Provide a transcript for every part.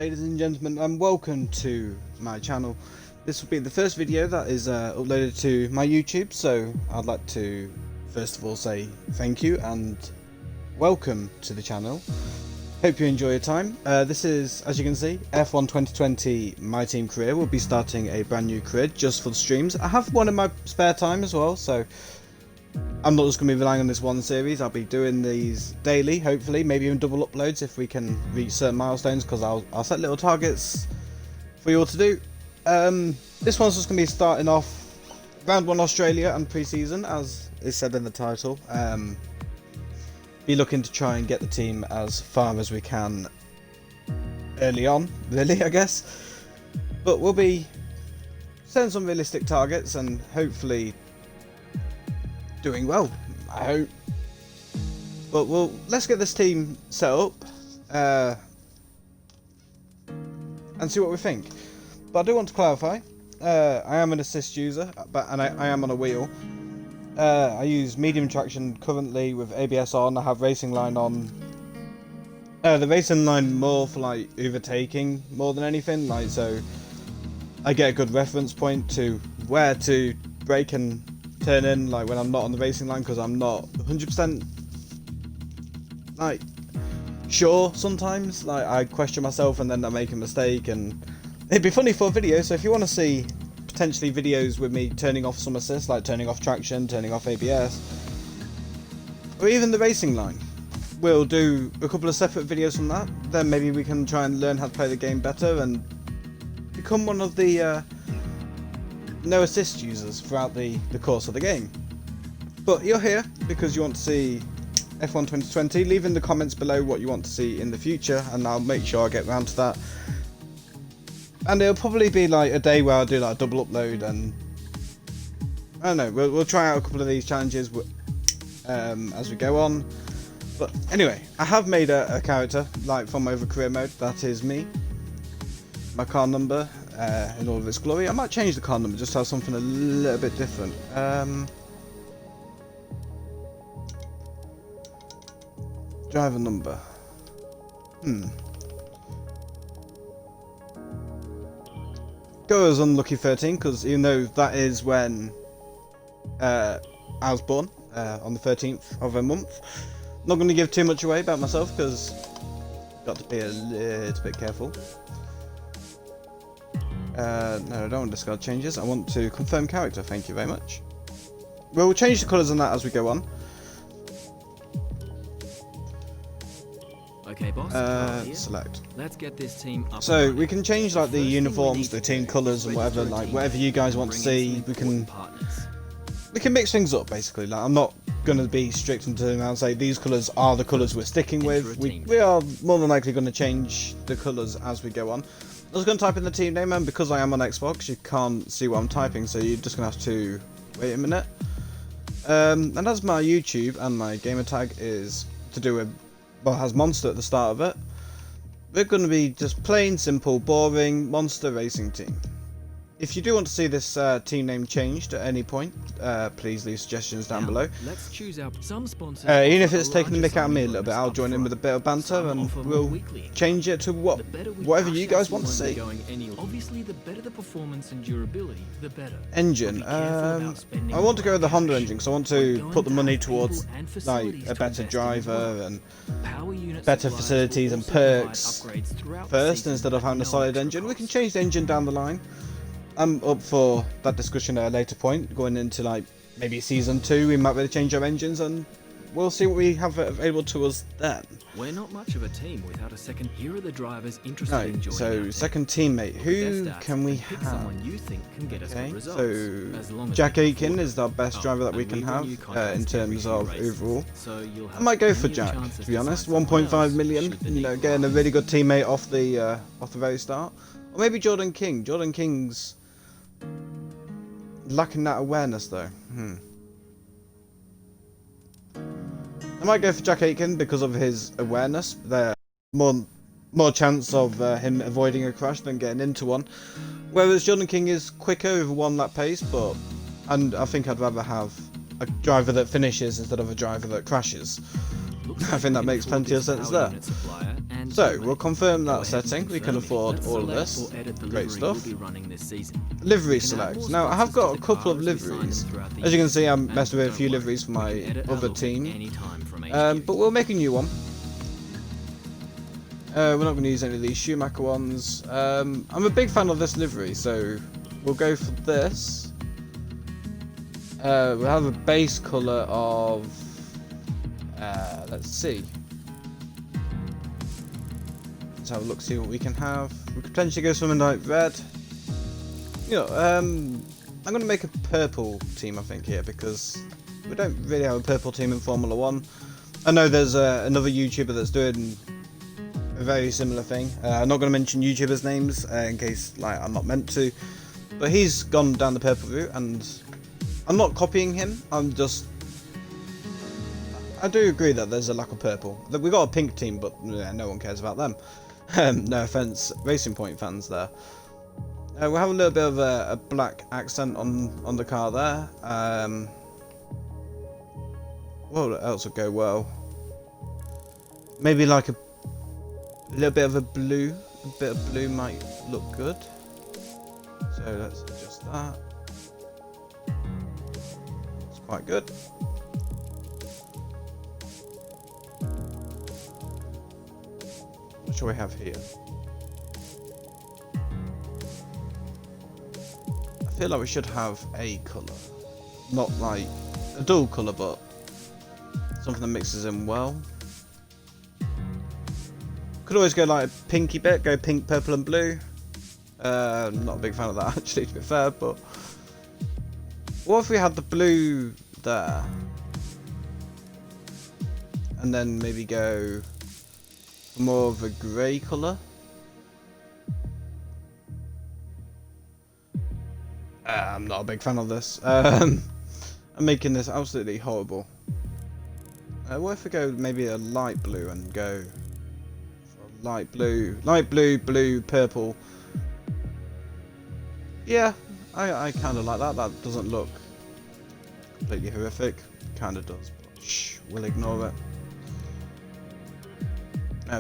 Ladies and gentlemen, and welcome to my channel. This will be the first video that is uploaded to my YouTube, so I'd like to first of all say thank you and welcome to the channel. Hope you enjoy your time. This is, as you can see, F1 2020 My Team career. We'll be starting a brand new career just for the streams. I have one in my spare time as well, so I'm not just going to be relying on this one series. I'll be doing these daily, hopefully, maybe even double uploads if we can reach certain milestones, because I'll set little targets for you all to do. This one's just going to be starting off round 1 Australia and pre-season, as is said in the title. Be looking to try and get the team as far as we can early on, really, I guess. But we'll be setting some realistic targets and hopefully doing well, I hope. But let's get this team set up and see what we think. But I do want to clarify, I am an assist user, and I am on a wheel. I use medium traction currently with ABS on. I have racing line on. The racing line more for like overtaking more than anything, like, so I get a good reference point to where to brake and turn in, like when I'm not on the racing line, because I'm not 100% like sure sometimes. Like I question myself and then I make a mistake, and it'd be funny for a video. So if you want to see potentially videos with me turning off some assist, like turning off traction, turning off ABS, or even the racing line, we'll do a couple of separate videos from that. Then maybe we can try and learn how to play the game better and become one of the no assist users throughout the course of the game. But you're here because you want to see F1 2020. Leave in the comments below what you want to see in the future, and I'll make sure I get round to that. And it'll probably be like a day where I'll do like a double upload, and I don't know, we'll try out a couple of these challenges as we go on. But anyway, I have made a character like from over career mode. That is me, my car number in all of its glory. I might change the car number just to have something a little bit different. Driver number. Go as Unlucky 13, because even though that is when I was born, on the 13th of a month. Not going to give too much away about myself, because got to be a little bit careful. No, I don't want discard changes. I want to confirm character. Thank you very much. We'll change the colours on that as we go on. Okay, boss. Select. Let's get this team up. So we can change like the uniforms, the team colours, and whatever, like whatever you guys want to see. We can mix things up basically. Like I'm not gonna be strict and turn around and say these colours are the colours we're sticking with. We are more than likely going to change the colours as we go on. I was going to type in the team name, and because I am on Xbox, you can't see what I'm typing, so you're just going to have to wait a minute. And as my YouTube and my gamer tag is to do with, well, has Monster at the start of it, we're going to be just plain, simple, boring Monster Racing Team. If you do want to see this team name changed at any point, please leave suggestions down below. Let's choose out some sponsors. Even if it's taking the mick out of me a little bit, I'll join in with a bit of banter and we'll change it to whatever you guys want to see. Obviously, the better the performance and durability, the better. Engine. I want to go with the Honda engine because I want to put the money towards like a better driver and better facilities and perks first instead of having a solid engine. We can change the engine down the line. I'm up for that discussion at a later point, going into like maybe season 2. We might really change our engines, and we'll see what we have available to us then. We're not much of a team without a second. Here are the drivers interested in joining. So second teammate, who can we have? Someone you think can get us good results. So Jack Aitken is our best driver that we can have in terms of overall. I might go for Jack, to be honest. 1.5 million, you know, getting a really good teammate off the very start. Or maybe Jordan King. Jordan King's lacking that awareness though. I might go for Jack Aitken because of his awareness. There's more chance of him avoiding a crash than getting into one. Whereas Jordan King is quicker with a 1 lap pace, and I think I'd rather have a driver that finishes instead of a driver that crashes. I think that makes plenty of sense there. them So too, we'll mate. confirm Go that ahead and setting. We confirm can it. afford Let's all of select this. or edit the Great livery stuff. we'll be running this season. Livery We can add select. more Now I have sponsors got to a the couple of car as we sign them liveries. throughout the As you can year. see, I'm And messing with a don't few worry, liveries for we can my edit our other look team. anytime from HQ. But we'll make a new one. We're not going to use any of these Schumacher ones. I'm a big fan of this livery, so we'll go for this. We'll have a base colour of... let's see. Let's have a look, see what we can have. We could potentially go something like red. You know, I'm going to make a purple team, I think, here, because we don't really have a purple team in Formula 1. I know there's another YouTuber that's doing a very similar thing. I'm not going to mention YouTubers' names in case like I'm not meant to, but he's gone down the purple route, and I'm not copying him. I do agree that there's a lack of purple. We got a pink team, but yeah, no one cares about them. No offense, Racing Point fans there. We'll have a little bit of a black accent on the car there. What else would go well? Maybe like a little bit of a blue. A bit of blue might look good. So let's adjust that. It's quite good. What shall we have here? I feel like we should have a colour. Not like a dual colour, but something that mixes in well. Could always go like a pinky bit, go pink, purple and blue. Not a big fan of that actually, to be fair, but what if we had the blue there? And then maybe go for more of a grey colour? I'm not a big fan of this. I'm making this absolutely horrible. What if we go maybe a light blue and go for light blue, blue, purple? Yeah, I kind of like that. That doesn't look completely horrific. Kind of does, but shh, we'll ignore it.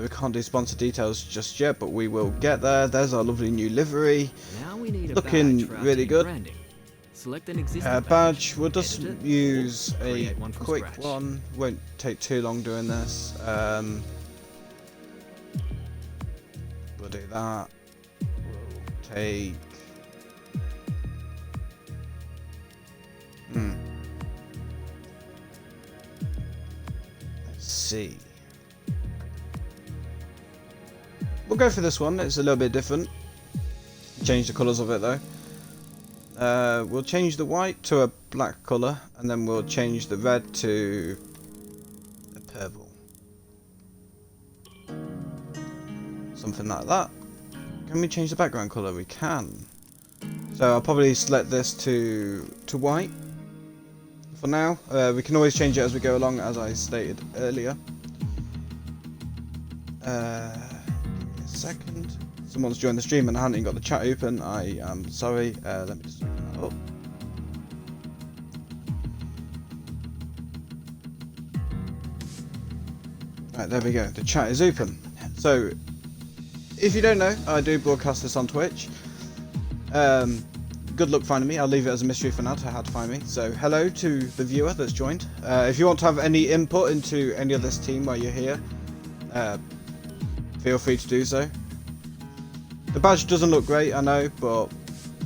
We can't do sponsor details just yet, but we will get there. There's our lovely new livery. Now we need a Looking badge for our really team good. branding. Select an existing Badge, we'll just edit it, use or a create one from quick scratch. one. Won't take too long doing this. We'll do that. We'll take... Let's see. We'll go for this one. It's a little bit different. Change the colours of it though. We'll change the white to a black colour, and then we'll change the red to a purple. Something like that. Can we change the background colour? We can. So I'll probably select this to white for now. We can always change it as we go along, as I stated earlier. Give me a second. Someone's joined the stream and I haven't even got the chat open. I am sorry. Let me just open that up. Right, there we go. The chat is open. So, if you don't know, I do broadcast this on Twitch. Good luck finding me. I'll leave it as a mystery for now to how to find me. So, hello to the viewer that's joined. If you want to have any input into any of this team while you're here, feel free to do so. The badge doesn't look great, I know, but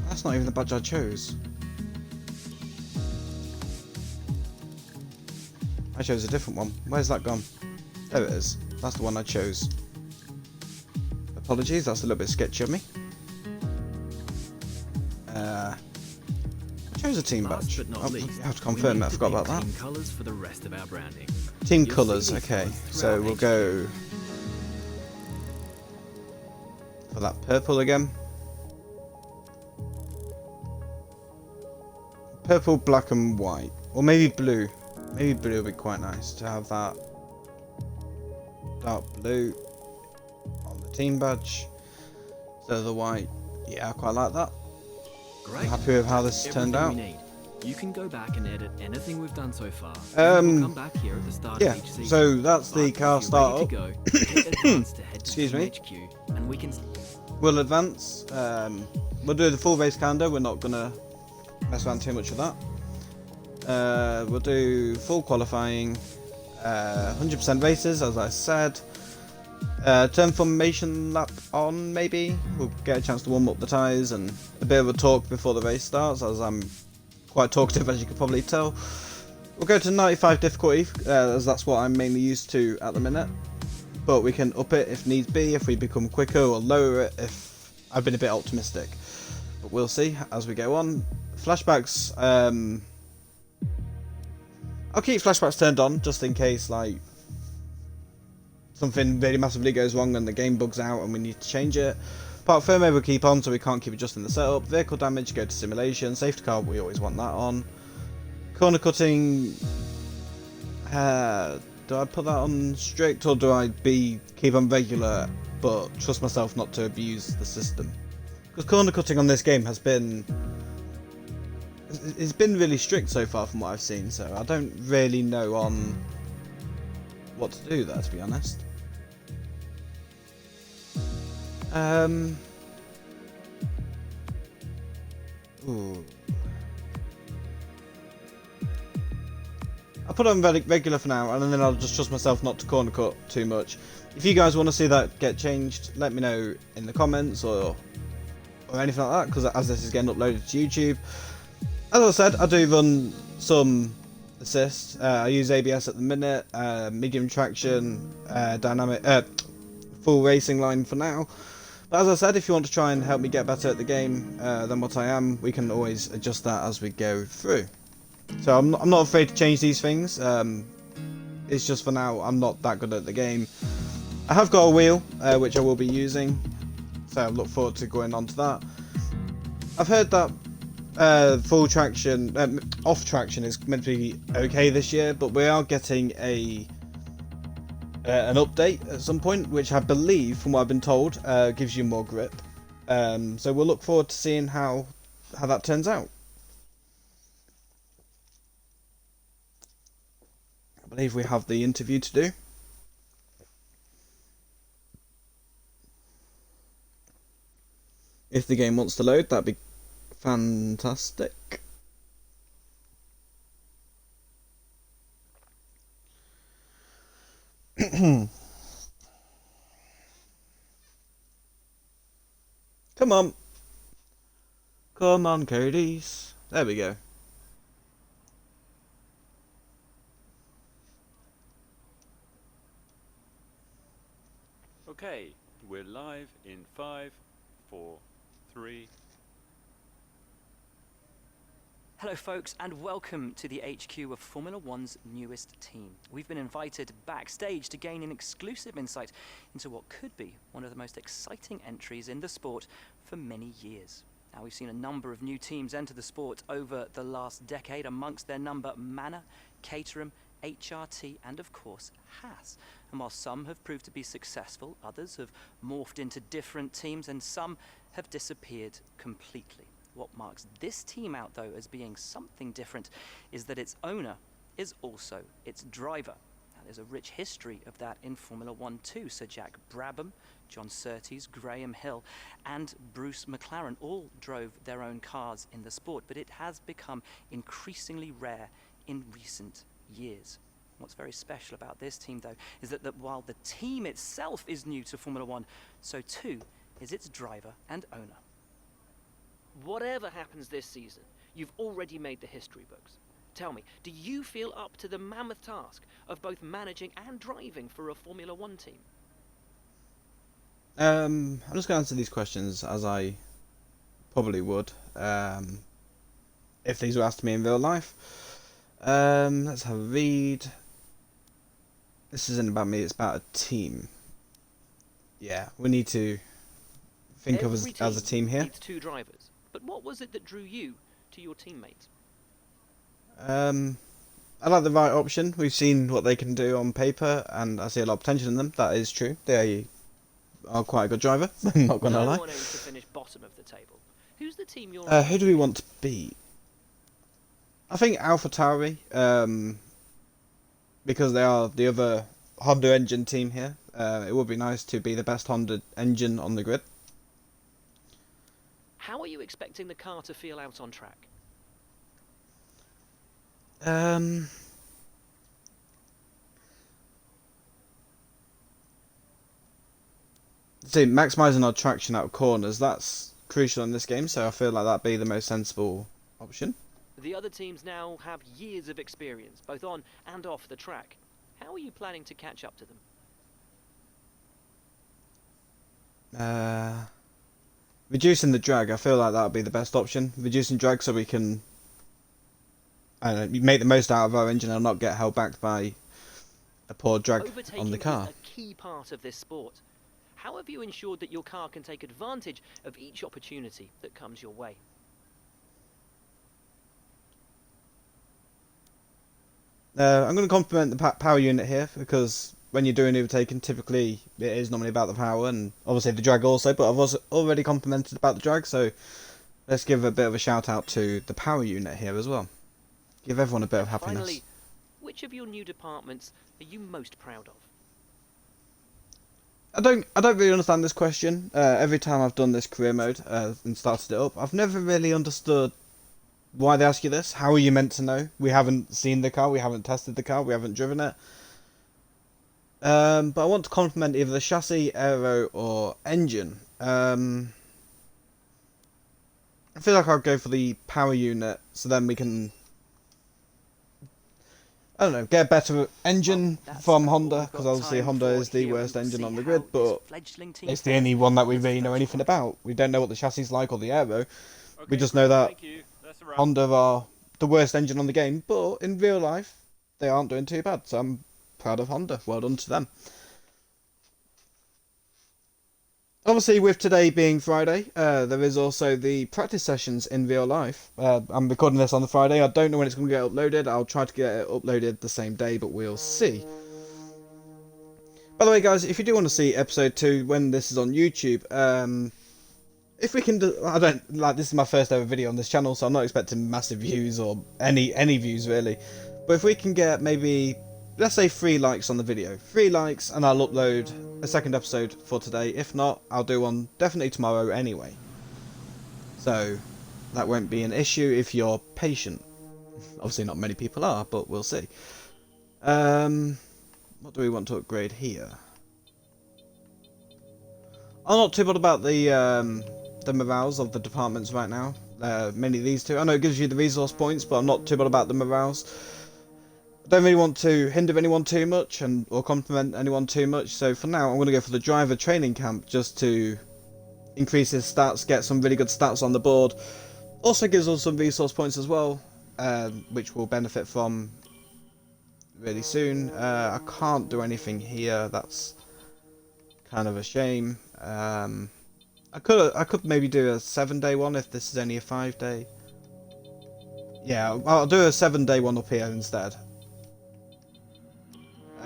that's not even the badge I chose. I chose a different one. Where's that gone? There it is. That's the one I chose. Apologies, that's a little bit sketchy of me. I chose a team Last badge. but not I least, have to confirm we that, I need to forgot pick about that. Team colours for the rest of our branding. Team You'll colours, see these okay. colours So throughout we'll HQ. go for that purple again. Purple, black and white. Or maybe blue. Maybe blue would be quite nice to have that dark blue on the team badge. So the white, yeah, I quite like that. Great. Happy with how this turned out. Everything we need. You can go back and edit anything we've done so far. And we'll come back here at the start Yeah, of each season. so that's the But car if you're ready startup. to go, hit advance to head to Excuse Team me. HQ, and we can. We'll advance. We'll do the full race calendar. We're not gonna mess around too much with that. We'll do full qualifying, 100% races, as I said. Turn formation lap on, maybe. We'll get a chance to warm up the tyres and a bit of a talk before the race starts, as I'm quite talkative, as you could probably tell. We'll go to 95 difficulty, as that's what I'm mainly used to at the minute. But we can up it if needs be, if we become quicker, or lower it if I've been a bit optimistic. But we'll see as we go on. Flashbacks, I'll keep flashbacks turned on, just in case, like, something really massively goes wrong and the game bugs out and we need to change it. Part firmware we'll keep on, so we can't keep adjusting the setup. Vehicle damage, go to simulation. Safety car, we always want that on. Corner cutting, do I put that on strict, or do I keep on regular but trust myself not to abuse the system? Because corner cutting on this game has been, it's been really strict so far from what I've seen, so I don't really know on what to do there, to be honest. Ooh. I'll put it on regular for now, and then I'll just trust myself not to corner cut too much. If you guys want to see that get changed, let me know in the comments or anything like that, because as this is getting uploaded to YouTube. As I said, I do run some assist. I use ABS at the minute, medium traction, dynamic, full racing line for now. But as I said, if you want to try and help me get better at the game than what I am, we can always adjust that as we go through. So I'm not afraid to change these things. It's just for now, I'm not that good at the game. I have got a wheel, which I will be using, so I look forward to going on to that. I've heard that full traction, off traction is meant to be okay this year, but we are getting an update at some point, which I believe, from what I've been told, gives you more grip. So we'll look forward to seeing how that turns out. I believe we have the interview to do. If the game wants to load, that'd be fantastic. Come on. Come on, Cody's. There we go. Okay, we're live in 5, 4, 3. Hello folks, and welcome to the HQ of Formula One's newest team. We've been invited backstage to gain an exclusive insight into what could be one of the most exciting entries in the sport for many years. Now, we've seen a number of new teams enter the sport over the last decade, amongst their number Manor, Caterham, HRT and of course Haas. And while some have proved to be successful, others have morphed into different teams and some have disappeared completely. What marks this team out though as being something different is that its owner is also its driver. Now, there's a rich history of that in Formula 1 too. Sir Jack Brabham, John Surtees, Graham Hill and Bruce McLaren all drove their own cars in the sport, but it has become increasingly rare in recent years. What's very special about this team though is that while the team itself is new to Formula 1, so too is its driver and owner. Whatever happens this season, you've already made the history books. Tell me, do you feel up to the mammoth task of both managing and driving for a Formula 1 team? I'm just going to answer these questions as I probably would if these were asked to me in real life. Let's have a read. This isn't about me, it's about a team. Yeah, we need to think of us as a team here. Needs two drivers. But what was it that drew you to your teammates? I like the right option. We've seen what they can do on paper, and I see a lot of potential in them. That is true. They are quite a good driver. I'm not gonna lie. No one aims to finish bottom of the table. Who's the team you're Who do we want to beat? I think AlphaTauri, because they are the other Honda engine team here. It would be nice to be the best Honda engine on the grid. How are you expecting the car to feel out on track? See, maximising our traction out of corners, that's crucial in this game, so I feel like that'd be the most sensible option. The other teams now have years of experience, both on and off the track. How are you planning to catch up to them? Reducing the drag, I feel like that would be the best option. Reducing drag so we can, I don't know, make the most out of our engine and not get held back by a poor drag on the car. Overtaking is a key part of this sport. How have you ensured that your car can take advantage of each opportunity that comes your way? I'm going to compliment the power unit here, because when you're doing overtaking, typically it is normally about the power, and obviously the drag also, but I've also already complimented about the drag, so let's give a bit of a shout out to the power unit here as well. Give everyone a bit of happiness. Finally, which of your new departments are you most proud of? I don't really understand this question. Every time I've done this career mode and started it up, I've never really understood why they ask you this. How are you meant to know? We haven't seen the car, we haven't tested the car, we haven't driven it. But I want to compliment either the chassis, aero, or engine. I feel like I'll go for the power unit, so then we can, I don't know, get a better engine from Honda, because obviously Honda is the worst engine on the grid, but it's the only one that we really know anything about. We don't know what the chassis is like or the aero. We just know that Honda are the worst engine on the game, but in real life, they aren't doing too bad, so I'm proud of Honda. Well done to them. Obviously, with today being Friday, there is also the practice sessions in real life. I'm recording this on the Friday. I don't know when it's going to get uploaded. I'll try to get it uploaded the same day, but we'll see. By the way, guys, if you do want to see episode 2 when this is on YouTube, if we can do, I don't, like, this is my first ever video on this channel, so I'm not expecting massive views or any views really. But if we can get maybe, let's say 3 likes on the video. 3 likes and I'll upload a second episode for today. If not, I'll do one definitely tomorrow anyway. So that won't be an issue if you're patient. Obviously not many people are, but we'll see. What do we want to upgrade here? I'm not too bothered about the morales of the departments right now. Mainly these two. I know it gives you the resource points, but I'm not too bothered about the morales. I don't really want to hinder anyone too much or compliment anyone too much, so for now I'm going to go for the driver training camp just to increase his stats, get some really good stats on the board. Also gives us some resource points as well, which we'll benefit from really soon. I can't do anything here, that's kind of a shame. I could maybe do a 7-day one if this is only a 5-day. Yeah, I'll do a 7-day one up here instead.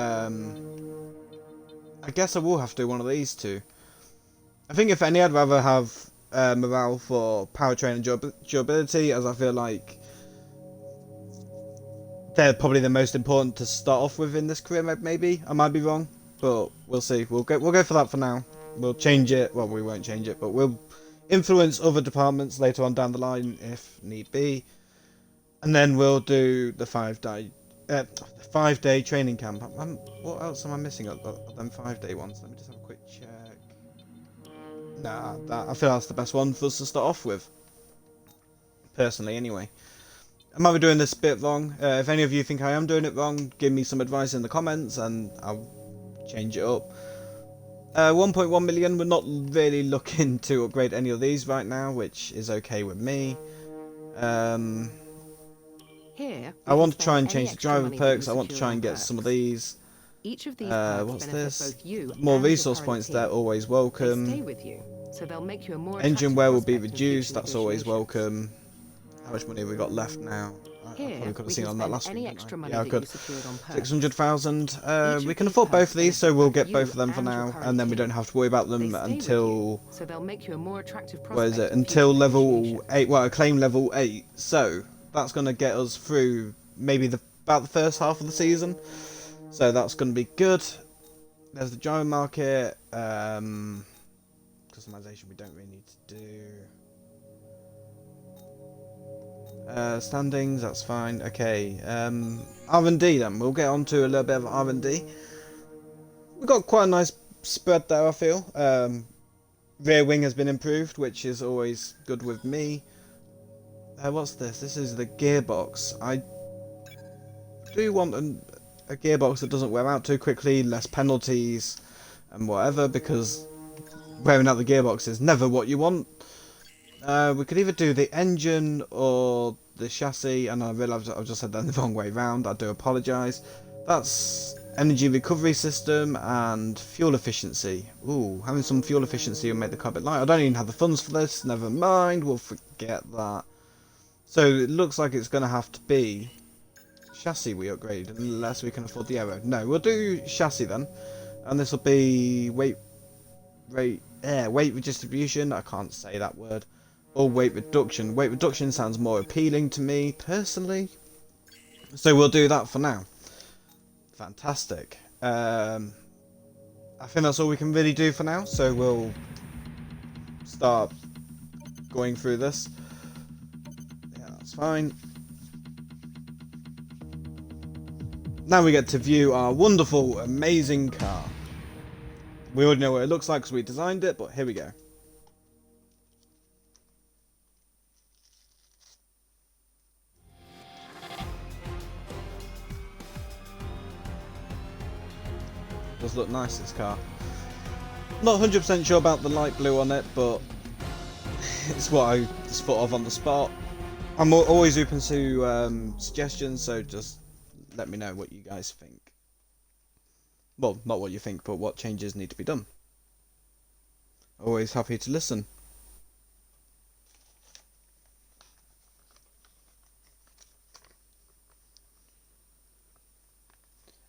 I guess I will have to do one of these two. I think if any, I'd rather have morale for powertrain and durability, as I feel like they're probably the most important to start off with in this career mode. Maybe I might be wrong, but we'll see. We'll go for that for now. We'll change it. Well, we won't change it, but we'll influence other departments later on down the line if need be, and then we'll do the 5-day training camp. What else am I missing of them 5-day ones? Let me just have a quick check. Nah, I feel that's the best one for us to start off with. Personally, anyway. I might be doing this a bit wrong. If any of you think I am doing it wrong, give me some advice in the comments and I'll change it up. 1.1 million, we're not really looking to upgrade any of these right now, which is okay with me. Here, I want to try and change the driver perks. I want to try and get some of these. Each of these what's this? More resource points, they're always Stay welcome. with you, so they'll make you a more Engine attractive wear will be prospect in reduced, future that's always negotiations. welcome. How much money have we got left now? I Here, probably could have we seen can on that spend last any one. extra money Yeah, I that could. you secured on perks. 600,000. Each We of can these afford both perks of these, so we'll get benefit both of them you for and your now, current and then we team. don't have to worry about them They stay with until, you, so they'll make you a more attractive what is prospect it, in until future level negotiations. 8, well, I claim level 8, so that's going to get us through maybe about the first half of the season. So that's going to be good. There's the gyro market. Customization we don't really need to do. Standings, that's fine. Okay. R&D then. We'll get on to a little bit of R&D. We've got quite a nice spread there, I feel. Rear wing has been improved, which is always good with me. What's this? This is the gearbox. I do want a gearbox that doesn't wear out too quickly, less penalties and whatever, because wearing out the gearbox is never what you want. We could either do the engine or the chassis, and I realise I've just said that the wrong way round. I do apologise. That's energy recovery system and fuel efficiency. Ooh, having some fuel efficiency will make the car a bit light. I don't even have the funds for this. Never mind, we'll forget that. So it looks like it's going to have to be chassis we upgrade, unless we can afford the aero. No, we'll do chassis then, and this will be weight redistribution. I can't say that word. Or weight reduction. Weight reduction sounds more appealing to me personally, so we'll do that for now. Fantastic. I think that's all we can really do for now, so we'll start going through this. Yeah, that's fine. Now we get to view our wonderful, amazing car. We already know what it looks like because we designed it, but here we go. Does look nice, this car. Not 100% sure about the light blue on it, but it's what I just thought of on the spot. I'm always open to suggestions, so just let me know what you guys think. Well, not what you think, but what changes need to be done. Always happy to listen.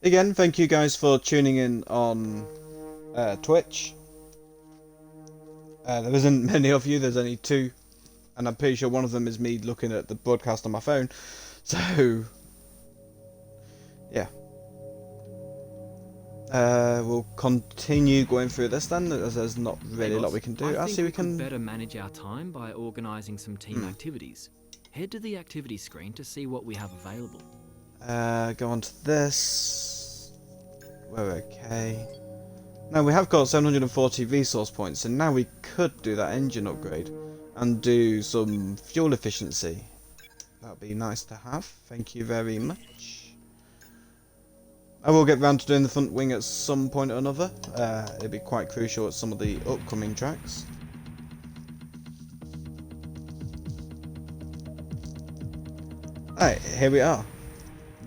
Again, thank you guys for tuning in on Twitch. There isn't many of you, there's only 2. And I'm pretty sure one of them is me looking at the broadcast on my phone. So, yeah. We'll continue going through this then, as there's not really a lot we can do. I Actually, think we can better manage our time by organising some team activities. Head to the activity screen to see what we have available. go on to this. We're okay. Now we have got 740 resource points, and now we could do that engine upgrade and do some fuel efficiency. That'd be nice to have. Thank you very much. I will get round to doing the front wing at some point or another. It'd be quite crucial at some of the upcoming tracks. Alright, here we are.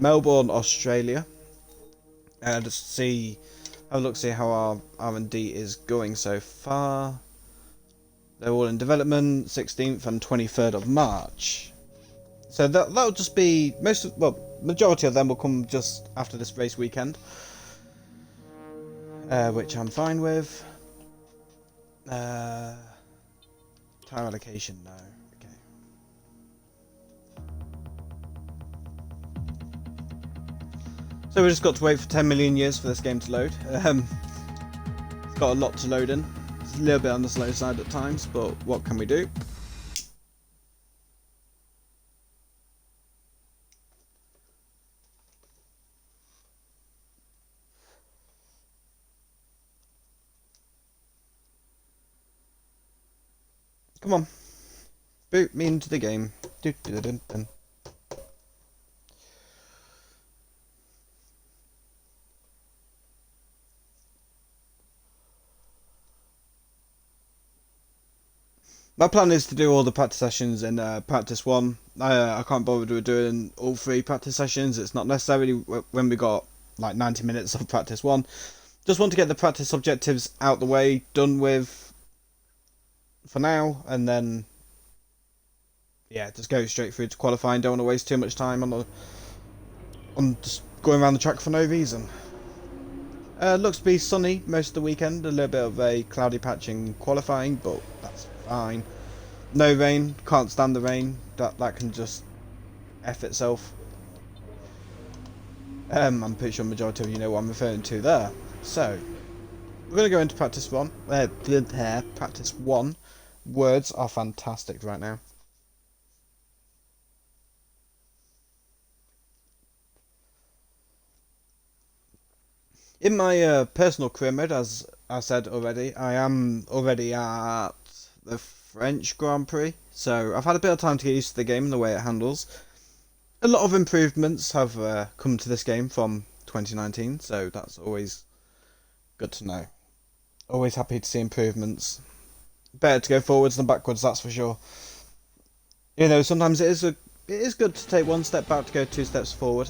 Melbourne, Australia. Just see, have a look, see how our R&D is going so far. They're all in development, 16th and 23rd of March. So that'll just be majority of them will come just after this race weekend, which I'm fine with. Tire allocation, no. Okay. So we just got to wait for 10 million years for this game to load. It's got a lot to load in. It's a little bit on the slow side at times, but what can we do? Come on, boot me into the game. Dun. My plan is to do all the practice sessions in practice 1. I can't bother doing all 3 practice sessions. It's not necessarily when we got like 90 minutes of practice 1. Just want to get the practice objectives out the way, done with for now, and then yeah, just go straight through to qualifying. Don't want to waste too much time on just going around the track for no reason. Looks to be sunny most of the weekend, a little bit of a cloudy patch in qualifying, but that's fine. No rain, can't stand the rain. That can just F itself. I'm pretty sure the majority of you know what I'm referring to there. So, we're going to go into practice one. Practice one. Words are fantastic right now. In my personal career mode, as I said already, I am already at the French Grand Prix, so I've had a bit of time to get used to the game and the way it handles. A lot of improvements have come to this game from 2019, so that's always good to know. Always happy to see improvements. Better to go forwards than backwards, that's for sure. You know, sometimes it is good to take one step back to go 2 steps forward.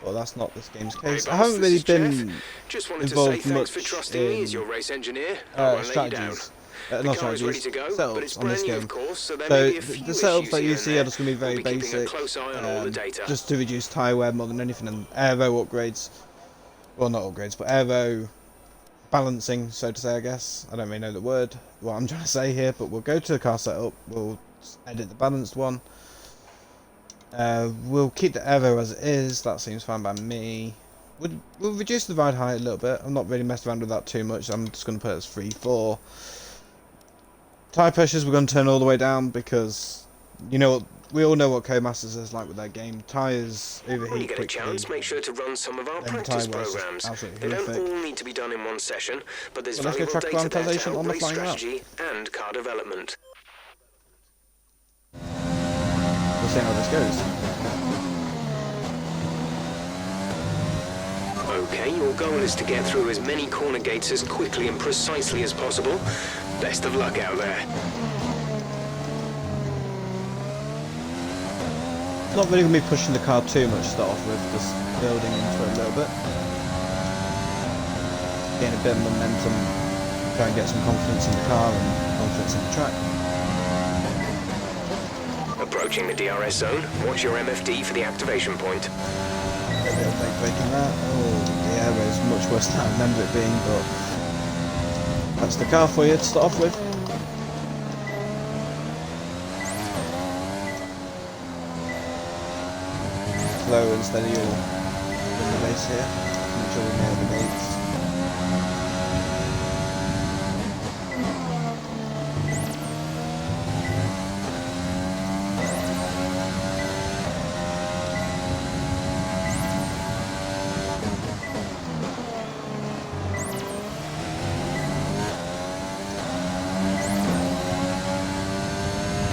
Well, that's not this game's case. Hey, I boss, haven't this really is Jeff. been Just wanted to say involved thanks much for trusting me as your in race engineer. I won't let you down. strategies. The Not car is ready strategies, to go, but it's setups on this brand new, game. of course, so there So may be a few the setups issues that you here see and are just going to be very We'll be keeping a basic, close eye on all the data. just to reduce tyre wear more than anything, and aero upgrades. Well, not upgrades, but aero balancing, so to say, I guess. I don't really know the word, what I'm trying to say here, but we'll go to the car setup, we'll edit the balanced one. We'll keep the aero as it is, that seems fine by me. We'll reduce the ride height a little bit. I'm not really messed around with that too much. I'm just going to put it as 3-4. Tyre pressures we're going to turn all the way down because, you know, we all know what Codemasters is like with their game. Tyres overheat When you get a quickly. chance, make sure to run some of our Then the practice tyre wears is programs. absolutely They don't horrific. all need to be done in one session, but there's Well, let's go valuable track data there to parameterization help on the race flying route. strategy and car development. We'll see how this goes. Okay, your goal is to get through as many corner gates as quickly and precisely as possible. Best of luck out there. Not really going to be pushing the car too much to start off with, just building into it a little bit. Gain a bit of momentum, try and get some confidence in the car and confidence in the track. Approaching the DRS zone, watch your MFD for the activation point. A bit of brake braking there. Oh, the aero is much worse than I remember it being, but that's the car for you to start off with. Slow and steady all in the race here. Make sure we nail the gates.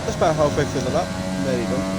Just about halfway through the lap. There you go.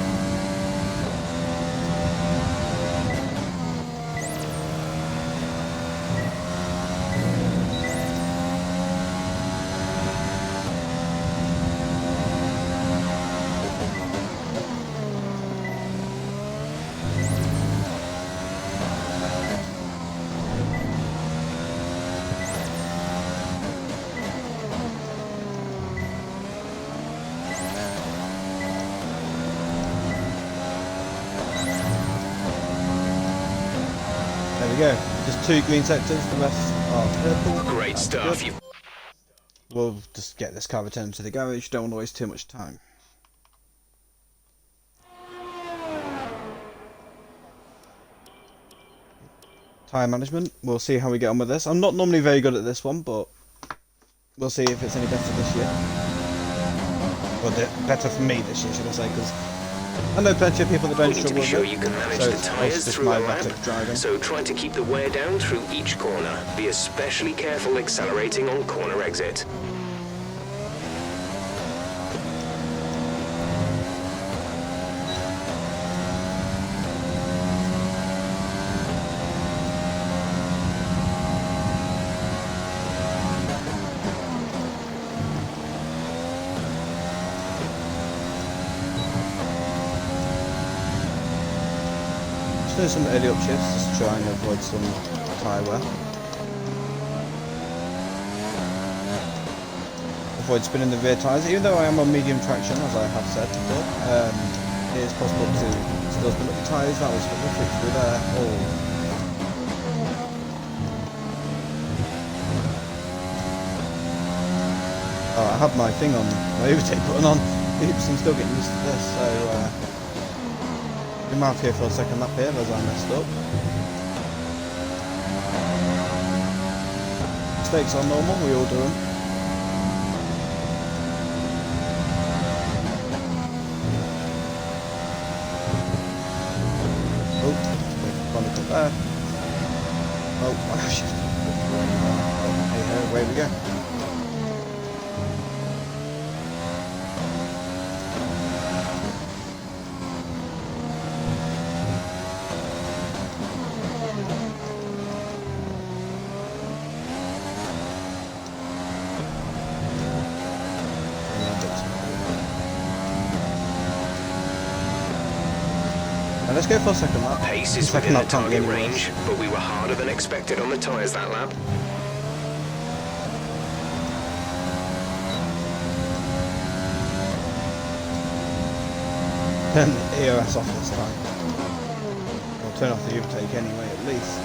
There we go. Just 2 green sectors, the rest are purple. Great That's stuff. good. We'll just get this car returned to the garage, don't want to waste too much time. Tyre management, we'll see how we get on with this. I'm not normally very good at this one, but we'll see if it's any better this year. Well, better for me this year, should I say, because I know plenty of people that don't You need to struggle be sure with you it, can manage so the it's tyres just through my a lap. erratic driving. So try to keep the wear down through each corner. Be especially careful accelerating on corner exit. Just doing some early upshifts just to try and avoid some tyre wear. Avoid spinning the rear tyres, even though I am on medium traction, as I have said before. It is possible to still spin up the tyres. That was horrific through there. Oh, I have my thing on, my overtake button on. Oops, I'm still getting used to this, so we might have to go for a second lap here as I messed up. Mistakes are normal, we all do them. Oh, there. Oh, shit. Hey, away we go. Now let's go for a second lap. Pace is Second within the lap can't be target any worse. range, but we were harder than expected on the tyres that lap. Turn the EOS off this time. Or turn off the overtake anyway, at least.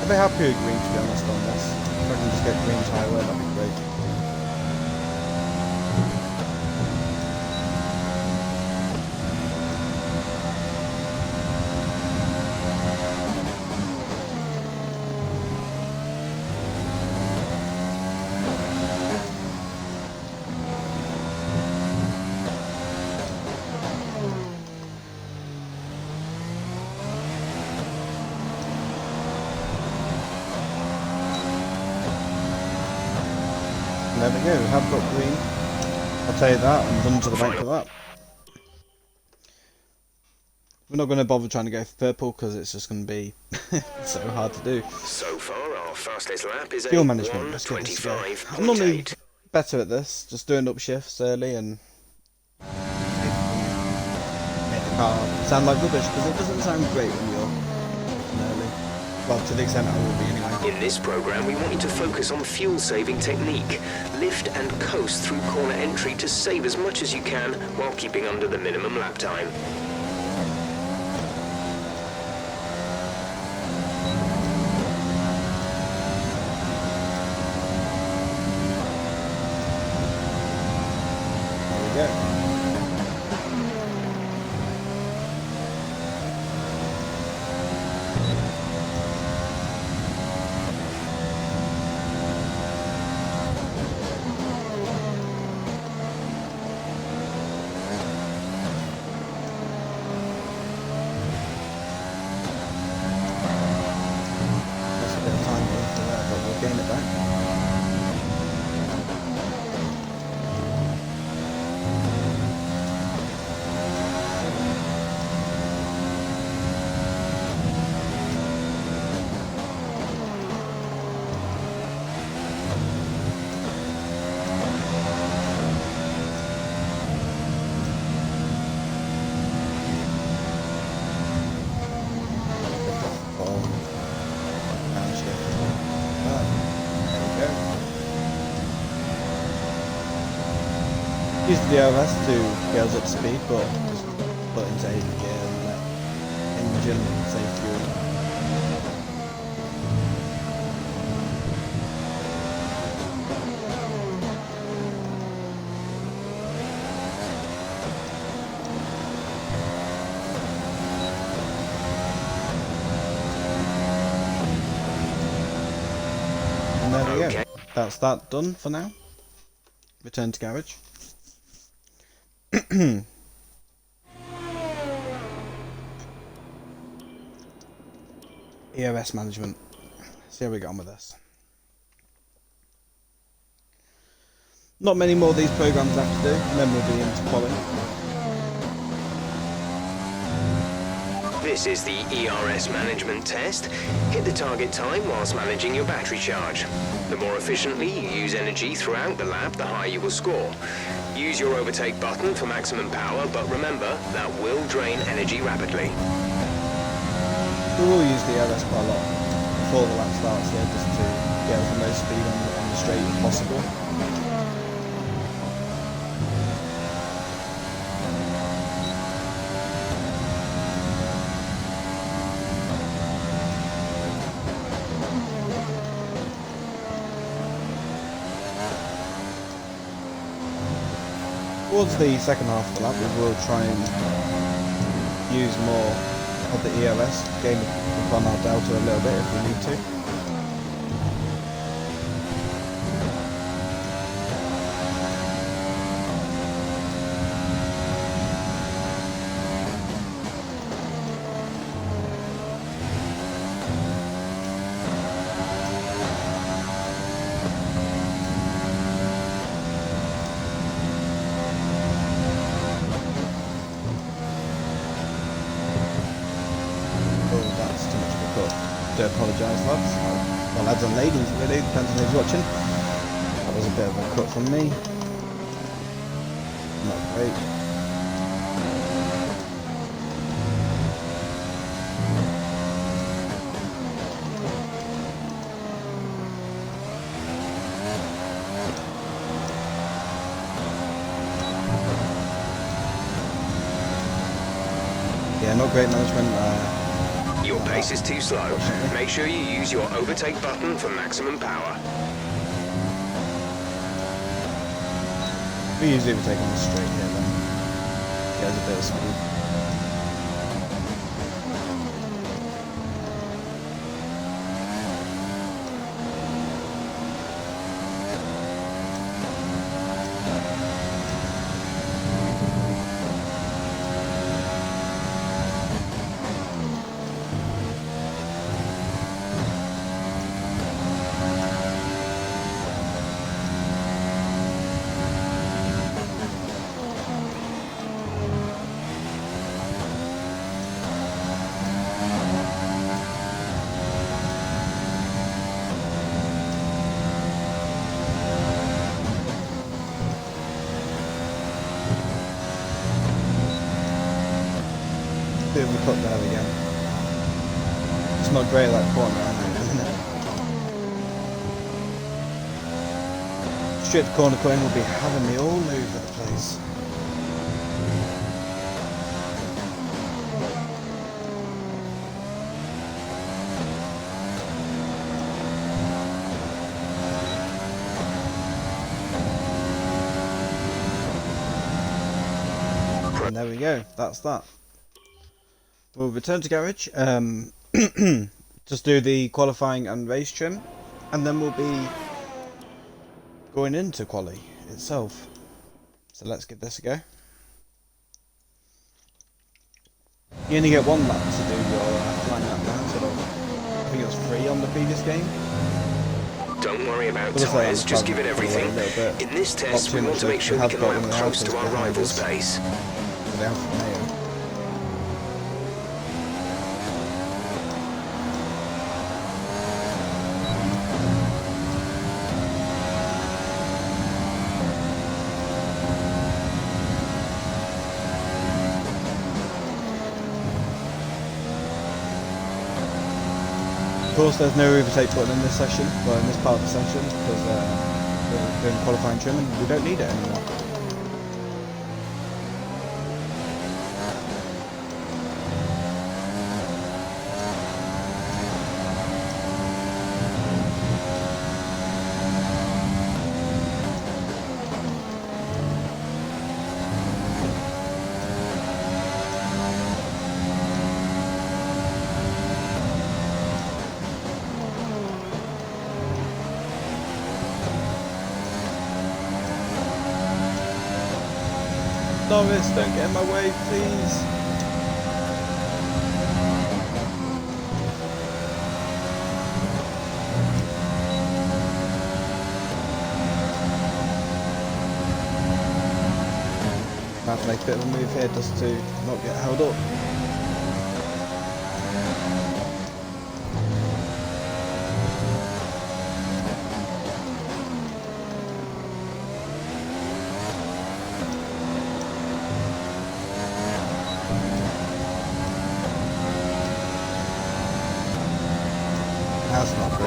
I'd be happy with green, to be honest, on this. If I can just get green highway, that'd be great. There we go, we have got green. I'll tell you that, and run to the bank for that. We're not going to bother trying to go for purple because it's just going to be so hard to do. So far, our fastest lap is Fuel management, let's get this to go. I'm normally better at this, just doing up shifts early and make the car sound like rubbish, because it doesn't sound great when you're early. Well, to the extent I will be anyway. In this program, we want you to focus on fuel-saving technique. Lift and coast through corner entry to save as much as you can while keeping under the minimum lap time. There we go. That's a bit of time left for that, but we'll gain it back. Use the DRS to get us up to speed, but just put into 8th gear and let engine save fuel. And there we go. Okay. That's that done for now. Return to garage. EOS management. See how we get on with this. Not many more of these programs I have to do, and then we'll be into quality. This is the ERS management test. Hit the target time whilst managing your battery charge. The more efficiently you use energy throughout the lap, the higher you will score. Use your overtake button for maximum power, but remember, that will drain energy rapidly. We will use the LS quite a lot before the lap starts here, just to get as the most speed on the straight as possible. Towards the second half of the lap, we will try and use more of the EOS, gain upon our delta a little bit if we need to. I apologise, lads. Well, lads and ladies, really, depends on who's watching. That was a bit of a cut from me. Not great. Yeah, not great management. Your pace is too slow. Make sure you use your overtake button for maximum power. We usually overtake on the straight here then. Get a bit of speed. Bit of a cut there again. It's not great at that corner, isn't it? Straight to corner coin will be having me all over the place. And there we go, that's that. We'll return to garage, just do the qualifying and race trim, and then we'll be going into quali itself. So let's give this a go. You only get one lap to do your line lap now, instead of, I think it was 3 on the previous game. Don't worry about tyres, just give it everything. In this test, we want to make sure we can lap close to our rival's pace. The Alfa Romeo. Of course, there's no overtake button in this session, well, in this part of the session, because we're doing qualifying trim and we don't need it anymore. Norris, don't get in my way, please. I have to make a bit of a move here just to not get held up.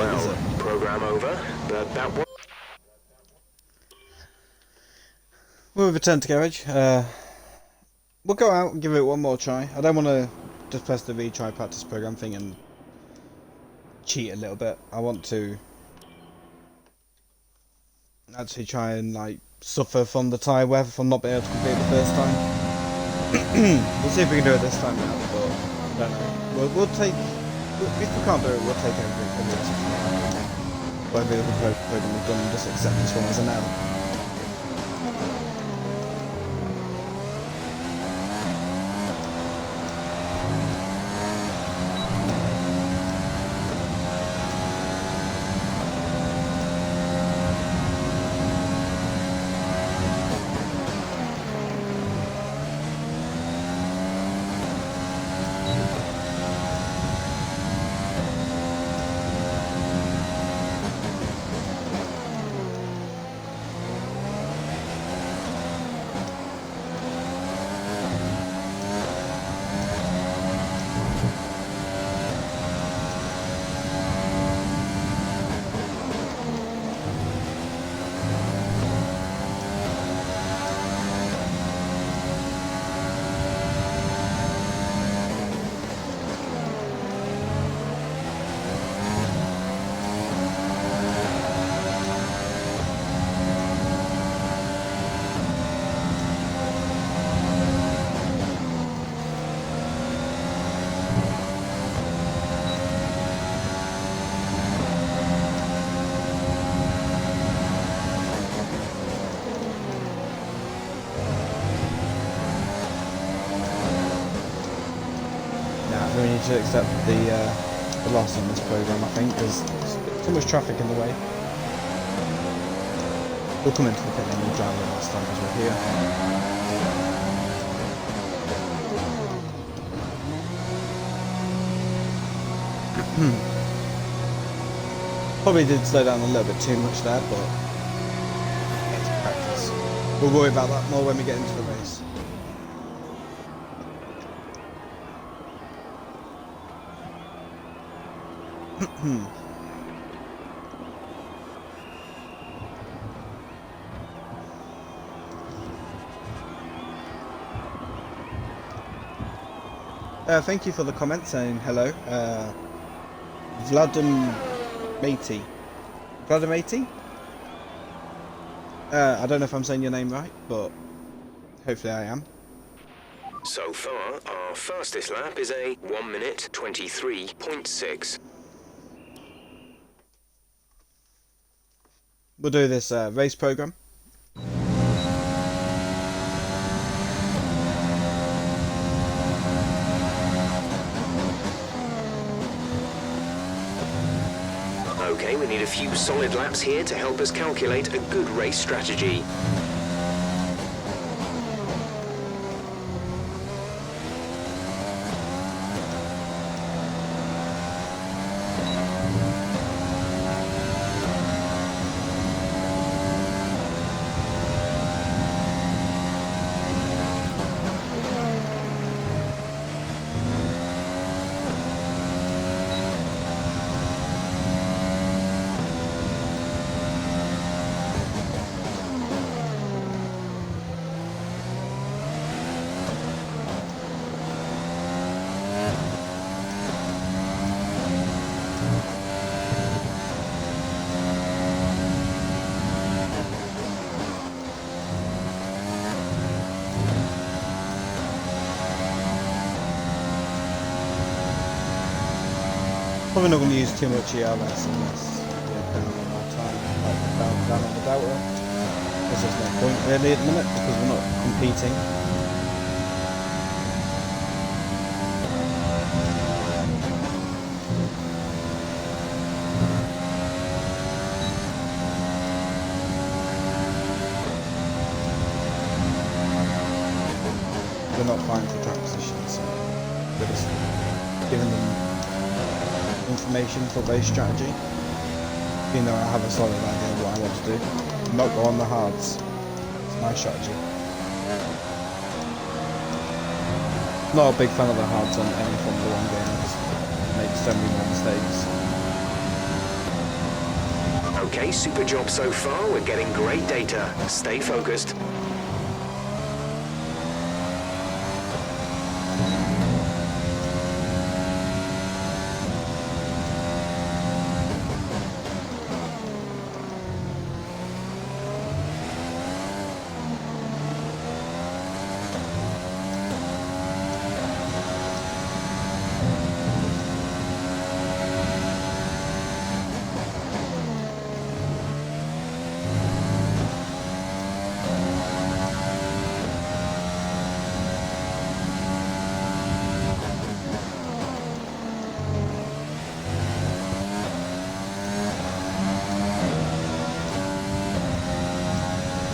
it, is it? Program over, but that was... We'll return to garage. We'll go out and give it one more try. I don't want to just press the retry practice program thing and cheat a little bit. I want to actually try and like suffer from the tyre weather from not being able to complete the first time. We'll see if we can do it this time now, but I don't know. We'll take... If we can't do it, we'll take every rest of the whatever the program we've done and just accept this one as an L. We need to accept the loss on this program, I think, because there's too much traffic in the way. We'll come into the pit lane and drive the last time as we're here. Probably did slow down a little bit too much there, but it's practice. We'll worry about that more when we get into the race. Thank you for the comment saying hello. Vladimati. Vladimati? I don't know if I'm saying your name right, but hopefully I am. So far, our fastest lap is a 1 minute 23.6. We'll do this race program. Okay, we need a few solid laps here to help us calculate a good race strategy. Probably not going to use too much ERS unless we're down on our time, like down on the Delta. Because there's no point really at the minute because we're not competing. We're not fighting for track positions, so we're just giving them information for race strategy, even though I have a solid idea of what I want to do. Not go on the hards. It's my strategy. Not a big fan of the hards on any Formula 1 games. Make so many more mistakes. Okay, super job so far. We're getting great data. Stay focused.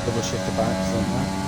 Double shift the backs on that.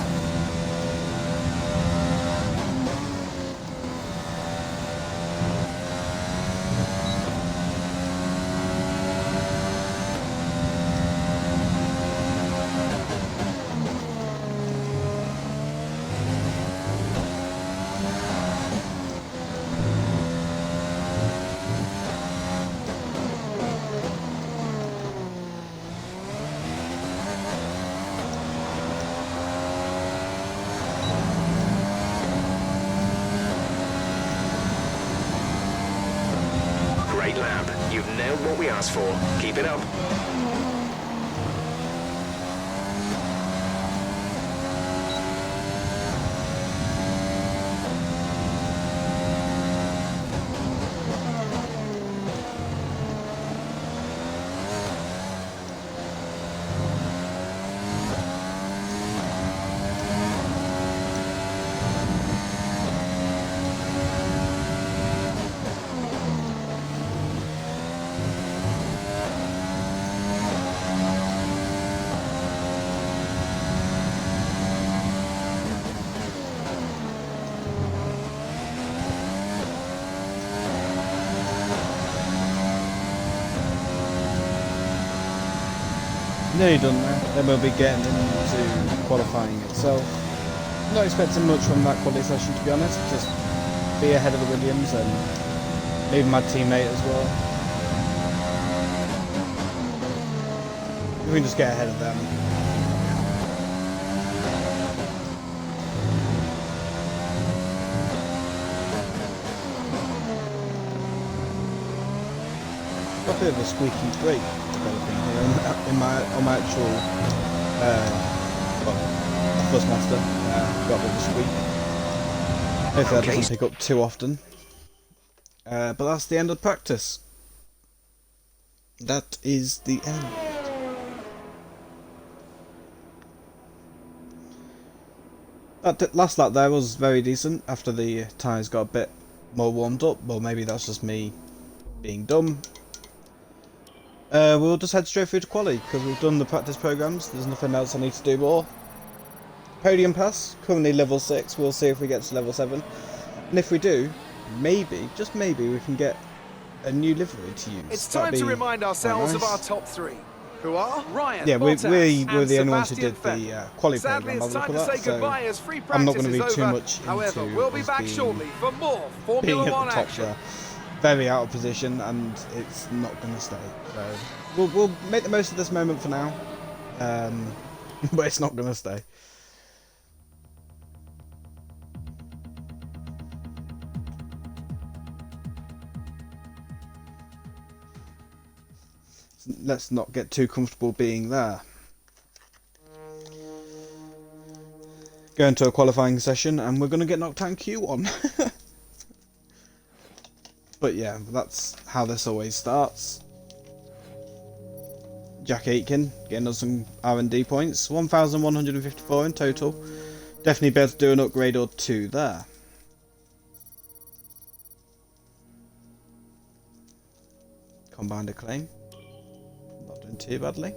Great lap. You've nailed what we asked for. Keep it up. Nearly done now. Then we'll be getting into qualifying itself. Not expecting much from that quality session, to be honest. Just be ahead of the Williams and maybe my teammate as well. We can just get ahead of them. Got a bit of a squeaky brake developing here on my actual Buzzmaster. Got a bit of a squeak. Hopefully that doesn't pick up too often. But that's the end of practice. That is the end. That last lap there was very decent after the tyres got a bit more warmed up. Well, maybe that's just me being dumb. We'll just head straight through to quali because we've done the practice programs. There's nothing else I need to do more. Podium pass, currently level 6. We'll see if we get to level 7. And if we do, maybe, just maybe, we can get a new livery to use. It's time to remind ourselves of our top three, who are Ryan, yeah, we Bottas, were the and only ones who Sebastian did the Vettel. quali Sadly, program. it's I'll time look to at say that, goodbye so as free I'm not practice going to is read too over. much However, into we'll be us back being shortly for more being Formula at One the top action. there. Very out of position, and it's not going to stay. So we'll make the most of this moment for now, but it's not going to stay. Let's not get too comfortable being there. Going to a qualifying session, and we're going to get knocked out in Q1. But yeah, that's how this always starts. Jack Aitken getting us some R&D points, 1,154 in total. Definitely better to do an upgrade or two there. Combined acclaim, not doing too badly.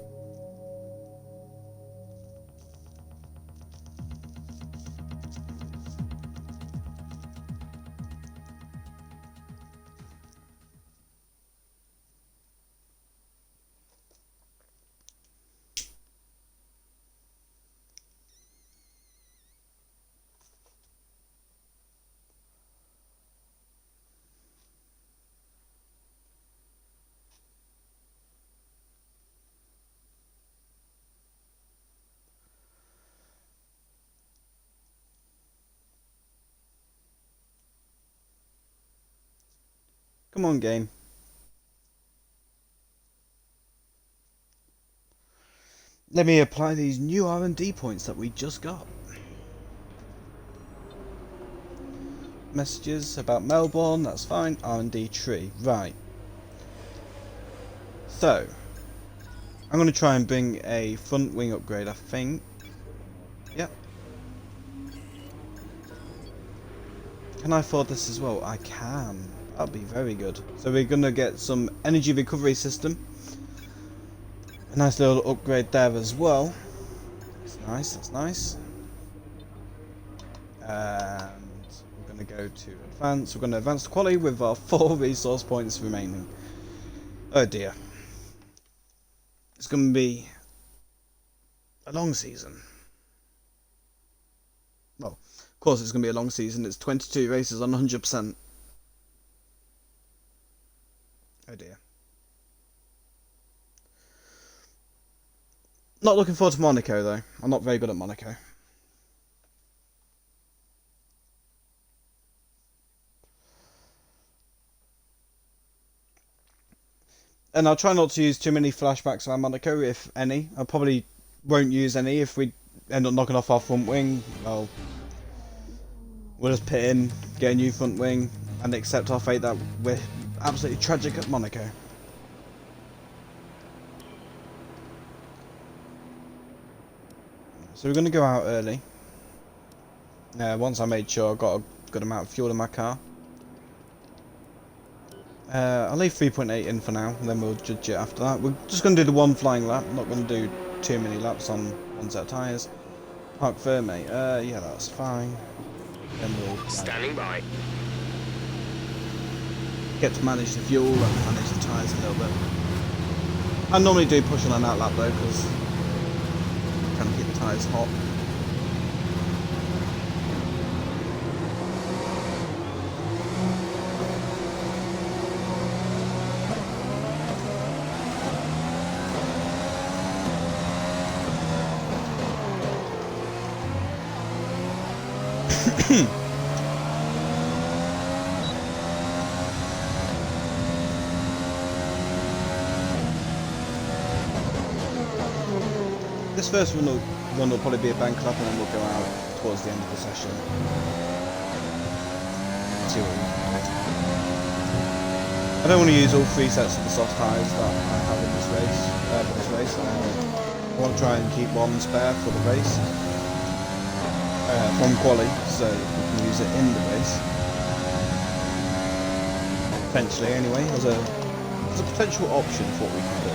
Come on, game. Let me apply these new R&D points that we just got. Messages about Melbourne, that's fine. R&D tree, right. So, I'm going to try and bring a front wing upgrade, I think. Yep. Can I afford this as well? I can. That'll be very good. So we're going to get some energy recovery system. A nice little upgrade there as well. That's nice, that's nice. And we're going to go to advance. We're going to advance to quality with our 4 resource points remaining. Oh dear. It's going to be a long season. Well, of course it's going to be a long season. It's 22 races on 100%. Oh dear. Not looking forward to Monaco though. I'm not very good at Monaco. And I'll try not to use too many flashbacks around Monaco, if any. I probably won't use any if we end up knocking off our front wing. Well, we'll just pit in, get a new front wing, and accept our fate that we're absolutely tragic at Monaco. So we're going to go out early. Once I made sure I got a good amount of fuel in my car. I'll leave 3.8 in for now, and then we'll judge it after that. We're just going to do the one flying lap, not going to do too many laps on one set of tyres. Parc Ferme, yeah, that's fine. Then we'll Standing by. get to manage the fuel and manage the tyres a little bit. I normally do push on an out lap though, because kind of keep the tyres hot. This first run will probably be a bank lap, and then we'll go out towards the end of the session. See what we can do. I don't want to use all 3 sets of the soft tyres that I have in this race. I want to try and keep one spare for the race from quali, so we can use it in the race. Potentially, anyway, as a potential option for what we can do.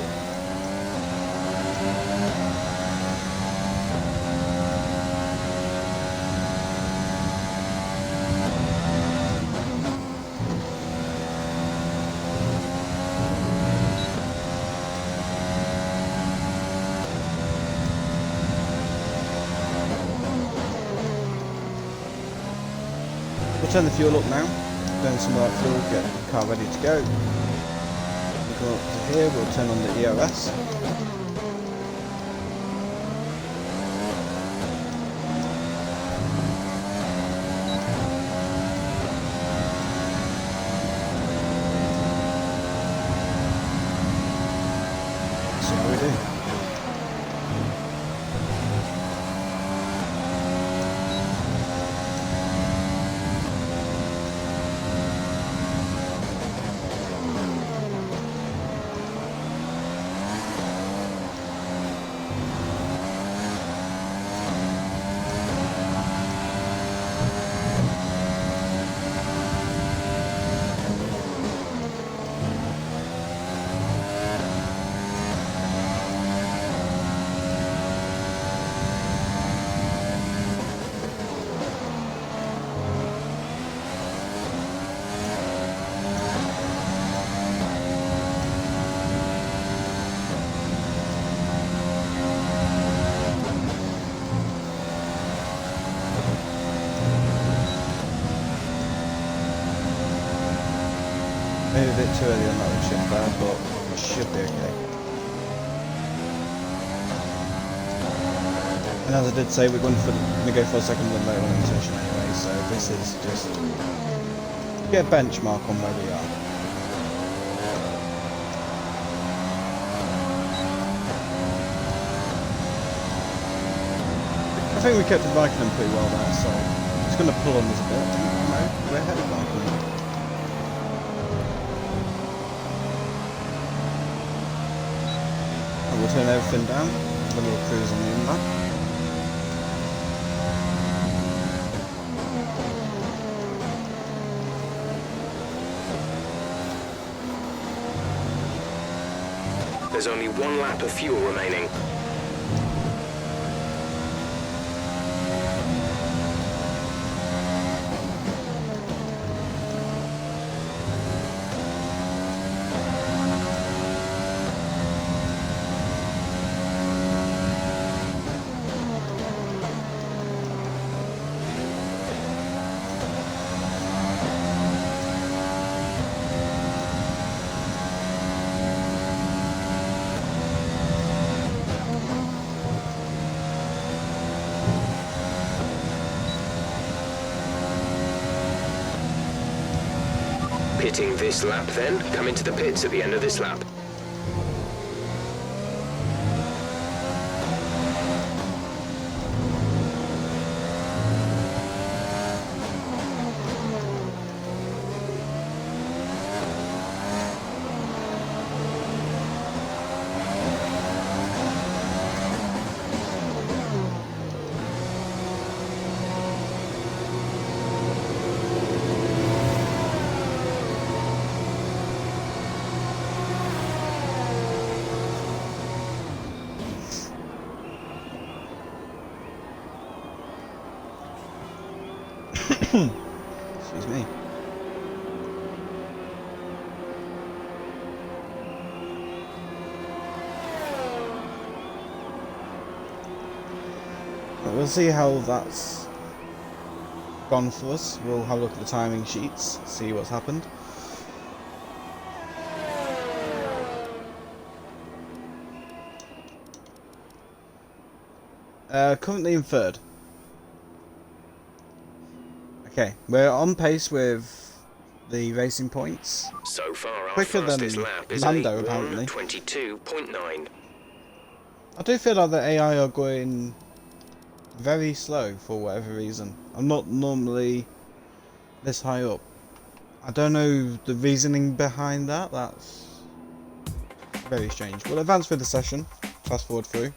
We'll turn the fuel up now, burn some of that fuel, get the car ready to go. We'll go up to here, we'll turn on the ERS. See how we do. Maybe a bit too early on that shift there, but it should be okay. And as I did say, we're going to go for a second run later on in the session anyway, so this is just get a benchmark on where we are. I think we kept Vicodin pretty well there, so it's going to pull on us a bit. No, we're ahead of Vicodin. And we'll turn everything down, then we'll cruise on the inland. There's only one lap of fuel remaining. Pitting this lap then, come into the pits at the end of this lap. Excuse me. But we'll see how that's gone for us. We'll have a look at the timing sheets, see what's happened. Currently in third. Okay, we're on pace with the racing points. So far, our Quicker than fastest lap is Lando, apparently. 22.9. I do feel like the AI are going very slow for whatever reason. I'm not normally this high up. I don't know the reasoning behind that. That's very strange. We'll advance through the session, fast forward through,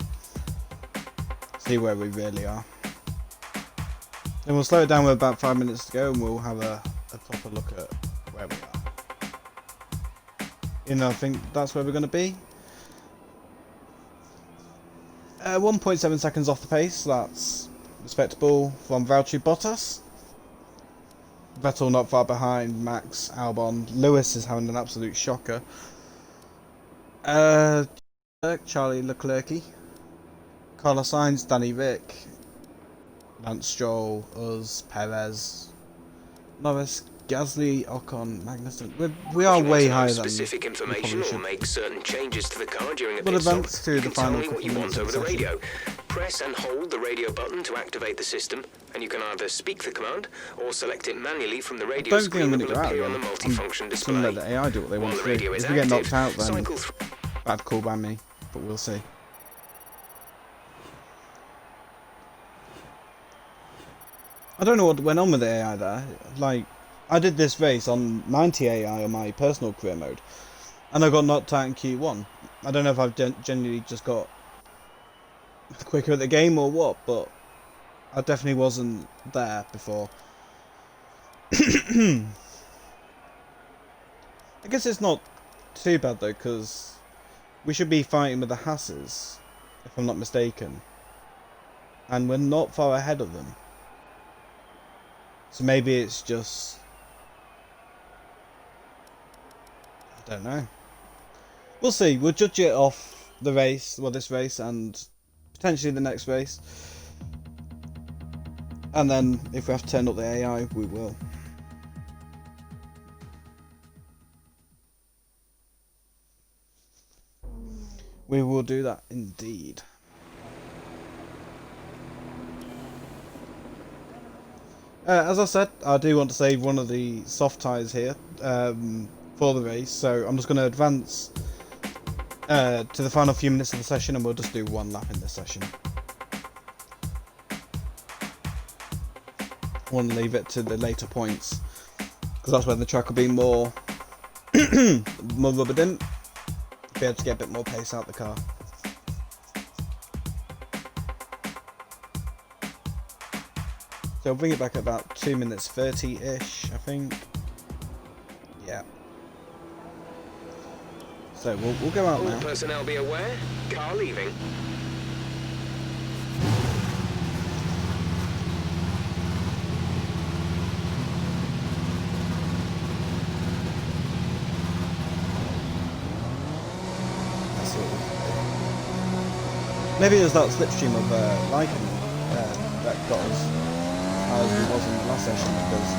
see where we really are. Then we'll slow it down with about 5 minutes to go, and we'll have a proper look at where we are. You know, I think that's where we're going to be. 1.7 seconds off the pace, that's respectable from Valtteri Bottas. Vettel not far behind, Max, Albon. Lewis is having an absolute shocker. Charlie Leclerc, Carlos Sainz, Danny Rick, Lance Stroll, us, Perez, Norris, Gasly, Ocon, Magnussen. We are way higher than specific information or make certain changes to the car during a We'll pit stop. advance to You the can tell final me what couple you minutes want of over the the session. radio. Press and hold the radio button to activate the system, and you can either speak the command or select it manually from the radio I don't think screen I'm that going to will go out appear on the again. multifunction I'm display. going to let the AI do what they want While to the do. radio is If we get knocked active, out, then cycle through. that'd call by me, but we'll see. I don't know what went on with the AI there. Like, I did this race on 90 AI on my personal career mode, and I got knocked out in Q1. I don't know if I've genuinely just got quicker at the game or what, but I definitely wasn't there before. I guess it's not too bad though, because we should be fighting with the Hasses, if I'm not mistaken, and we're not far ahead of them. So maybe it's just, I don't know. We'll see. We'll judge it off the race, well, this race and potentially the next race. And then if we have to turn up the AI, we will. We will do that indeed. As I said, I do want to save one of the soft tyres here for the race, so I'm just going to advance to the final few minutes of the session, and we'll just do one lap in this session. want to leave it to the later points, because that's when the track will be more more rubbered in. Be able to get a bit more pace out the car. So I'll bring it back at about 2 minutes 30-ish, I think. Yeah. So we'll go out All now. personnel be aware. Car leaving. That's what maybe it was that slipstream of Lycan that got us as it was in the last session, because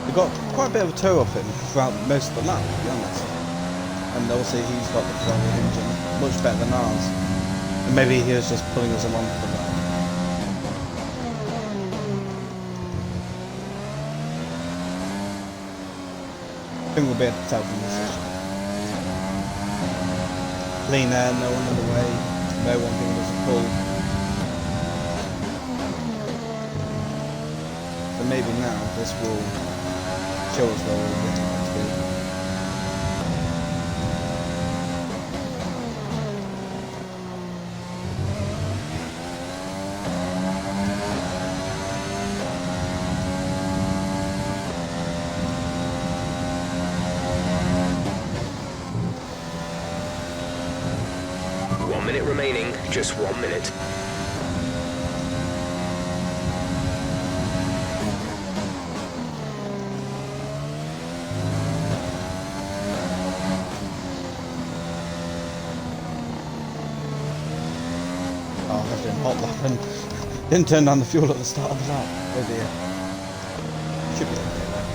we got quite a bit of a toe off him throughout most of the lap, to be honest. And obviously he's got the Ferrari engine much better than ours, and maybe he was just pulling us along for that. I think we'll be able to tell from this session. Clean air, no one in the way, no one giving us a pull. So maybe now this will show us where we're getting to be. 1 minute remaining. Just 1 minute. Oh, I left it in hot lap and didn't turn down the fuel at the start of the lap. Oh dear. Should be okay though.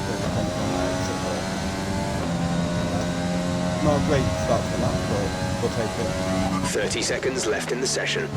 Bit of a hump on that exit, but not a great start to the lap, but we'll take it. 30 seconds left in the session.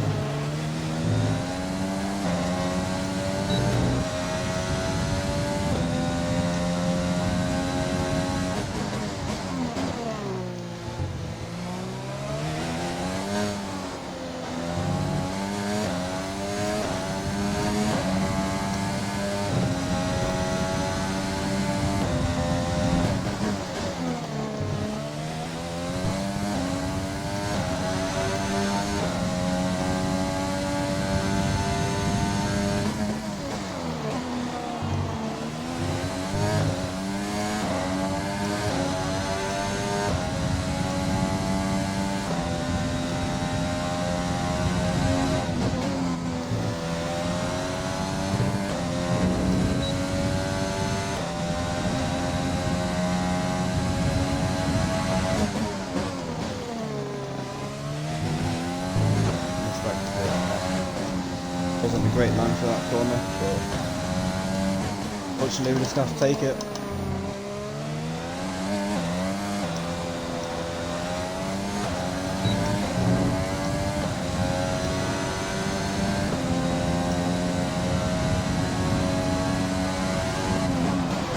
Wasn't a great line for that corner, but fortunately we just have to take it.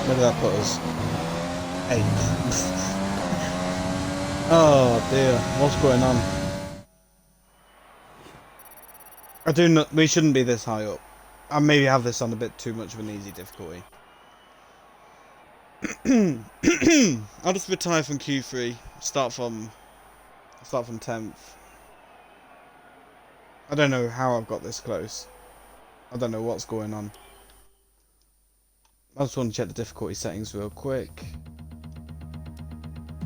Where did that put us? 8th. Oh dear, what's going on? We shouldn't be this high up. I maybe have this on a bit too much of an easy difficulty. I'll just retire from Q3, start from 10th. I don't know how I've got this close. I don't know what's going on. I just want to check the difficulty settings real quick.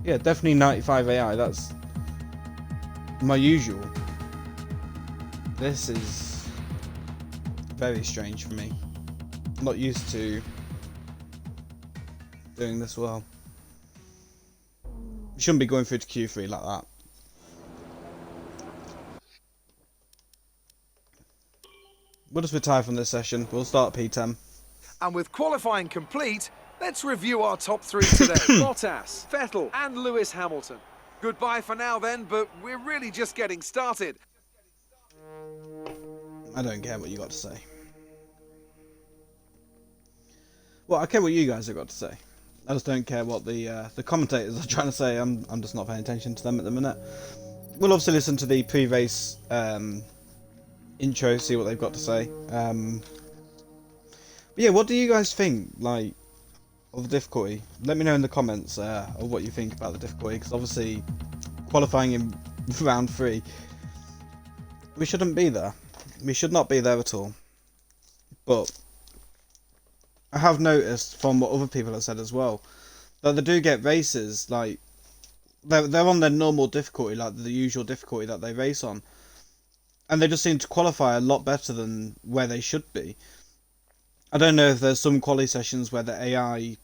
Yeah, definitely 95 AI, that's my usual. This is very strange for me. I'm not used to doing this well. We shouldn't be going through to Q3 like that. We'll just retire from this session. We'll start P10. And with qualifying complete, let's review our top 3 today. Bottas, Vettel and Lewis Hamilton. Goodbye for now then, but we're really just getting started. I don't care what you got to say. Well, I care what you guys have got to say. I just don't care what the commentators are trying to say. I'm just not paying attention to them at the minute. We'll obviously listen to the pre-race intro, see what they've got to say. But yeah, what do you guys think, like, of the difficulty? Let me know in the comments of what you think about the difficulty, because obviously qualifying in round 3, we shouldn't be there. We should not be there at all. But I have noticed from what other people have said as well, that they do get races, like, they're on their normal difficulty, like the usual difficulty that they race on, and they just seem to qualify a lot better than where they should be. I don't know if there's some quali sessions where the AI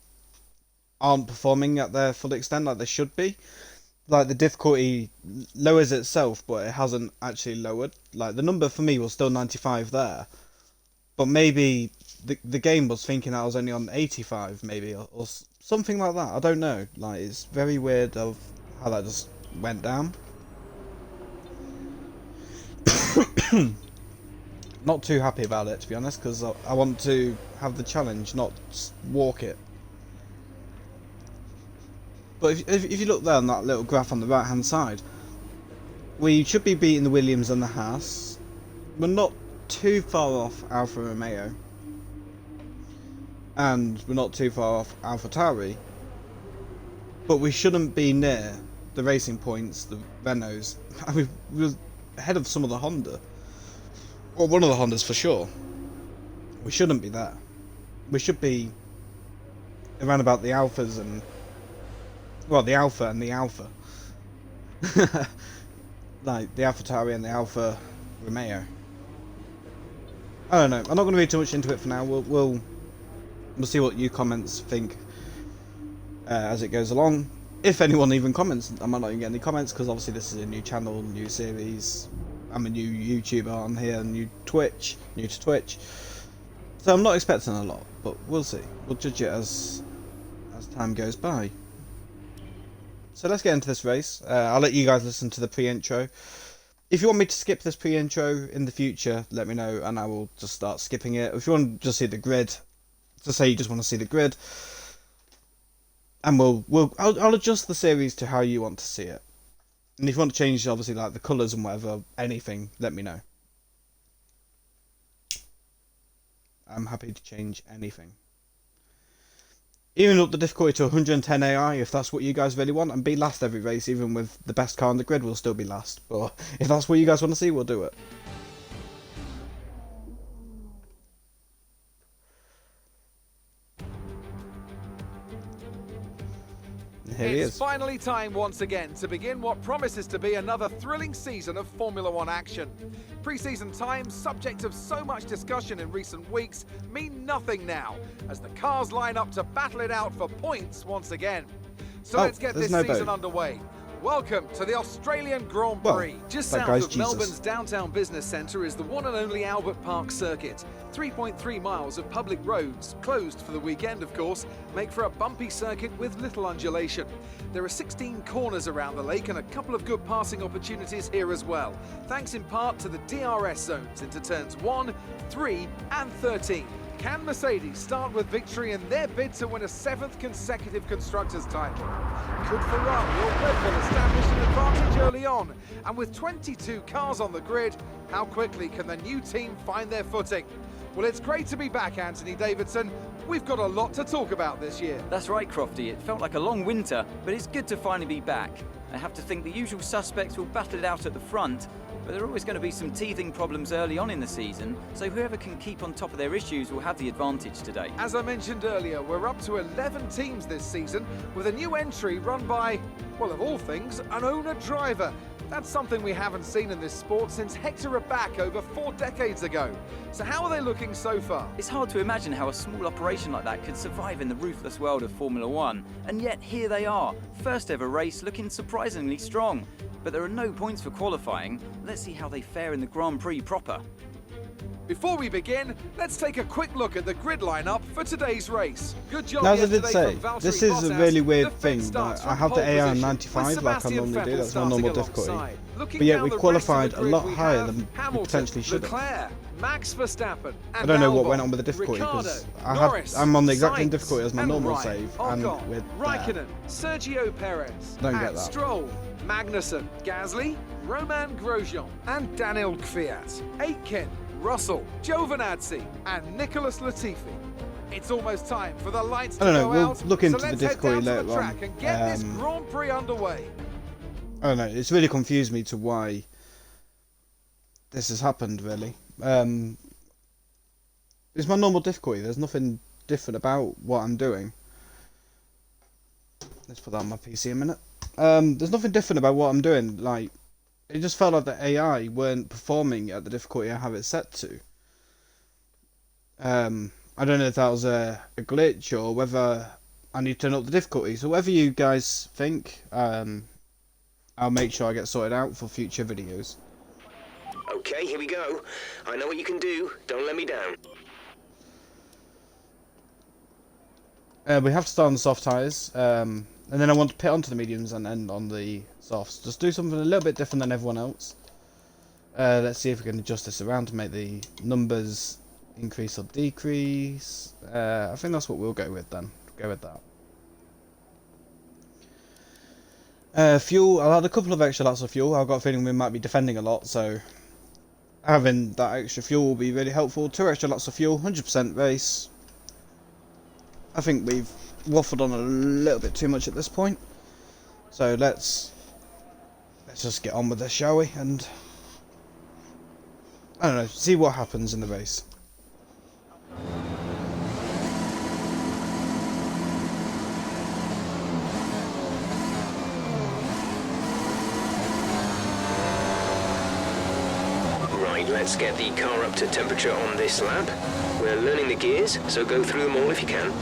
aren't performing at their full extent like they should be. Like, the difficulty lowers itself, but it hasn't actually lowered. Like, the number for me was still 95 there, but maybe the game was thinking I was only on 85, maybe, or something like that. I don't know. Like, it's very weird of how that just went down. Not too happy about it, to be honest, because I want to have the challenge, not walk it. But if you look there on that little graph on the right hand side, we should be beating the Williams and the Haas. We're not too far off Alfa Romeo, and we're not too far off AlphaTauri, but we shouldn't be near the Racing Points, the Renaults. I mean, we're ahead of some of the Honda, or one of the Hondas for sure. We shouldn't be there. We should be around about the Alphas and, well, the Alpha and the Alpha. Like the AlphaTauri and the Alfa Romeo. I don't know. I'm not going to read too much into it for now. We'll see what you comments think as it goes along. If anyone even comments, I might not even get any comments, because obviously this is a new channel, new series. I'm a new YouTuber on here, new to Twitch, so I'm not expecting a lot, but we'll see. We'll judge it as time goes by. So let's get into this race. I'll let you guys listen to the pre-intro. If you want me to skip this pre-intro in the future, let me know, and I will just start skipping it. If you want to just see the grid, to say you just want to see the grid, and I'll adjust the series to how you want to see it. And if you want to change, obviously, like the colours and whatever, anything, let me know. I'm happy to change anything. Even up the difficulty to 110 AI, if that's what you guys really want, and be last every race, even with the best car on the grid, we'll still be last. But if that's what you guys want to see, we'll do it. Here he It's is. finally time once again to begin what promises to be another thrilling season of Formula One action. Pre-season times, subject of so much discussion in recent weeks, mean nothing now, as the cars line up to battle it out for points once again. So let's get this season underway. Welcome to the Australian Grand Prix. Just south of Melbourne's downtown business centre is the one and only Albert Park circuit. 3.3 miles of public roads, closed for the weekend of course, make for a bumpy circuit with little undulation. There are 16 corners around the lake and a couple of good passing opportunities here as well, thanks in part to the DRS zones into turns 1, 3 and 13. Can Mercedes start with victory in their bid to win a 7th consecutive Constructors' title? Could Ferrari or Red Bull establish an advantage early on? And with 22 cars on the grid, how quickly can the new team find their footing? Well, it's great to be back, Anthony Davidson. We've got a lot to talk about this year. That's right, Crofty. It felt like a long winter, but it's good to finally be back. I have to think the usual suspects will battle it out at the front, but there are always going to be some teething problems early on in the season, so whoever can keep on top of their issues will have the advantage today. As I mentioned earlier, we're up to 11 teams this season, with a new entry run by, well, of all things, an owner-driver. That's something we haven't seen in this sport since Hector Raback over 4 decades ago. So how are they looking so far? It's hard to imagine how a small operation like that could survive in the ruthless world of Formula One, and yet here they are, first ever race looking surprisingly strong. But there are no points for qualifying. Let's see how they fare in the Grand Prix proper. Before we begin, let's take a quick look at the grid lineup for today's race. Good job Now, as I did yesterday say, from Valtteri this is a Bottas. really weird The fifth thing. starts Like, I from have the pole AI on position, 95 with like I Sebastian normally do. Vettel That's my normal starting difficulty. alongside. Looking But yet down we the rest of qualified the a grid, lot we higher have than we Hamilton, potentially should have. Leclerc, Max Verstappen, and I don't know what Albon, went on with the difficulty, Ricciardo, because Norris, I'm on the exact same Sainz, difficulty as my and normal Wright, save, Ocon, and with Raikkonen, Sergio Perez, Don't get and that. Stroll. Magnussen, Gasly, Roman Grosjean, and Daniel Kvyat, Aitken, Russell, Giovinazzi, and Nicholas Latifi. It's almost time for the lights to I don't know, go we'll out, look into so the let's head difficulty down to the later track on. and get this Grand Prix underway. I don't know, it's really confused me to why this has happened, really. It's my normal difficulty, there's nothing different about what I'm doing. Let's put that on my PC a minute. There's nothing different about what I'm doing, like, it just felt like the AI weren't performing at the difficulty I have it set to. I don't know if that was a glitch or whether I need to turn up the difficulty. So whatever you guys think, I'll make sure I get sorted out for future videos. Okay, here we go. I know what you can do. Don't let me down. We have to start on the soft tyres, and then I want to pit onto the mediums and end on the softs. Just do something a little bit different than everyone else. Let's see if we can adjust this around to make the numbers increase or decrease. I think that's what we'll go with then. Go with that. Fuel, I'll add a couple of extra lots of fuel. I've got a feeling we might be defending a lot, so having that extra fuel will be really helpful. 2 extra lots of fuel, 100% race. I think we've waffled on a little bit too much at this point. So let's just get on with this, shall we? And I don't know, see what happens in the race. Right, let's get the car up to temperature on this lap. We're learning the gears, so go through them all if you can.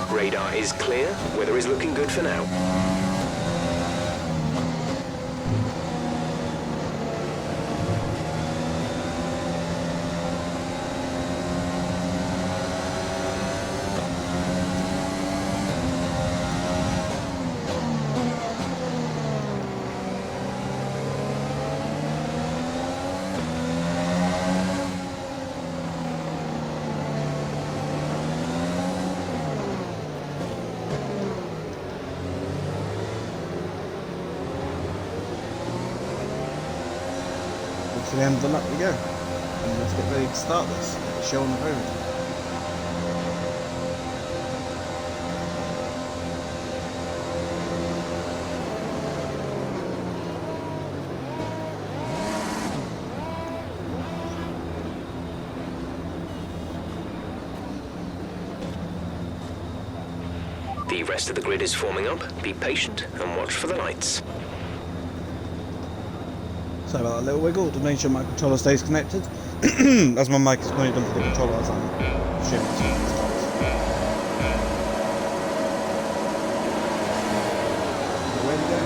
Radar is clear. Weather is looking good for now. To the end of the lap we go. And let's get ready to start this. Get the show on the road. The rest of the grid is forming up. Be patient and watch for the lights. Sorry about that little wiggle, to make sure my controller stays connected. As my mic is only done for the controller as I'm sharing it. Away we go.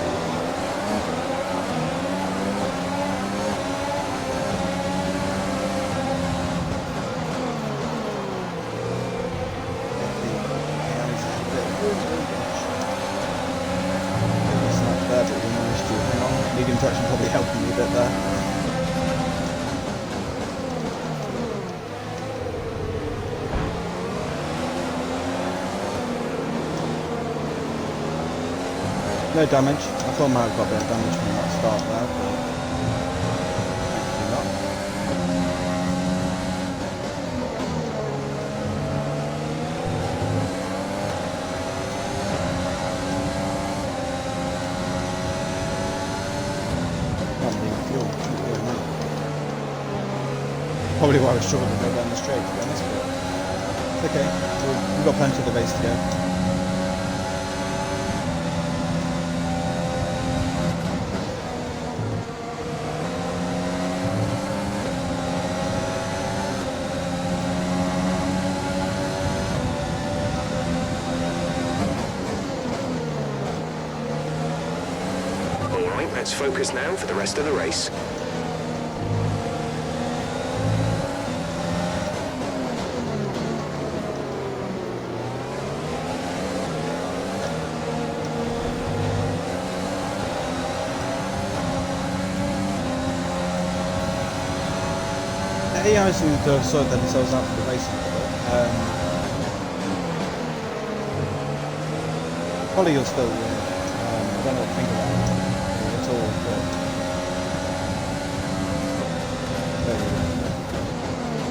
Medium traction probably helping me a bit there. No damage. I thought I might have got a bit of damage from that start there, but maybe not. probably why we struggled to go down the straight, to be honest, but it's okay. We've got plenty of the race to go. Alright, let's focus now for the rest of the race. The AI seem to have sorted themselves out for the racing a bit. Probably you'll still win. I don't know what to think about it at all, but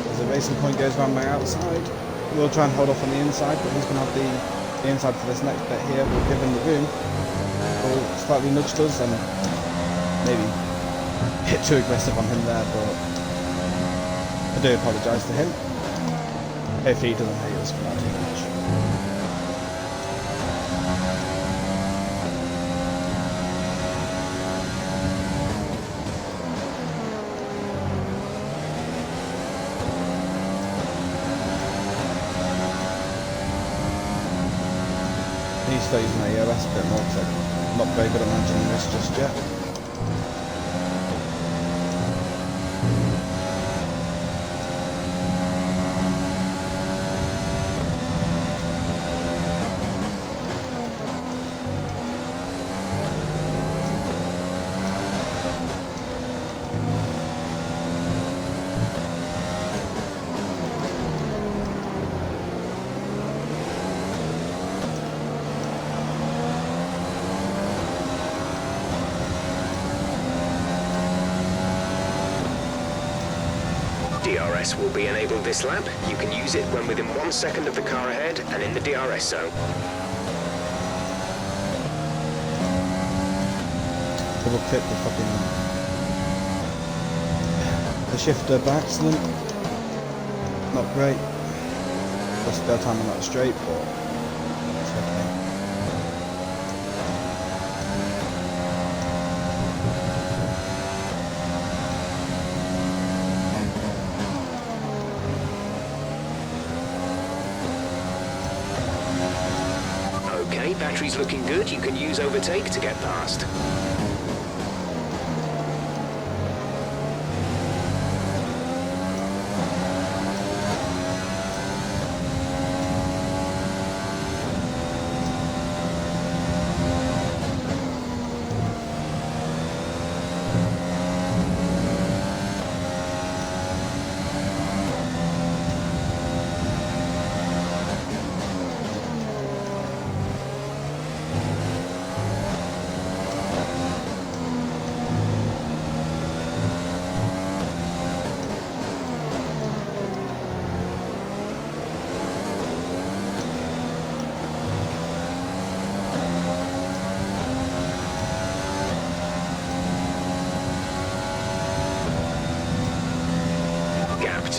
as the racing point goes around my outside, we'll try and hold off on the inside, but he's going to have the inside for this next bit here. We'll give him the room. We'll slightly nudged us and maybe hit too aggressive on him there, but I do apologise to him if he doesn't hate us for that too much. I need to start using my EOS a bit more because I'm not very good at managing this just yet. DRS will be enabled this lap. You can use it when within 1 second of the car ahead and in the DRS zone. Double clip the fucking the shifter by accident. Not great. Lost a bit of time on that straight, but it's okay. Okay, battery's looking good. You can use overtake to get past.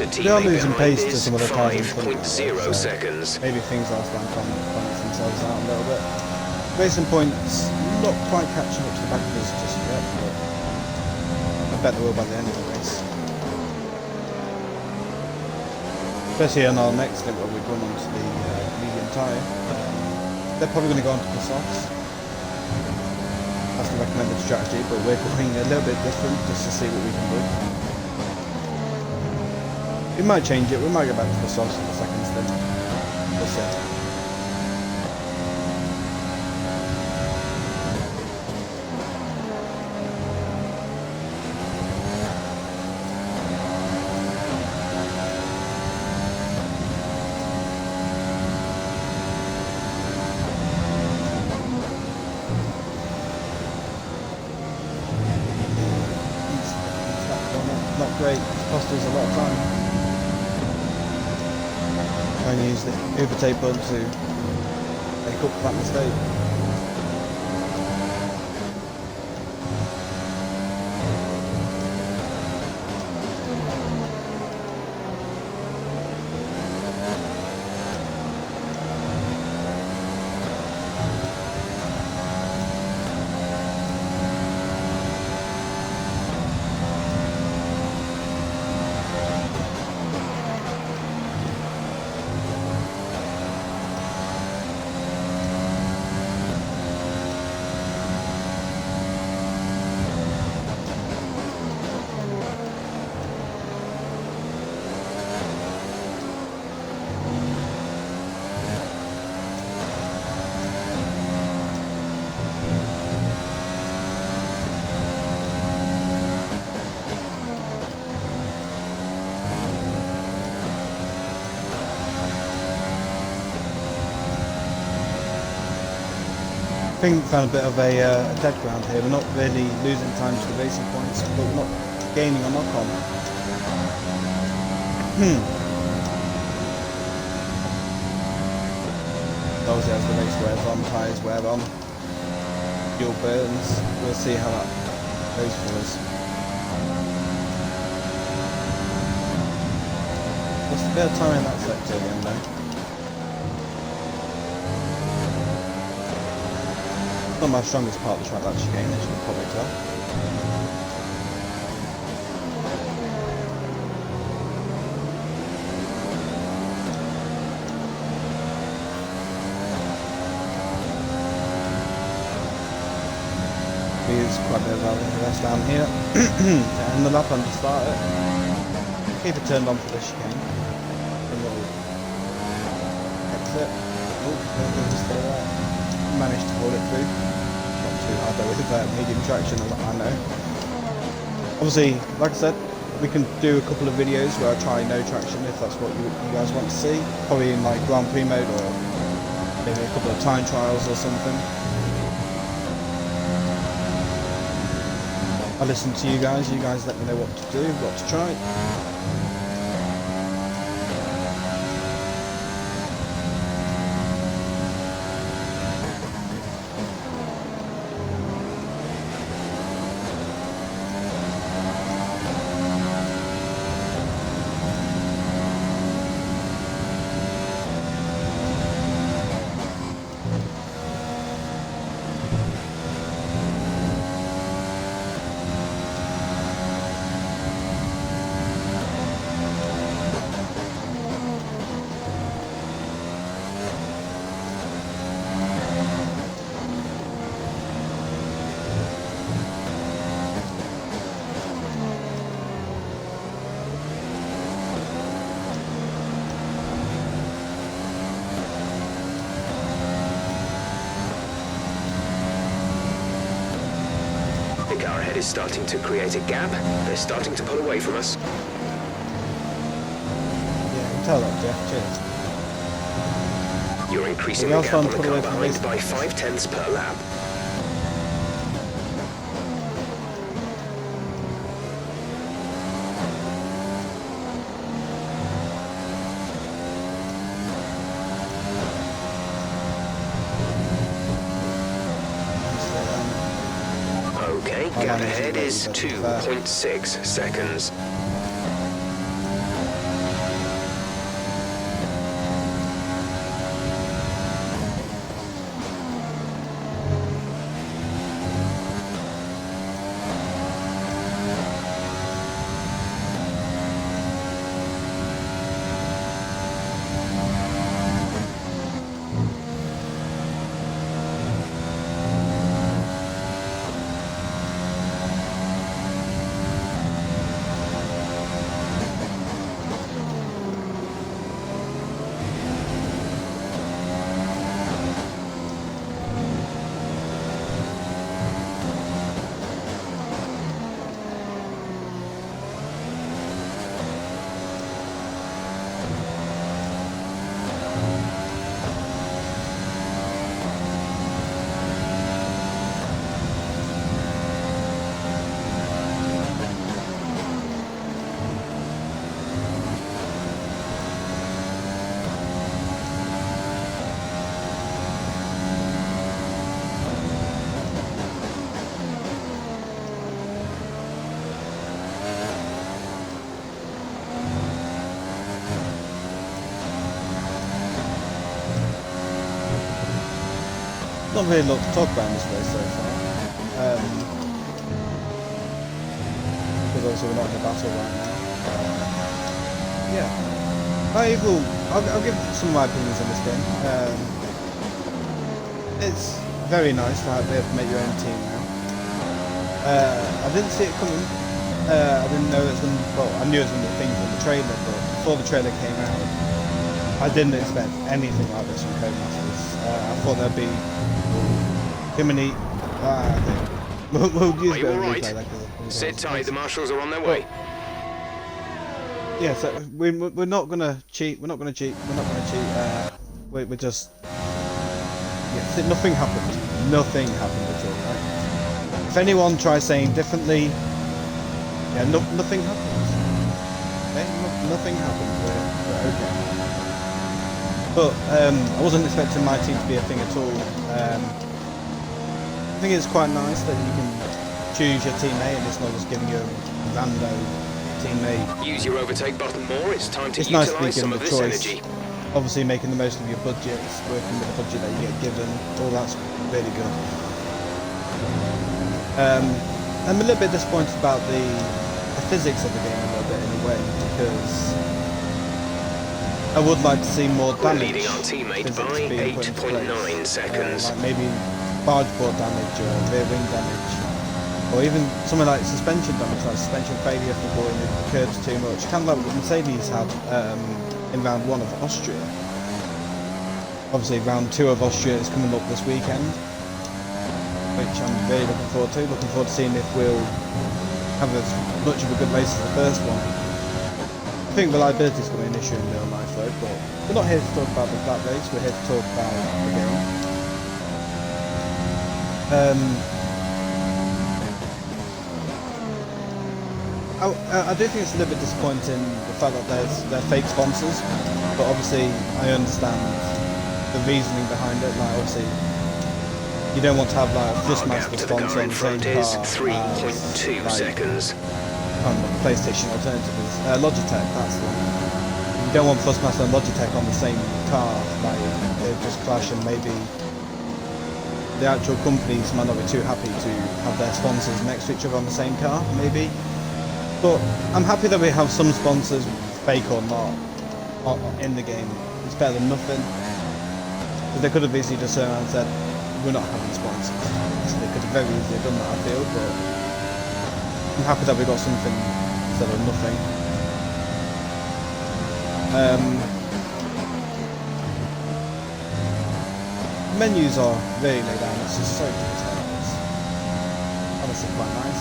They are losing pace to some of the cars in front, 5.0 seconds. Maybe things are starting to balance themselves out a little bit. Racing points not quite catching up to the back of us just yet, but I bet they will by the end of the race. Especially on our next stint where we run onto the medium tyre. They're probably going to go onto the softs. That's the recommended strategy, but we're going a little bit different just to see what we can do. We might change it, we might go back to the softs for the second stint. We'll see. Not great, it's cost us a lot of time. Trying to use the overtake button to make up for that mistake. think we found a bit of a dead ground here. We're not really losing time to the racing points, but we're not gaining a knock-on. Obviously as the race wears on, tyres wear on, fuel burns, we'll see how that goes for us. Just a bit of time in that sector again though. Not my strongest part of the track, that chicane, as you can probably tell. There's quite a bit of rest down here. And the lap under start it. Keep it turned on for the chicane. Then we'll exit. Oh, we'll just stay there. Managed to hold it through. Not too hard though with medium traction, I know. Obviously, like I said, we can do a couple of videos where I try no traction if that's what you guys want to see. Probably in like Grand Prix mode or maybe a couple of time trials or something. I listen to you guys let me know what to do, what to try. The car ahead is starting to create a gap. They're starting to pull away from us. Yeah, I can tell that, Jeff. Cheers. You're increasing Anything the else gap on fun to the put car away from behind racing? by 0.5 per lap. Okay, gap ahead is 2.6 seconds. Not really a lot to talk about in this race so far. Because obviously we're not in a battle right now. Yeah. I'll give some of my opinions on this game. It's very nice to be able to make your own team now. I didn't see it coming. I didn't know it was going to, well, I knew it was going to be things in the trailer, but before the trailer came out, I didn't expect anything like this from Codemasters. I thought there'd be too many. We'll use Are a you bit of alright? replay. Sit tight, the marshals are on their way. Yeah, so we're not gonna cheat. We're not gonna cheat. We're not gonna cheat. We're just. Yeah, nothing happened. nothing happened at all, right? If anyone tries saying differently, yeah, nothing happened. Okay? Nothing happened. We're okay. But I wasn't expecting my team to be a thing at all. I think it's quite nice that you can choose your teammate and it's not just giving you a random teammate. Use your overtake button more. It's time to It's nice to be utilize some given of a this choice. energy. Obviously making the most of your budgets, working with the budget that you get given, all that's really good. I'm a little bit disappointed about the physics of the game a little bit in a way, because I would like to see more We're damage leading our teammate physics by being put into 8.9 place. seconds. Like maybe barge board damage or rear wing damage, or even something like suspension damage, like suspension failure for going in the curbs too much, kind of like what Mercedes had in round 1 of Austria. Obviously round 2 of Austria is coming up this weekend, which I'm really looking forward to. Looking forward to seeing if we'll have as much of a good race as the first one. I think reliability is going to be an issue in real life though, but we're not here to talk about that race, we're here to talk about the game. I do think it's a little bit disappointing the fact that they're fake sponsors, but obviously I understand the reasoning behind it. Like obviously you don't want to have like a Thrustmaster sponsor on the same Is car 3.2 as, seconds. PlayStation alternative is Logitech. That's the one. You don't want Thrustmaster and Logitech on the same car. Like they just clash, and maybe the actual companies might not be too happy to have their sponsors next to each other on the same car. Maybe. But I'm happy that we have some sponsors, fake or not, in the game. It's better than nothing. Because they could have easily just turned around and said, we're not having sponsors. So they could have very easily done that, I feel, but I'm happy that we got something instead of nothing. Menus are really laid down, it's just so detailed. It's honestly quite nice.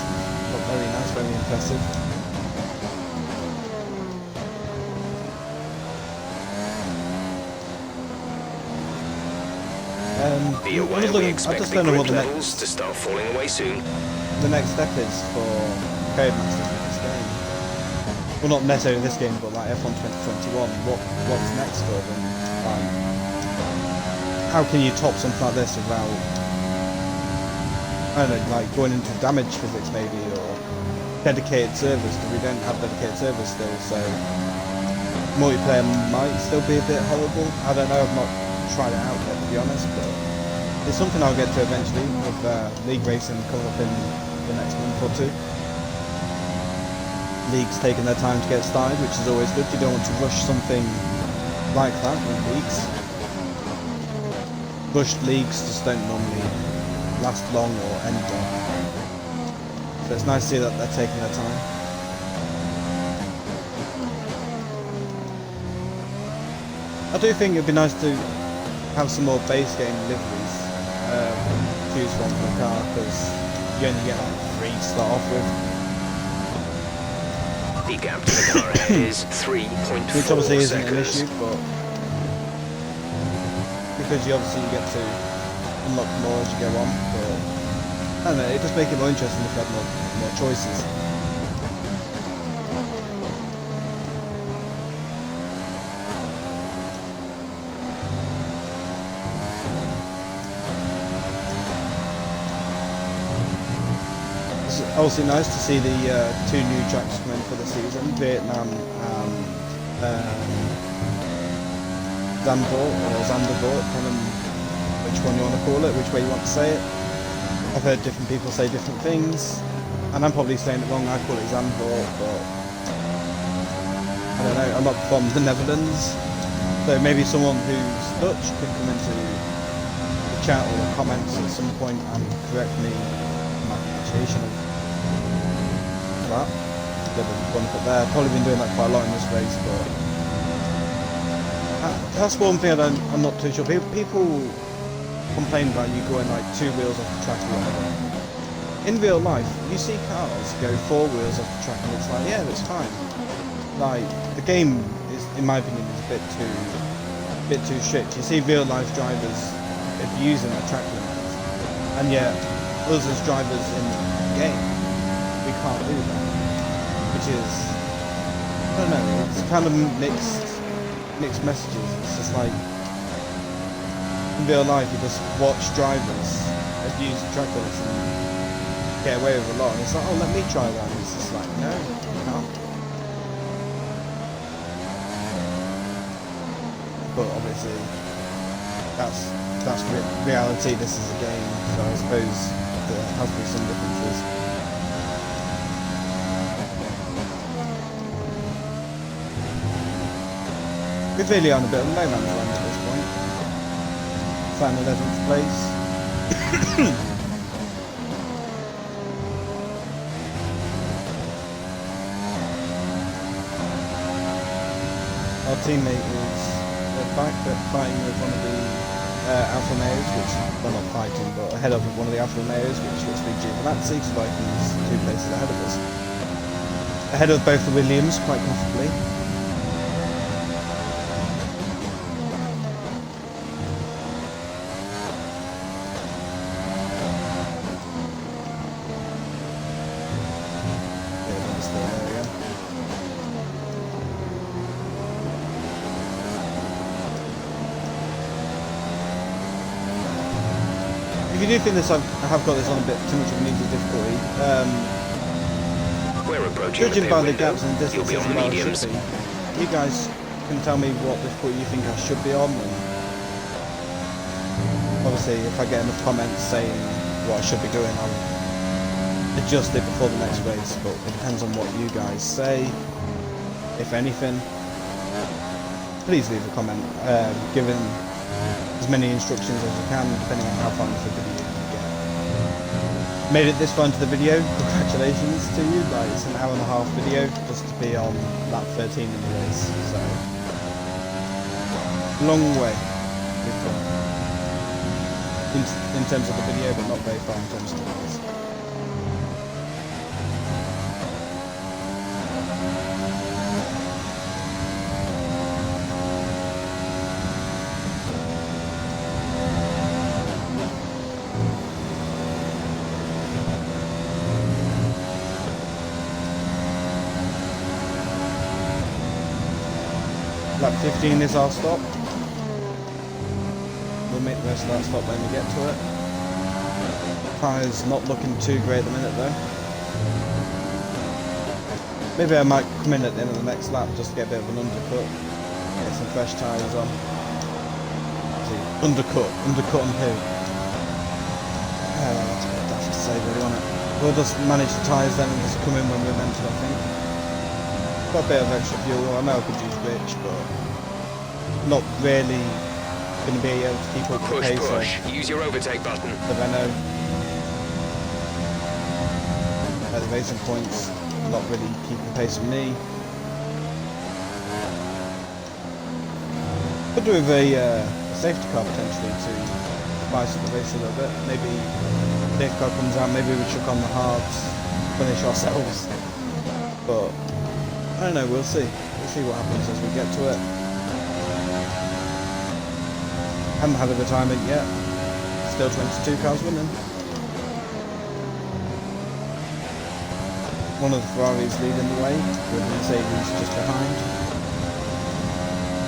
Look very nice, very impressive. Be aware we expect the grid levels to start falling away soon. The next step is for Codemasters next game. Well, not necessarily this game, but like F1 2021. What's next for them? How can you top something like this without, I don't know, like going into damage physics maybe, or dedicated servers? Because we don't have dedicated servers still, so multiplayer might still be a bit horrible. I don't know. I've not tried it out yet, to be honest, but it's something I'll get to eventually with League Racing coming up in the next month or 2. Leagues taking their time to get started, which is always good. You don't want to rush something like that with leagues. Rushed leagues just don't normally last long or end long. So it's nice to see that they're taking their time. I do think it'd be nice to have some more base game liveries choose from for the car, because you only get like 3 to start off with. The gap to the car ahead is 3.4 which obviously isn't seconds. an issue, but because you obviously get to unlock more as you go on, but I don't know, it just makes it more interesting if you have more choices. It's also nice to see the 2 new tracks come in for the season, Vietnam and Zandvoort or Zandvoort, depending on which one you want to call it, which way you want to say it. I've heard different people say different things, and I'm probably saying it wrong. I call it Zandvoort, but I don't know. I'm not from the Netherlands, so maybe someone who's Dutch could come into the chat or the comments at some point and correct me on my pronunciation of that. Bit of a bump up there. Probably been doing that quite a lot in this race, but that's one thing I'm not too sure. People complain about you going like 2 wheels off the track or whatever. In real life, you see cars go 4 wheels off the track and it's like, yeah, that's fine. Like, the game is, in my opinion, is a bit too strict. You see real life drivers abusing the track limits. and yet us as drivers in the game, we can't do that, which is, I don't know, it's kind of mixed messages. It's just like, in real life you just watch drivers abuse the track limits and get away with a lot, and it's like, oh, let me try that, and it's just like, no, you can't. But obviously, that's reality. This is a game, so I suppose there has to be some differences. We're really on a bit of a low man run at this point. Found 11th place. Our teammate is fighting with one of the Alfa Romeos, which, well, not fighting, but ahead of one of the Alfa Romeos, which looks to be Giovinazzi, because Vikings 2 places ahead of us. Ahead of both the Williams, quite comfortably. If you do think this, I have got this on a bit too much of an easy difficulty. We're approaching Judging by the window. gaps and You'll distances be on and where I mediums. should be, you guys can tell me what difficulty you think I should be on. And obviously, if I get enough comments saying what I should be doing, I'll adjust it before the next race. But it depends on what you guys say, if anything. Please leave a comment, giving as many instructions as you can, depending on how far into the video you get. Made it this far into the video, congratulations to you. Like, it's an hour and a half video just to be on lap 13 in the race, so long way we've come in terms of the video, but not very far in terms of the race. Lap 15 is our stop. We'll make the rest of that stop when we get to it. Tyres not looking too great at the minute though. Maybe I might come in at the end of the next lap just to get a bit of an undercut. Get some fresh tyres on. See, undercut on who? That's a bit daft to say really, isn't it? We'll just manage the tyres then and just come in when we're meant to, I think. Got a bit of extra fuel. I know I could use rich, but not really going to be able to keep up the Push, pace push. Use your overtake button. of the Renault. At the racing points, not really keeping pace with me. Could do with a safety car potentially to spice up the race a little bit. Maybe safety car comes out, maybe we chuck on the hards, finish ourselves. But I don't know, we'll see. We'll see what happens as we get to it. Haven't had a retirement yet. Still 22 cars winning. One of the Ferraris leading the way, with Mercedes just behind.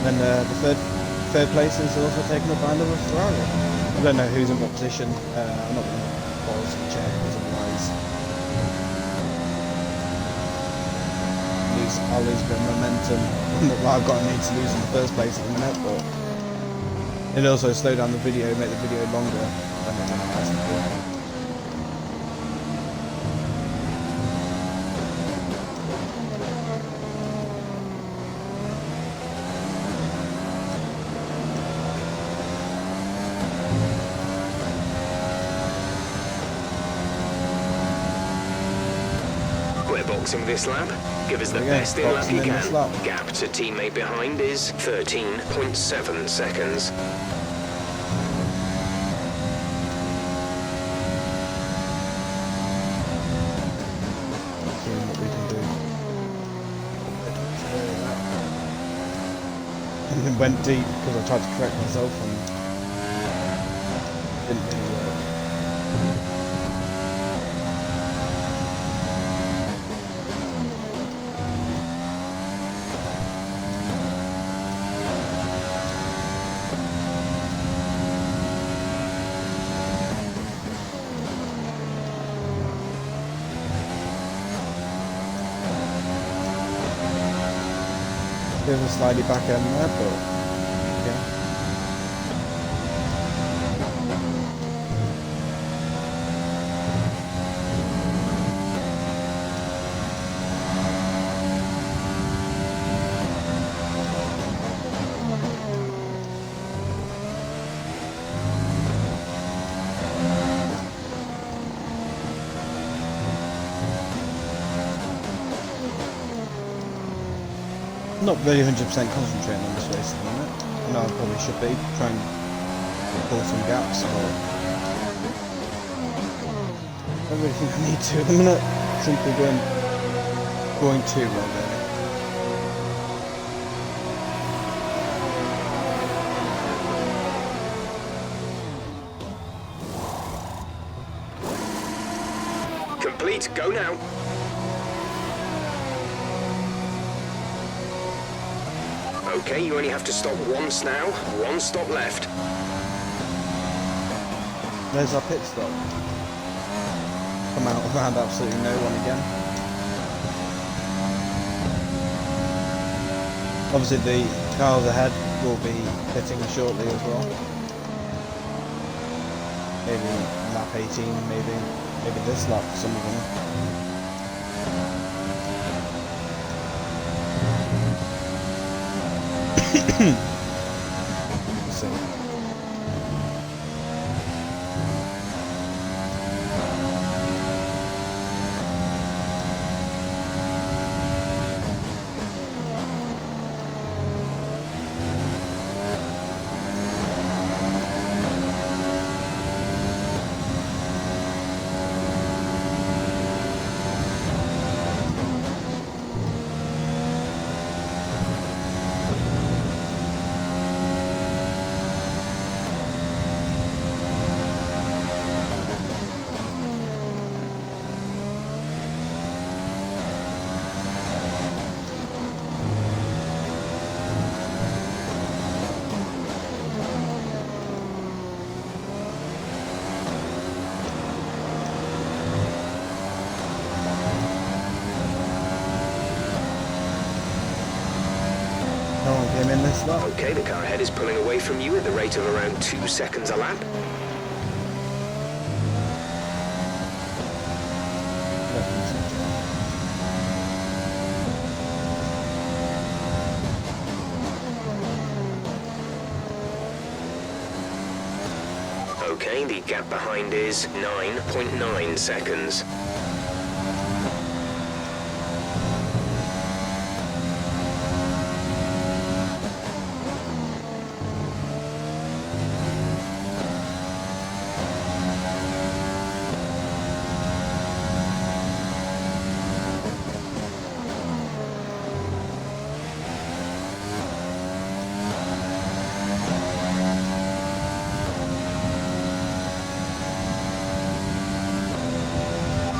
And then the third place is also taken up by another Ferrari. I don't know who's in what position. I'm not going to pause and check, because otherwise I'll lose a bit of momentum that I've got need to lose in the first place at the minute, but it'll also slow down the video, make the video longer than it has to be. We're boxing this lap. Give us the There we go, best in lap boxing you in this can. lap. Gap to teammate behind is 13.7 seconds. Seeing what we can do. And then went deep because I tried to correct myself and didn't really work. Bit of a slidey back end there, but yeah. Not really 100% concentrating on this race at the minute. I know I probably should be, trying to pull some gaps, but I don't really think I need to at the minute. Simply going too well really. Complete, go now. Okay, you only have to stop once now. One stop left. There's our pit stop. Come out around absolutely no one again. Obviously the cars ahead will be pitting shortly as well. Maybe lap 18, maybe this lap for some of them. So. No one came in this lap. Okay, the car ahead is pulling away from you at the rate of around 2 seconds a lap. Okay, the gap behind is 9.9 seconds.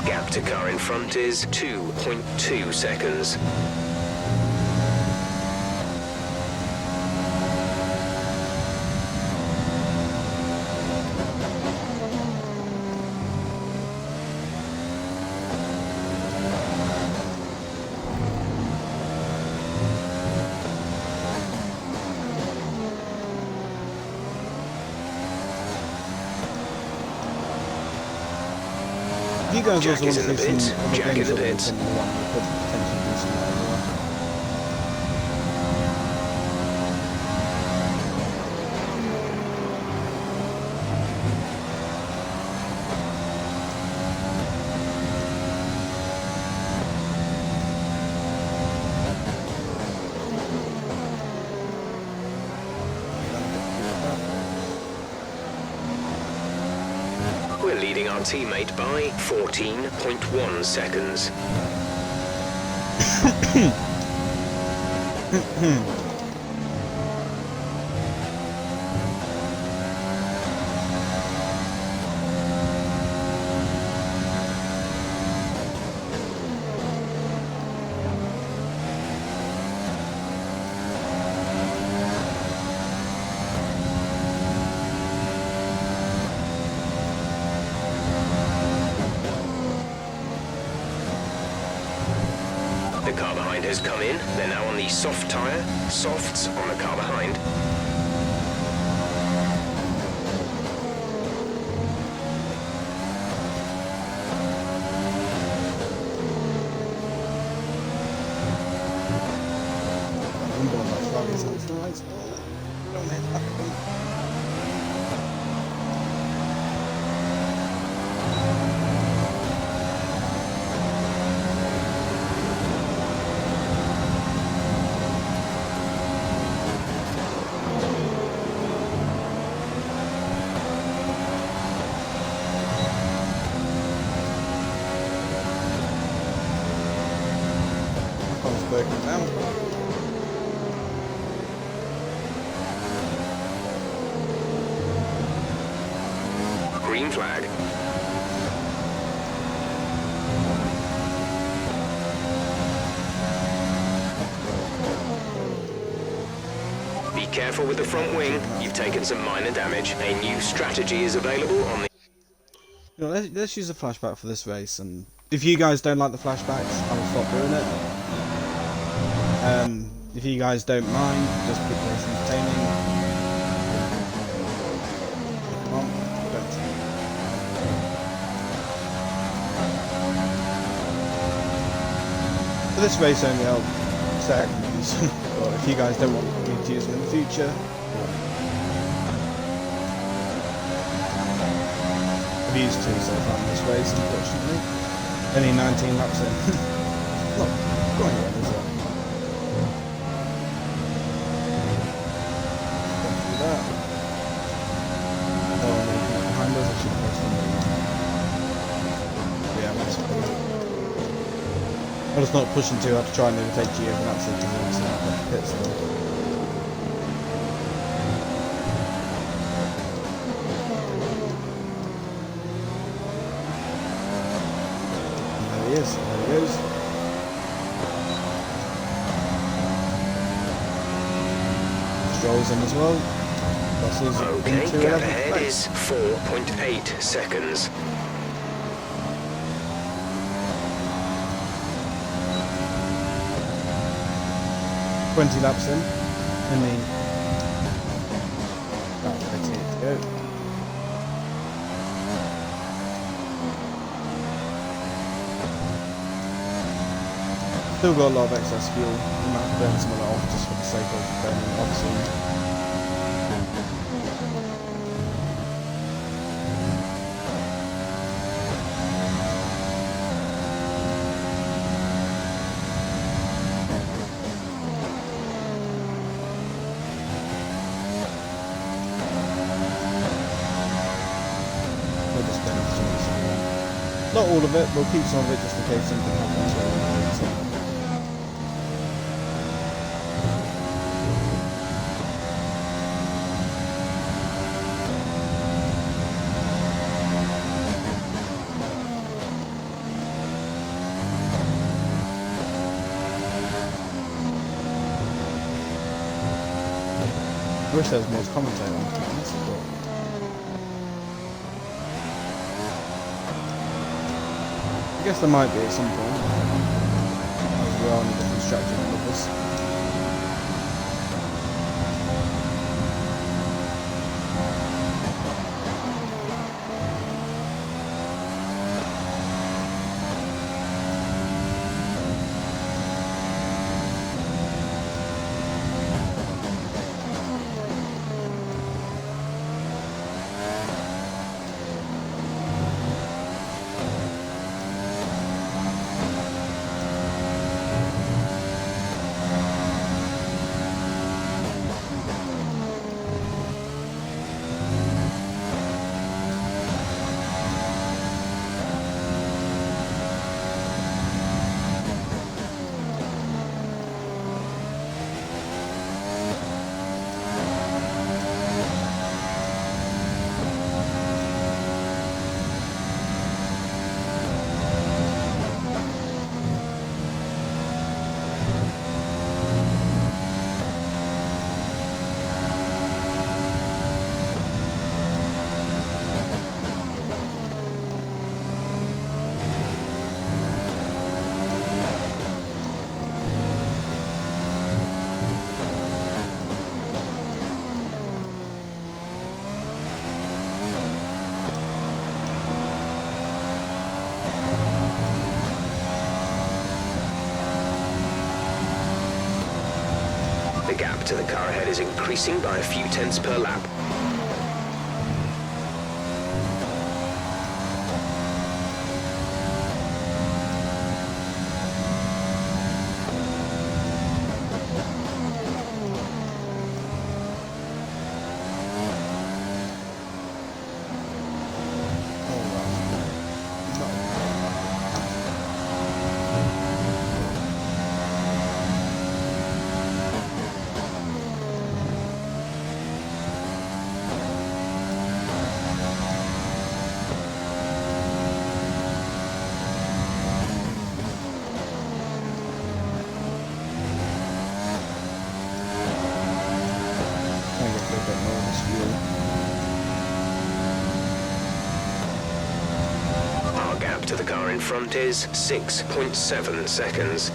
Gap to car in front is 2.2 seconds. If you guys Jack also want is to in the see pit. some other Jack in games the that we pit. can one, we could potentially do some of that as well. We're leading our teammate by 14.1 seconds. The car behind line has come in. They're now on the soft tyre, softs on the car behind. Green flag. Be careful with the front wing. You've taken some minor damage. A new strategy is available on the... You know, let's use a flashback for this race, and if you guys don't like the flashbacks, I will stop doing it. If you guys don't mind, just keep this entertaining. Come on, don't. For this race only, I'll say I can use them, but if you guys don't want me to use them in the future, I've used two so far in this race, unfortunately. Only 19 laps in. Not going well, is it? Don't do that. Oh, behind us, I should have posted them. Yeah, that's fine. I'm just not pushing too hard to try and overtake Gio from that side because it's pit still. Yes, there he goes. Stroll's in as well. Russell's Okay, into gap 11th ahead place. is 4.8 seconds. $20 laps in. Only about 38 to go. Still got a lot of excess fuel. We might have to burn some of that off just for the sake of burning it off soon. We'll just burn some of this fuel. Not all of it, we'll keep some of it just in case something happens. I wish there was more to commentate on, to be honest, but... I guess there might be at some point, as we are on a different strategy than others. The gap to the car ahead is increasing by a few tenths per lap. Our gap to the car in front is 6.7 seconds.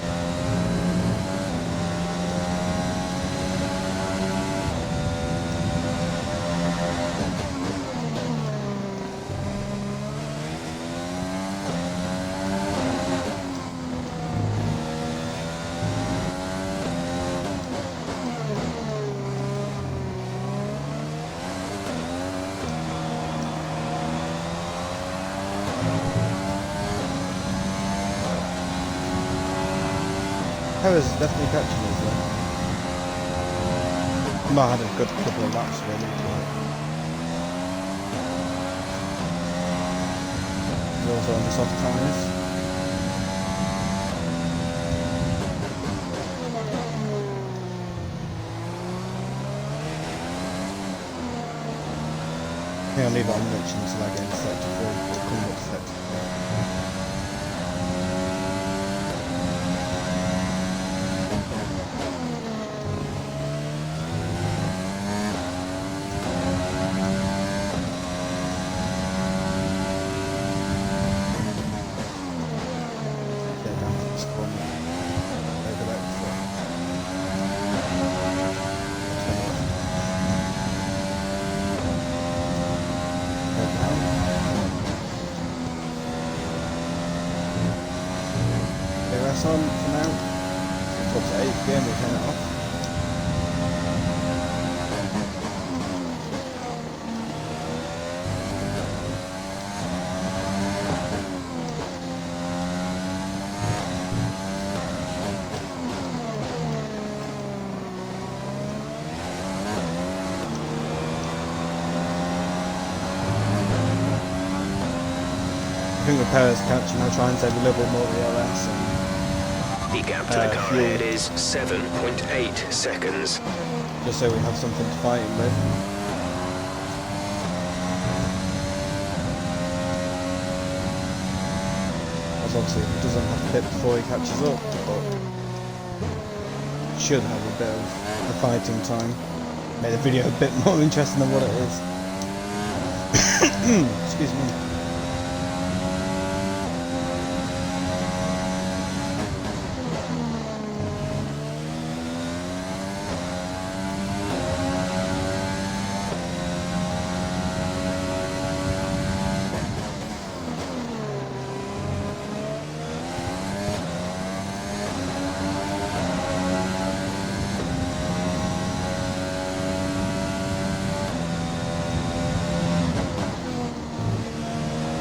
Perez is definitely catching us though. Might have had a good couple of laps really. He's also on the soft tyres. I think I'll leave it on Rich until I get into sector 4 or come up to sector 4. That's on for now. Up to 8 PM, we'll turn it off. I think with Perez catching, I'll try and save a little bit more of the LS. The gap to the car ahead is 7.8 seconds. Just so we have something to fight him with. As obviously he doesn't have to pit before he catches up, but should have a bit of a fighting time. Made the video a bit more interesting than what it is. Excuse me.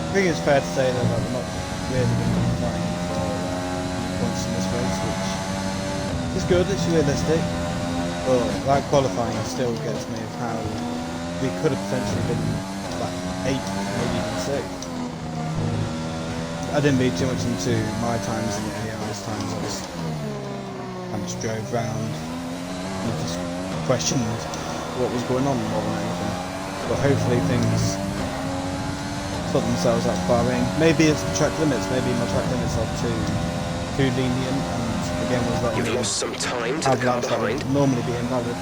I think it's fair to say that I'm not really going to be fighting for points in this race, which is good, it's realistic, but that qualifying still gets me of how we could have potentially been like 8th, maybe even 6th. I didn't read too much into my times and AI's times, I just drove round and just questioned what was going on more than anything. But hopefully things sort themselves out for Bahrain. Maybe it's the track limits, maybe my track limits are too lenient and again was letting You've lost some time to the car that would behind. normally be invalid.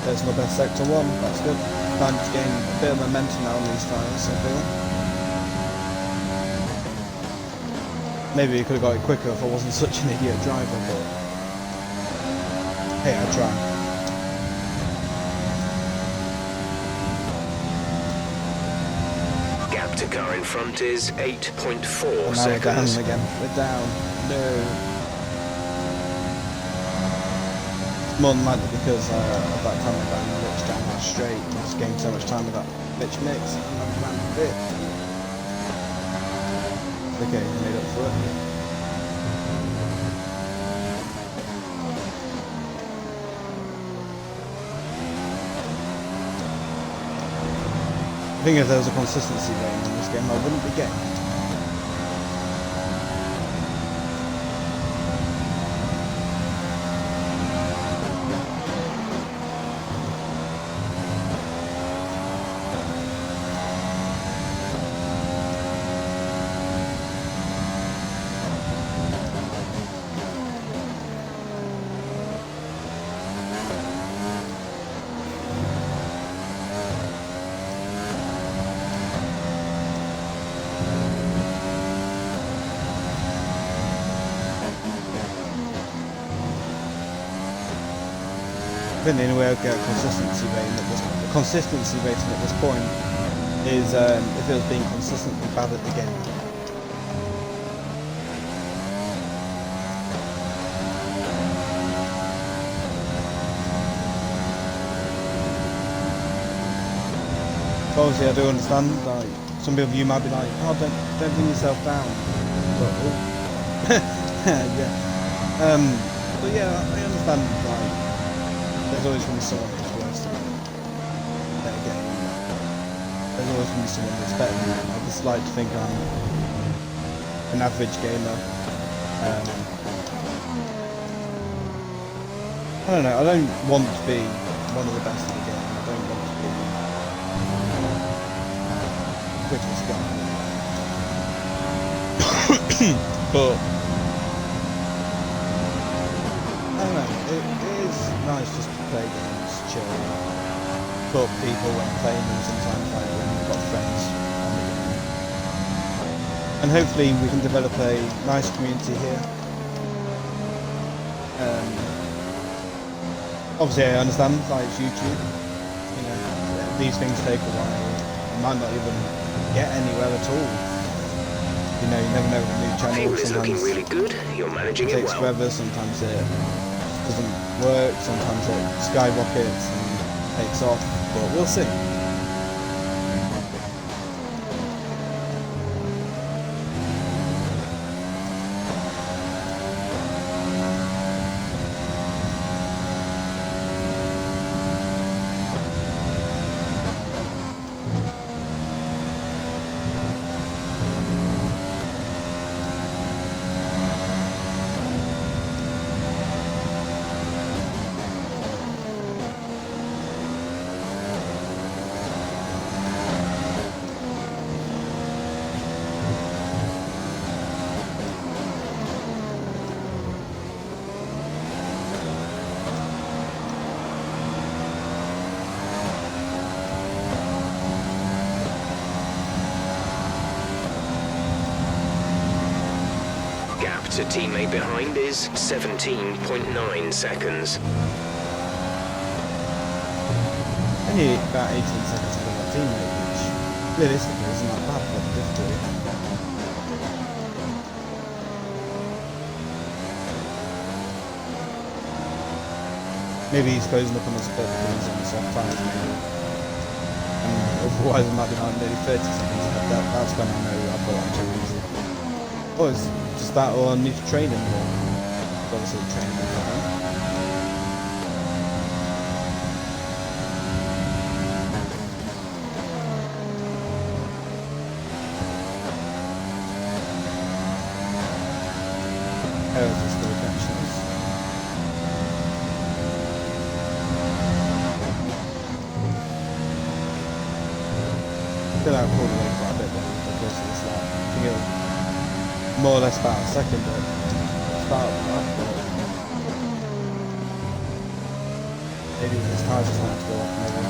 There's my best sector 1, that's good. starting to gain a bit of momentum now on these tyres, I feel. Maybe I could have got it quicker if I wasn't such an idiot driver, but hey, I try. Gap to car in front is 8.4 And now we're seconds. down again. We're down. No. It's more than likely because of that time I ran the bitch down that straight. I was gained so much time with that bitch mix and I ran a bit. Okay, made up for it. I think if there was a consistency rating in this game, I wouldn't be getting it. I think the only way I'd get a consistency rating at this point is if it was being consistently bad at the game. Obviously, I do understand. Like some of you might be like, "Oh, don't bring yourself down." But, yeah. But yeah, I understand. Like, there's always going to be someone who's worse than you. Better game. There's always going to be someone that's better than you. I just like to think I'm an average gamer. I don't know. I don't want to be one of the best in the game. I don't want to be quickest guy. But I don't know. It is nice just to play games, chill, talk to people when playing them sometimes, like when we've got friends on the game. And hopefully we can develop a nice community here. Obviously I understand, like it's YouTube, you know, these things take a while, you might not even get anywhere at all. You know, you never know with a new channel, Fuel is looking really good. You're managing it it takes well. forever, sometimes it doesn't work, sometimes it skyrockets and takes off, but we'll see. Gap to teammate behind is 17.9 seconds. Only about 18 seconds ahead of my teammate, which realistically isn't that bad for the difficulty. Maybe he's closing up on us a bit because he's on the soft tyres maybe. And otherwise it might be like nearly 30 seconds ahead. That's when I know I've got on too easy. Or it's just that, or I need to train him more. Obviously train him more. Still out pulled away quite a bit though, because it's like, I think it'll more or less about a second, but it's about that, but maybe his tires are starting to go off, maybe.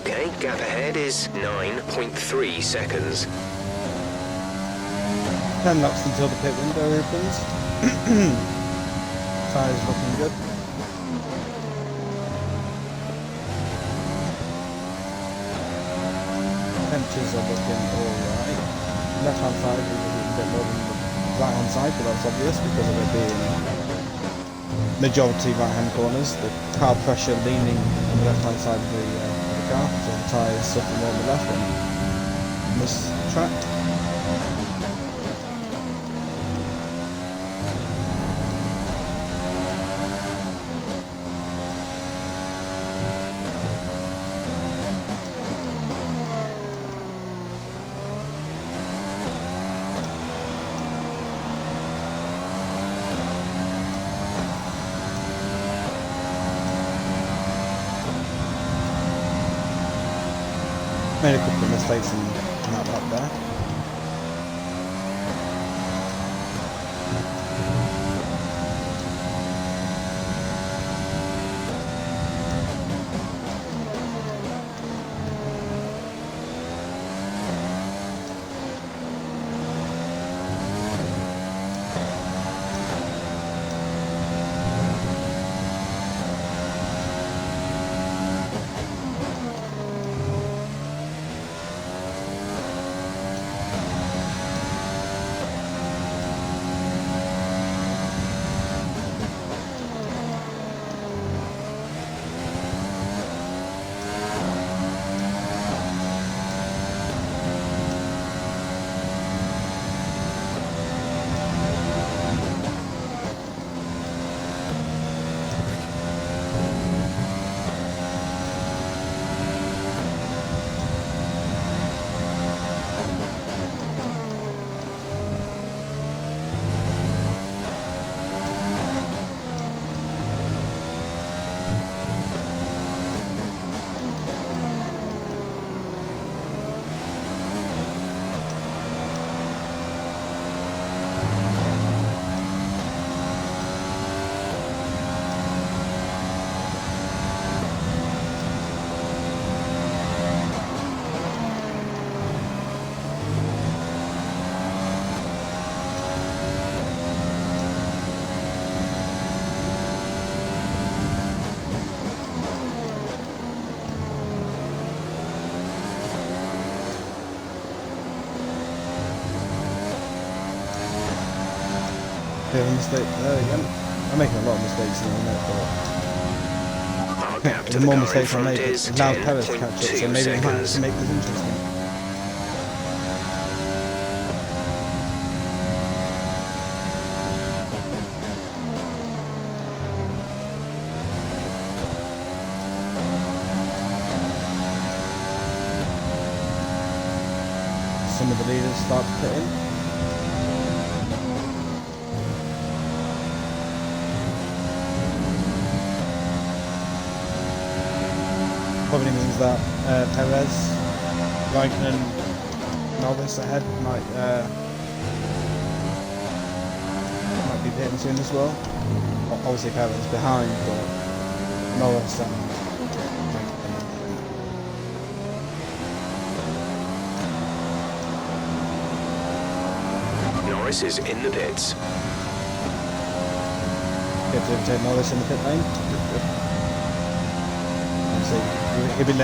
Okay, gap ahead is 9.3 seconds. 10 laps until the pit window opens. Tyres looking good. Benches are looking alright. Left hand side is a little bit lower than the right hand side, but that's obvious because of it being majority right hand corners. The car pressure leaning on the left hand side of the car, so the tyres suffer more on the left on this track. Made a couple of mistakes in that lap there. Bit of a mistake there again. I'm making a lot of mistakes in the minute, Our but gap to the the more car in mistakes I front make, is it allows Perez to catch up, so 10.2 maybe it might have seconds. to make this interesting. Some of the leaders start to put in. Probably means that Perez, Raikkonen, Norris ahead might be pitting soon as well. Obviously Perez behind, but Norris and Norris is in the pits. get to take Norris in the pit lane. So he'll be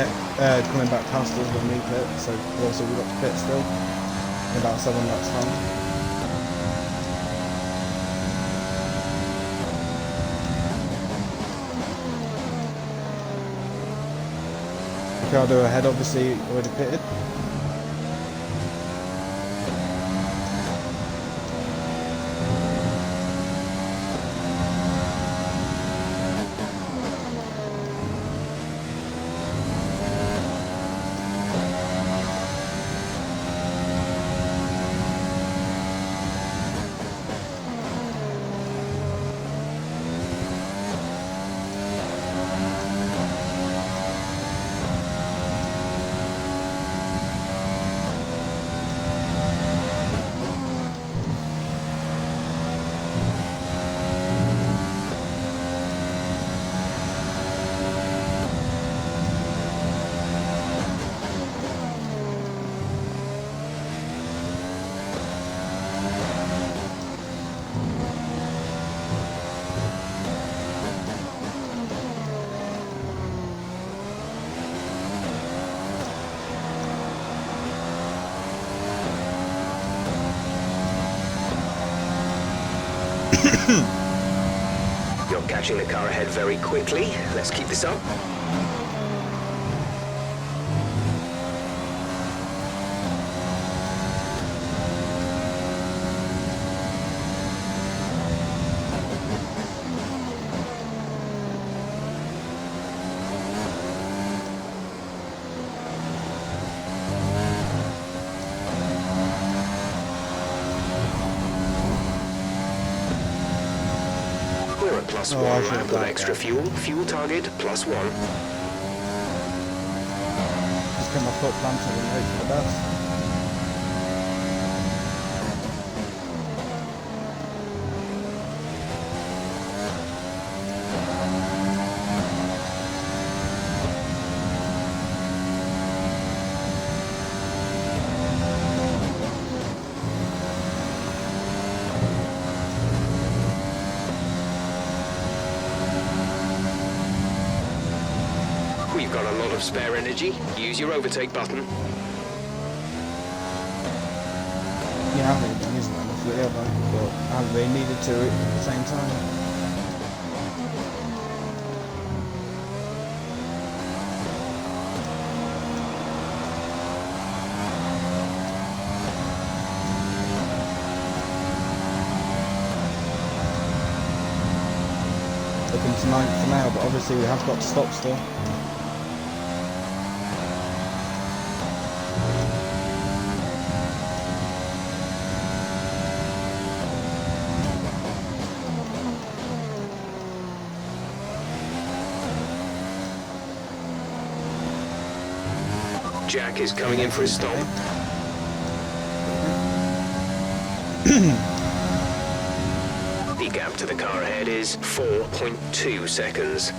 coming back past us when we pit, so also we've got to pit still. In about 7 laps time. Ricciardo ahead, obviously already pitted. You're catching the car ahead very quickly. Let's keep this up. We're at plus Oh, I one should lap have of done extra that. fuel. Fuel target +1. Just get my foot planted and hope for the best. We've got a lot of spare energy. Use your overtake button. Yeah, I haven't been using that enough really, have I? But I haven't really needed to at the same time. Looking to 9th for now, but obviously we have got to stop still. Jack is coming in for his stop. The gap to the car ahead is 4.2 seconds.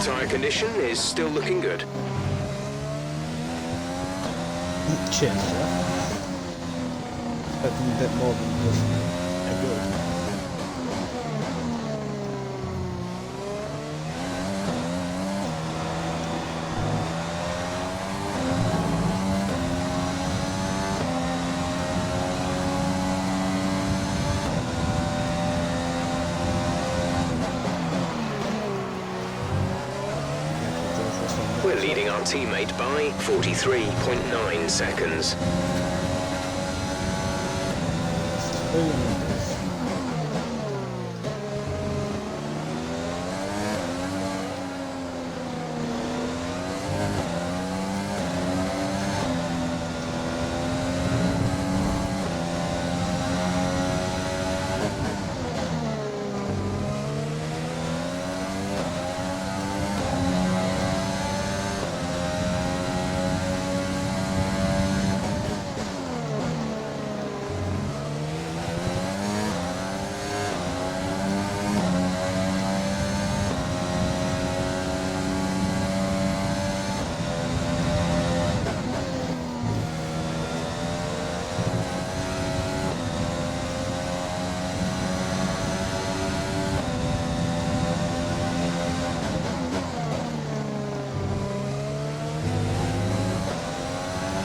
Tyre condition is still looking good. Cheers, Jeff. Expecting a bit more than just a good. We're leading our teammate by 43.9 seconds.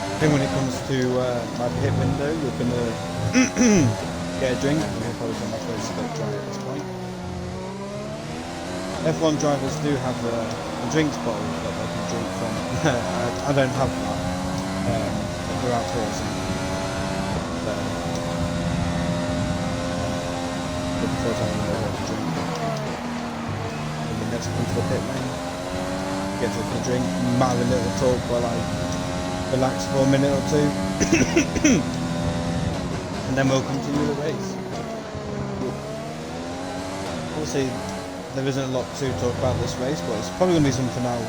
I think when it comes to my pit window, we're going to get a drink. We're probably going to have to a bit dry at this point. F1 drivers do have a drinks bottle that they can drink from. I don't have that. We're out here, so looking forward to having a drink. And the next one to the pit lane. Get to the drink, might have a little talk while I relax for a minute or two, and then we'll continue the race. Obviously, there isn't a lot to talk about this race, but it's probably going to be something I'll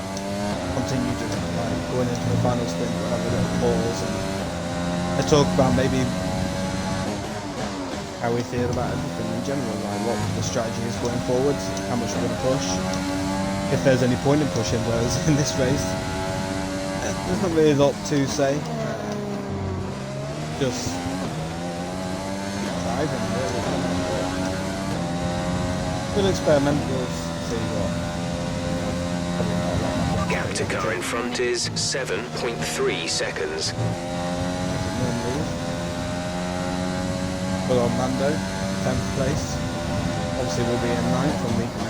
continue doing. Like going into the final sprint, we'll have a little pause and let's talk about maybe how we feel about everything in general, like what the strategy is going forward, how much we're going to push, if there's any point in pushing, whereas in this race, there's not really a lot to say, just driving really. We'll experiment, we'll see what. Gap to car in front is 7.3 seconds. Well, on Mando, 10th place. Obviously, we'll be in 9th on week 9.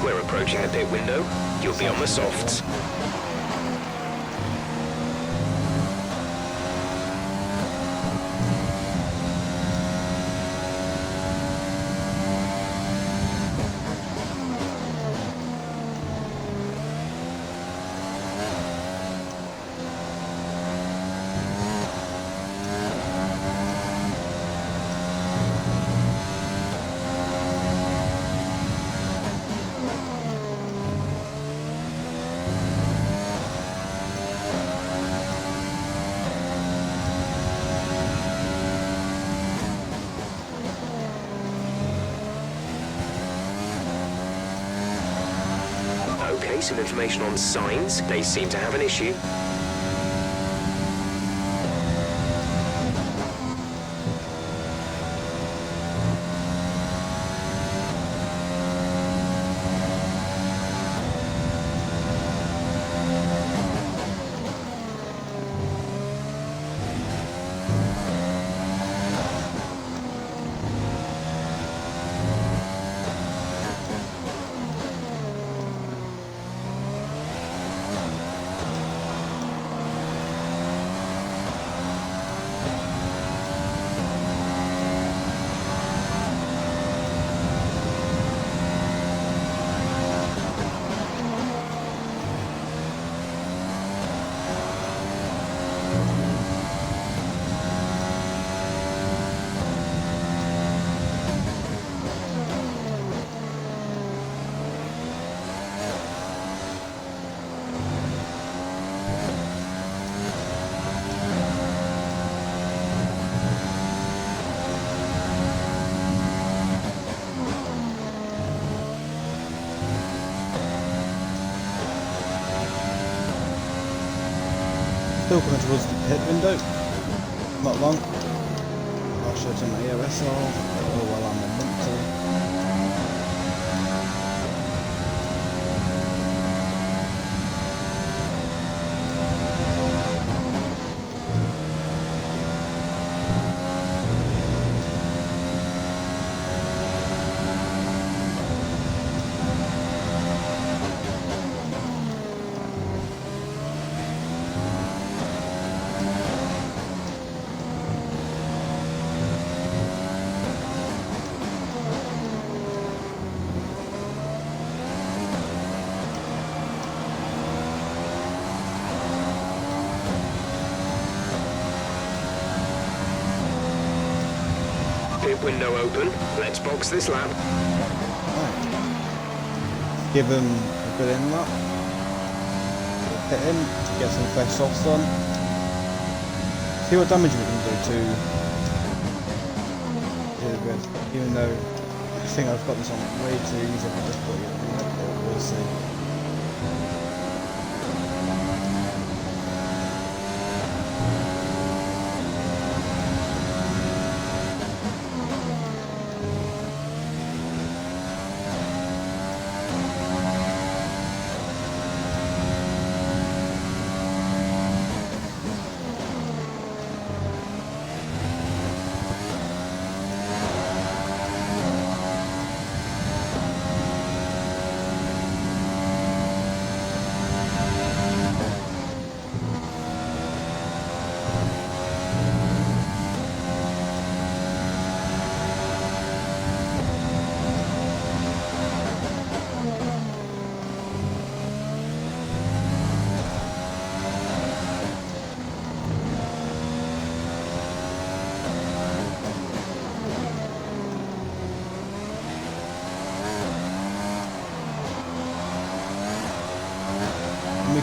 We're approaching the pit window. You'll be on the softs. Okay, some information on signs. They seem to have an issue. Still coming towards the pit window. Not long. I'll show to my EOS off. Oh well, I'm in mint to. Pit window open. Let's box this lap. Right. Give him a good in lap. Hit him, get some fresh softs on. See what damage we can do to the grid. Even though I think I've got this on way too easy for difficulty at the minute, but we'll see.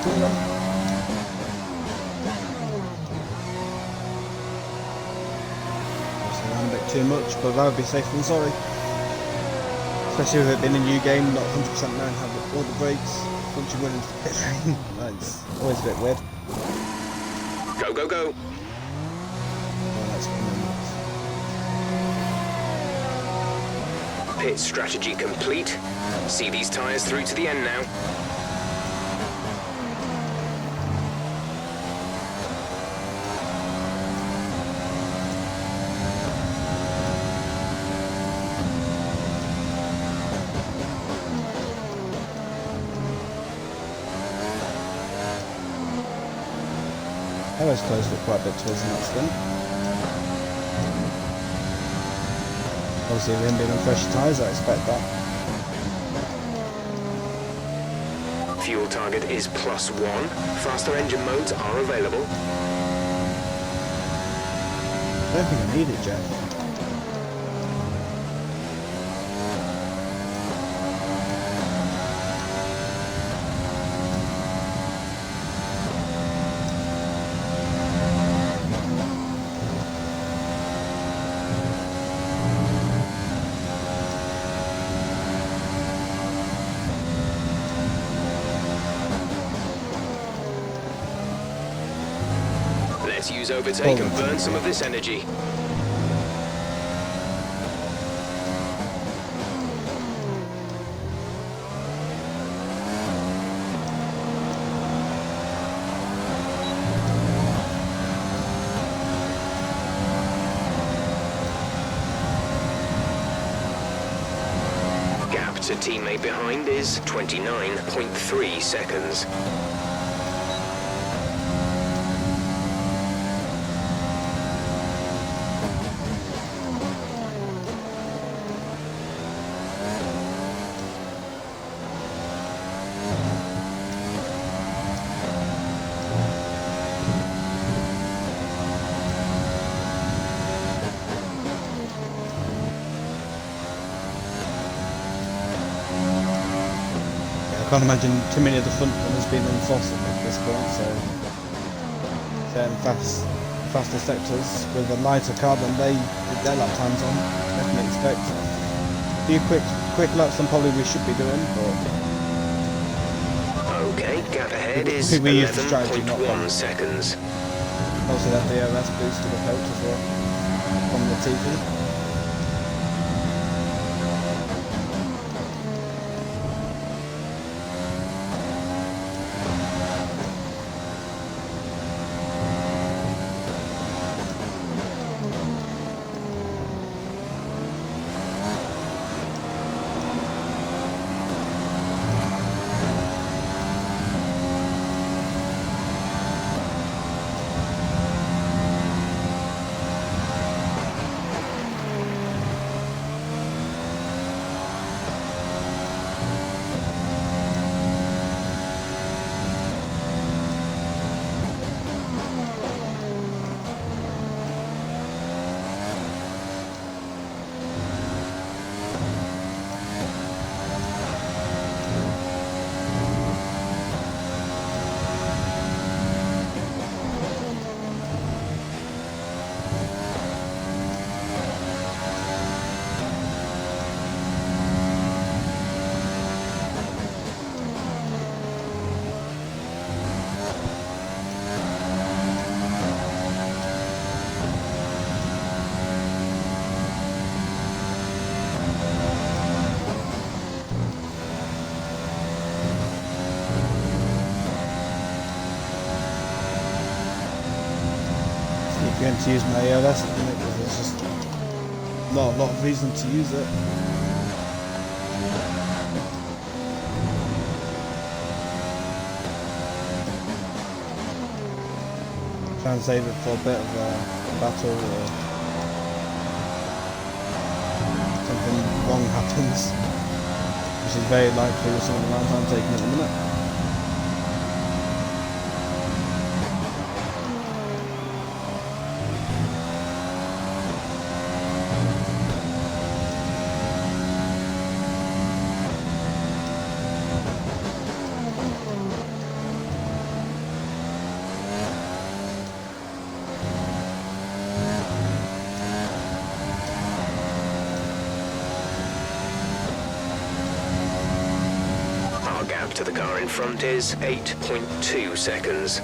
Come on. Obviously, ran a bit too much, but that would be safe than sorry. Especially with it being a new game, not 100% knowing how all the brakes function within the pit lane. That's always a bit weird. Go, go, go. Oh, that's phenomenal. Pit strategy complete. See these tyres through to the end now. I was closed it quite a bit towards an accident. Obviously, with him being on fresh tyres, I expect that. Fuel target is +1. Faster engine modes are available. I don't think I need it, Jeff. Let's use overtake and burn some of this energy. Gap to teammate behind is 29.3 seconds. I can't imagine too many of the front runners being on fossil at this point, so certain faster sectors with a lighter carbon, they did their lap times on. Definitely expect a few quick laps than probably we should be doing, but Okay, gap ahead is we use the strategy, not 11.1 seconds. also that DRS boost to the coach as well from the TV. Going to use my ALS at the minute because there's just not a lot of reason to use it. Try and save it for a bit of a battle or something wrong happens, which is very likely with some of the rounds I'm taking at the minute. to the car in front is 8.2 seconds.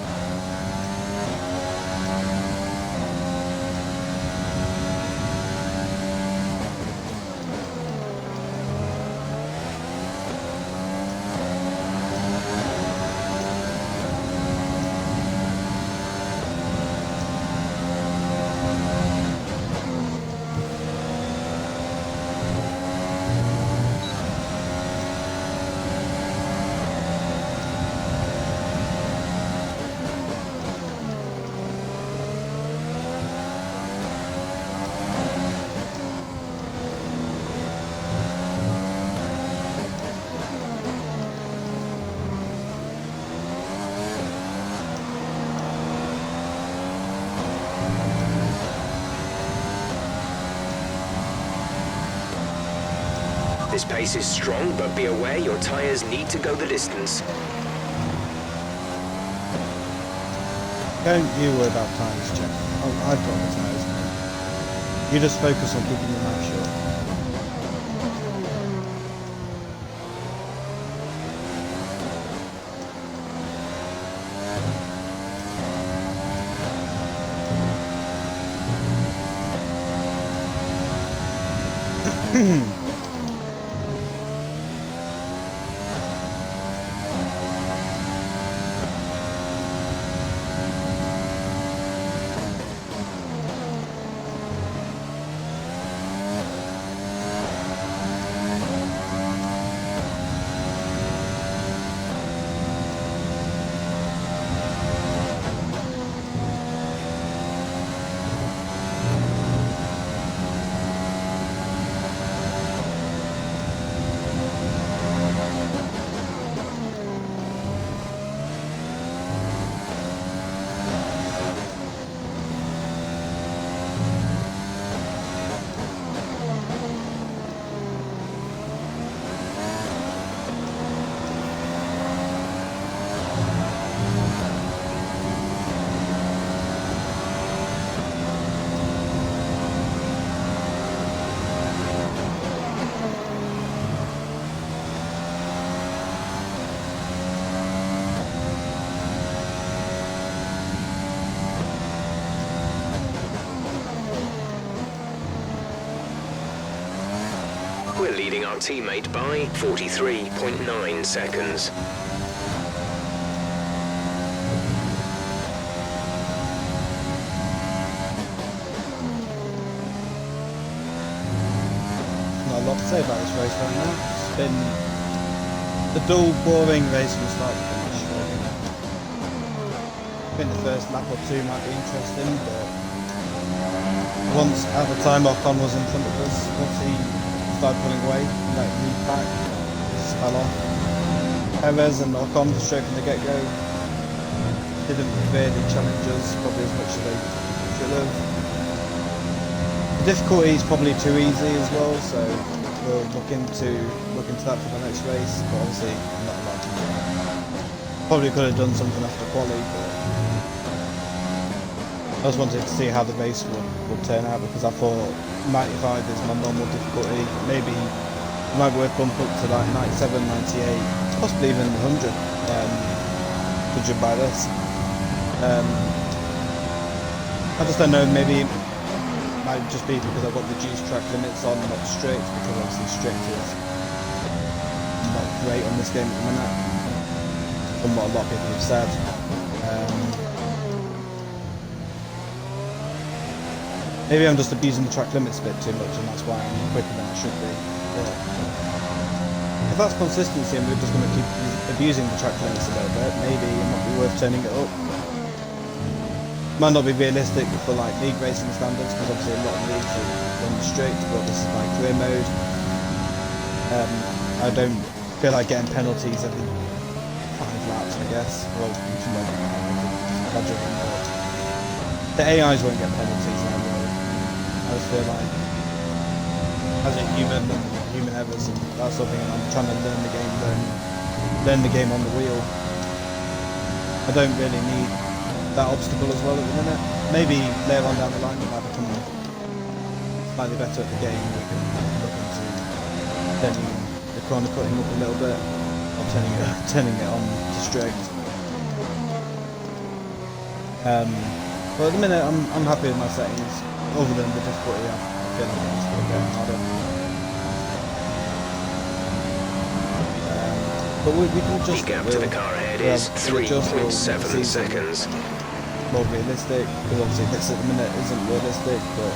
This pace is strong, but be aware your tyres need to go the distance. Don't you worry about tyres, Jeff. Oh, I've got the tyres, mate. You just focus on keeping your mouth shut. We're leading our teammate by 43.9 seconds. Not a lot to say about this race right now. It's been a dull, boring race from start to finish. I think the first lap or two might be interesting, but once at the time Ocon was in front of us, once he started pulling away and let lead back, it just fell off. Perez and Ocon straight from the get-go didn't really challenge us probably as much as they should have. The difficulty is probably too easy as well, so we'll look into that for the next race, but obviously I'm not allowed to do that. Probably could have done something after quali, but I just wanted to see how the race would turn out, because I thought 95 is my normal difficulty. Maybe it might be worth bump up to like 97, 98, possibly even 100, judging by this. I just don't know, maybe it might just be because I've got reduced track limits on, not strict, because obviously strict is not great on this game at the minute, from what a lot of people have said. Maybe I'm just abusing the track limits a bit too much, and that's why I'm quicker than I should be. But if that's consistency and we're just going to keep abusing the track limits a little bit, maybe it might be worth turning it up. Might not be realistic for like league racing standards, because obviously a lot of leagues are run strict, but this is like career mode. I don't feel like getting penalties every 5 laps, I guess. Well, you can work it, but the AIs won't get penalties now. I just feel like, as a human and human errors and that sort of thing, and I'm trying to learn the game on the wheel. I don't really need that obstacle as well at the minute. Maybe later on down the line when I become slightly better at the game, we can look into turning the corner cutting up a little bit. Obviously turning it on to strict. But at the minute I'm happy with my settings, other than the difficulty. I feel like it's still going harder. But we can just The gap to the car ahead is 3.7 seconds. More realistic, because obviously this at the minute isn't realistic, but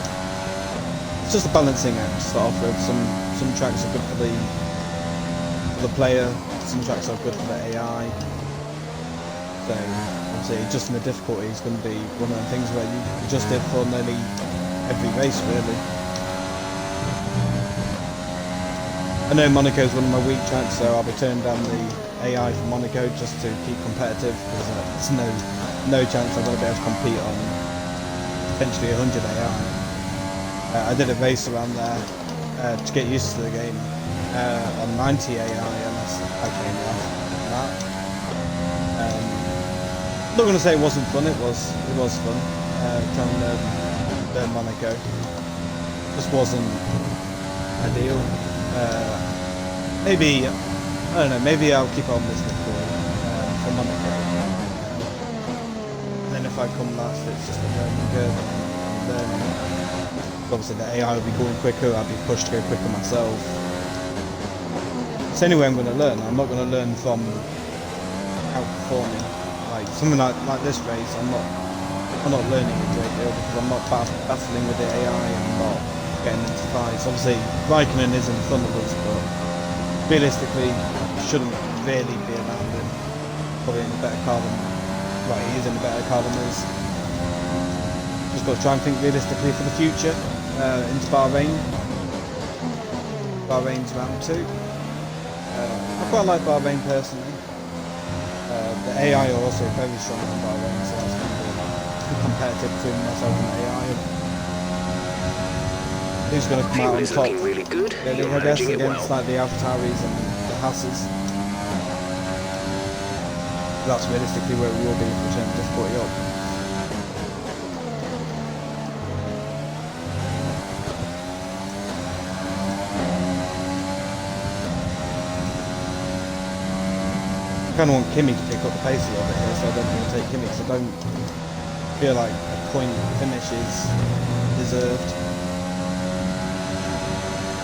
it's just a balancing act to start off with. Some tracks are good for the player, some tracks are good for the AI. So obviously adjusting the difficulty is going to be one of the things where you adjust it for nearly every race really. I know Monaco is one of my weak tracks, so I'll be turning down the AI for Monaco just to keep competitive, because there's no chance I'm going to be able to compete on potentially 100 AI. I did a race around there to get used to the game on 90 AI, and I came last on that. I'm not going to say it wasn't fun, it was fun trying to learn Monaco. Just wasn't ideal. Maybe, I don't know, maybe I'll keep on this difficulty for Monaco. And then if I come last, it's just a learning curve. Obviously the AI will be going quicker, I'll be pushed to go quicker myself. It's the only way I'm going to learn. I'm not going to learn from outperforming. Like something like this race, I'm not learning a great deal, because I'm not battling with the AI, I'm not getting into fights. Obviously Raikkonen is in front of us, but realistically shouldn't really be around him. Probably in a better car than, right, he is in a better car than us. Just got to try and think realistically for the future, into Bahrain. Bahrain's round 2. I quite like Bahrain personally. The AI are also very strong in Bahrain, so that's going to be competitive between myself and the AI. Who's going to come out on Fuel is top? looking really good. Really, You're I guess managing it against well. like the AlphaTauris and the Hasses. That's realistically where we will be if we turn the difficulty up. I kind of want Kimi to pick up the pace a little bit here, so I don't want to take Kimi, because I don't feel like a point finish is deserved.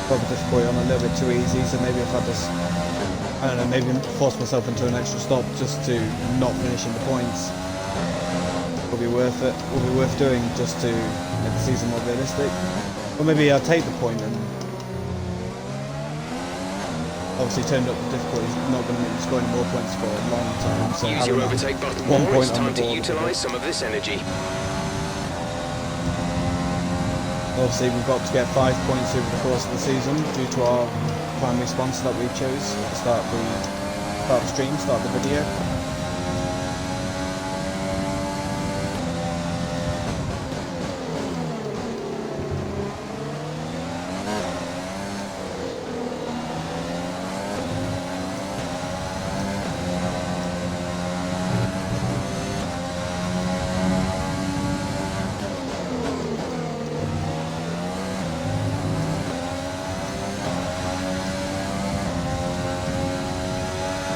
Got the difficulty on a little bit too easy, so maybe if I just, I don't know, maybe force myself into an extra stop just to not finish in the points, will be worth it. Will be worth doing just to make the season more realistic. Or maybe I'll take the point and obviously turned up the difficulty is not going to make me score any more points for a long time. So Use your overtake button 1 more. point It's on time the to board. utilise some of this energy. Obviously we've got to get 5 points over the course of the season due to our primary sponsor that we chose to start the stream, start the video.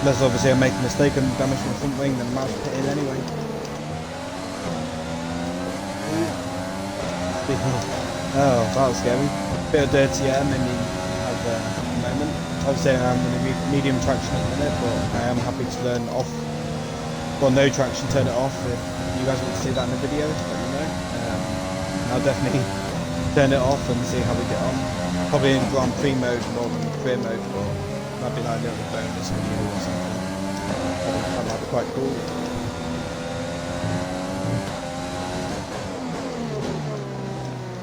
Unless obviously I make a mistake and damage my front wing, then I might pit in anyway. Oh, that was scary. Bit of dirty air made me have a moment. Obviously I'm going to be medium traction at the minute, but I am happy to learn off. Well, no traction, turn it off. If you guys want to see that in the video, let me know. I'll definitely turn it off and see how we get on. Probably in Grand Prix mode more than career mode, but that'd be like a little bonus video or something. That might be quite cool.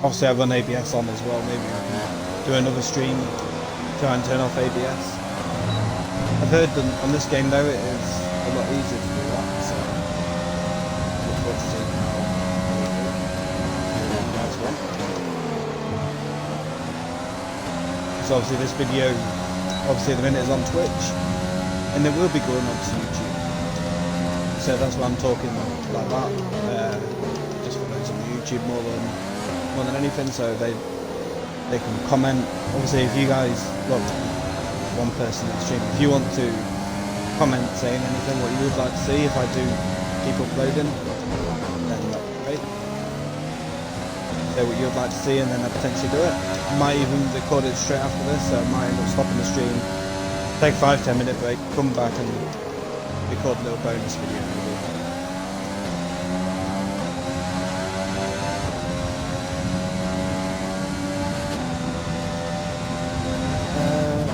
Obviously I run ABS on as well, maybe I can do another stream, try and turn off ABS. I've heard that on this game though it is a lot easier to do that, so I look forward to seeing how we do it. You guys want. So obviously this video, obviously at the minute is on Twitch, and it will be going on to YouTube. So that's why I'm talking like that, just for those on YouTube more than anything, so they can comment. Obviously if you guys, well, one person in the stream, if you want to comment saying anything what you would like to see if I do keep uploading, then that'd be great. Say what you would like to see and then I potentially do it. I might even record it straight after this, so I might end up stopping the stream, take 5-10 minute break, come back and record a little bonus video.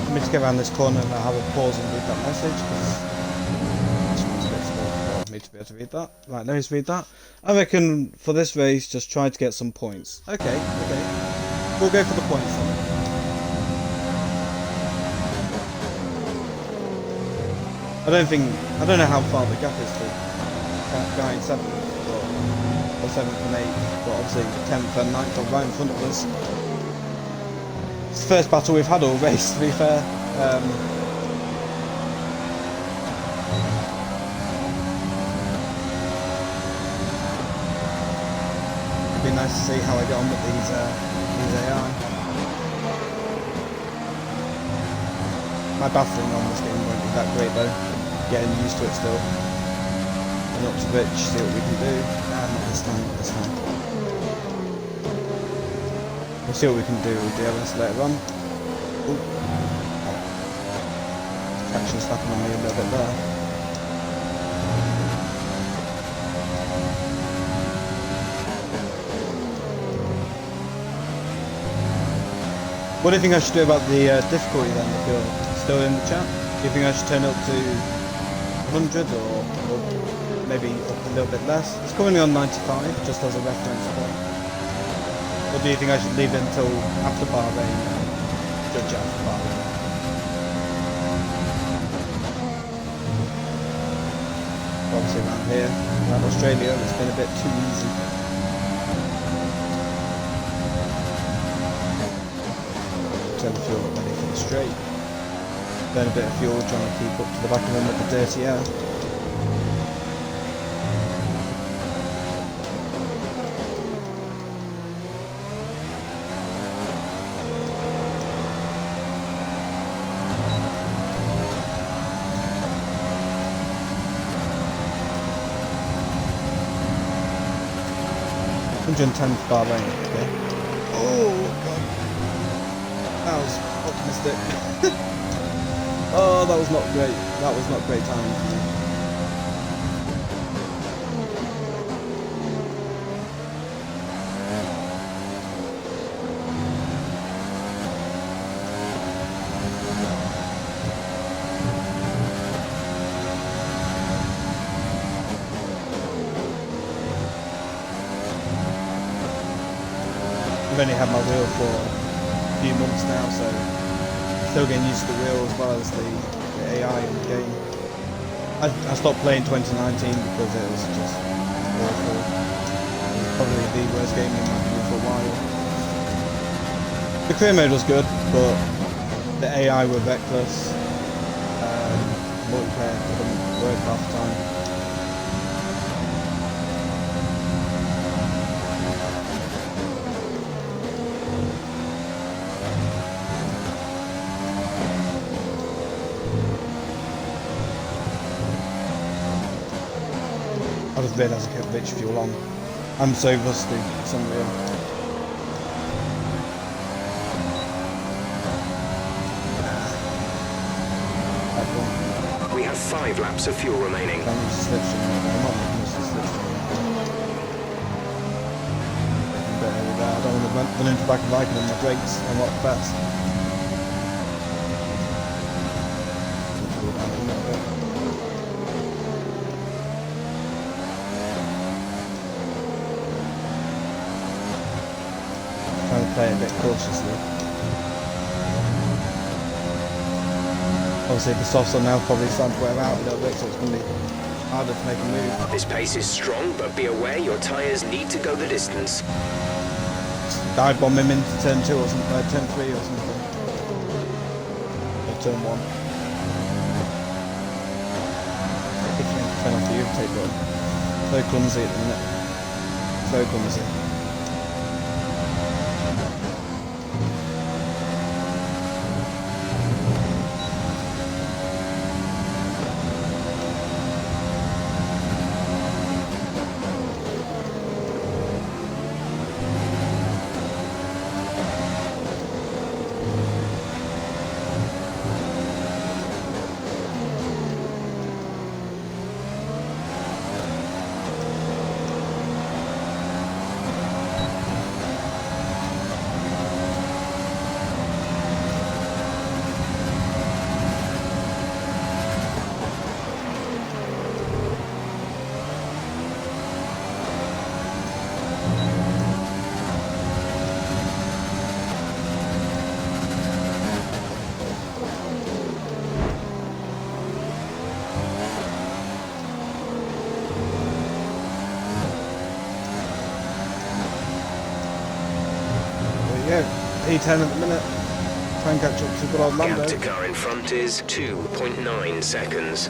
Let me just get around this corner and I'll have a pause and read that message because this one's a bit small for me to be able to read that. Right, let me just read that. I reckon for this race, just try to get some points. Okay. We'll go for the points then. I don't know how far the gap is to guy in 7th or 7th and 8th, but obviously 10th and 9th are right in front of us. It's the first battle we've had all race, to be fair. It'd be nice to see how I get on with these AI. My battling on this game won't be that great though. Getting used to it still. And up to Rich, see what we can do. Not this time. We'll see what we can do with DLS later on. Ooh. Traction slapping on me a little bit there. What do you think I should do about the difficulty then, if you're still in the chat? Do you think I should turn it up to 100 or maybe up a little bit less? It's currently on 95, just as a reference point. Or do you think I should leave it until after Bahrain and judge after Bahrain? Obviously around here, around Australia, it's been a bit too easy. Turn the fuel up ready for the straight. Burn a bit of fuel, trying to keep up to the back of them with the dirty air. $110th Bahrain, okay. Oh god. That was optimistic. Oh, that was not great. That was not great timing for me. I've only had my wheel for a few months now, so still getting used to the wheel as well as the AI in the game. I stopped playing 2019 because it was just awful. It was probably the worst game in my opinion for a while. The career mode was good, but the AI were reckless. Multiplayer didn't work half the time. I just realised I kept rich fuel on. I'm so rusty, it's unreal. We have 5 laps of fuel remaining. I'm use the slipstream. I'm not making use of the slipstream. I don't want to run into the back of Viking on my brakes. I'm not the best. Trying to play a bit cautiously. Obviously the softs are now probably starting to wear out a little bit, so it's going to be harder to make a move. This pace is strong, but be aware your tyres need to go the distance. Dive bomb him into turn 2 or something, turn 3 or something. Or turn 1. If you can turn off the overtake button. So clumsy at the minute. So clumsy. P10 at the minute. Try and catch up to good old Lando. Gap to car in front is 2.9 seconds.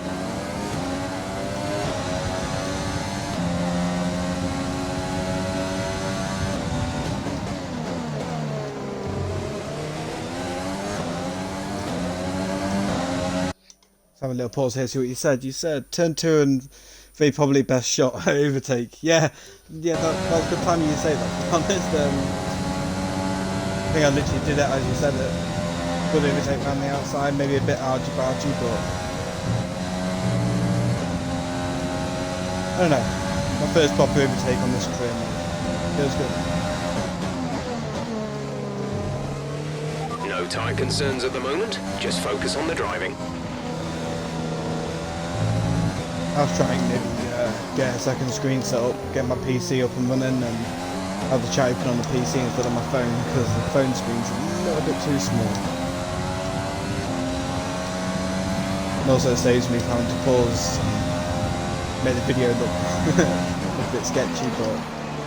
Let's have a little pause here, see what you said. You said turn 2 and 3 probably best shot at overtake. Yeah, that's good timing you say that, to be honest. I think I literally did it as you said it. Good overtake around the outside, maybe a bit argy-bargy, but I don't know. My first proper overtake on this career mode. Feels good. No tyre concerns at the moment, just focus on the driving. I was trying to maybe get a second screen set up, get my PC up and running, and have the chat open on the PC instead of my phone, because the phone screen's a little bit too small. And also it saves me having to pause and make the video look a bit sketchy, but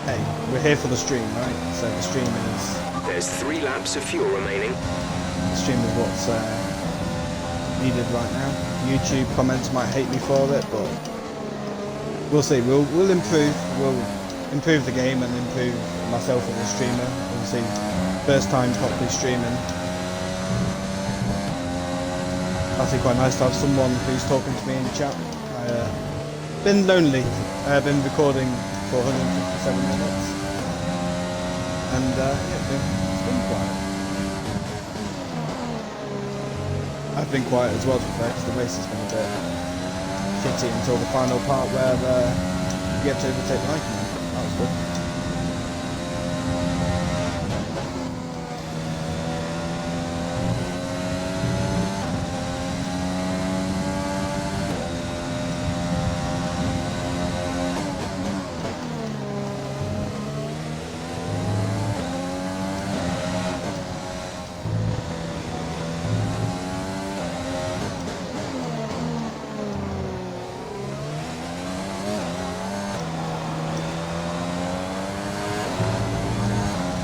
hey, we're here for the stream, right? So the stream is... There's 3 laps of fuel remaining. The stream is what's needed right now. YouTube comments might hate me for it, but we'll see. We'll improve. We'll improve the game and improve myself as a streamer. Obviously, first time properly streaming. Actually, quite nice to have someone who's talking to me in chat. Been lonely. I've been recording for 157 minutes, and it's been quiet. I've been quiet as well, to be fair, because the race has been a bit shitty until the final part where you get to overtake Raikkonen. That was good.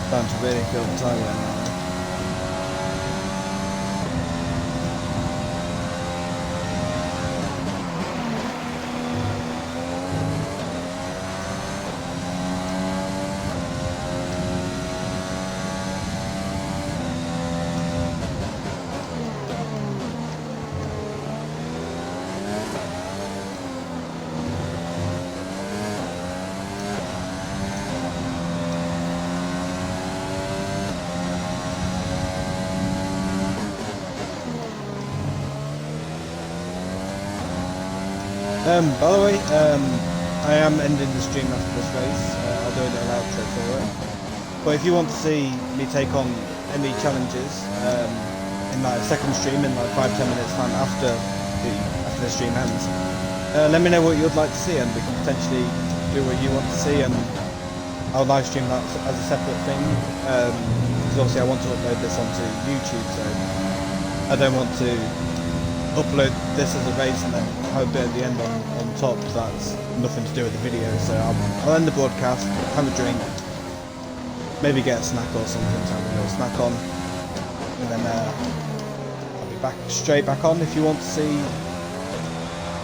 Starting to really feel the tyre wear now. By the way, I am ending the stream after this race. I'll do a little outro for it. But if you want to see me take on any challenges in my second stream in like 5-10 minutes time after the stream ends, let me know what you'd like to see, and we can potentially do what you want to see, and I'll live stream that as a separate thing. Because obviously I want to upload this onto YouTube, so I don't want to upload this as a race and then have a bit at the end on top that's nothing to do with the video. So I'll end the broadcast, have a drink, maybe get a snack or something to have a little snack on, and then I'll be straight back on. If you want to see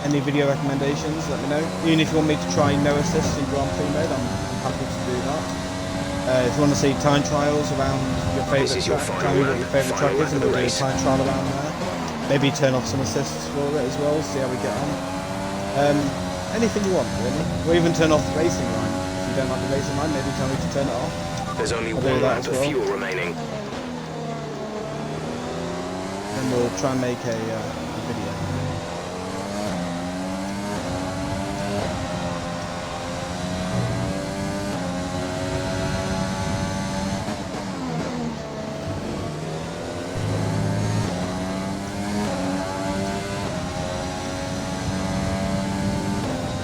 any video recommendations, let me know. Even if you want me to try no assist in Grand Prix mode, I'm happy to do that. If you want to see time trials around your favourite track, tell me what your favourite track is and we'll do a time trial around there. Maybe turn off some assists for it as well, see how we get on. Anything you want, really. Or even turn off the racing line. If you don't like the racing line, maybe tell me to turn it off. There's only I'll do one that lap as of well. fuel remaining. And we'll try and make a video.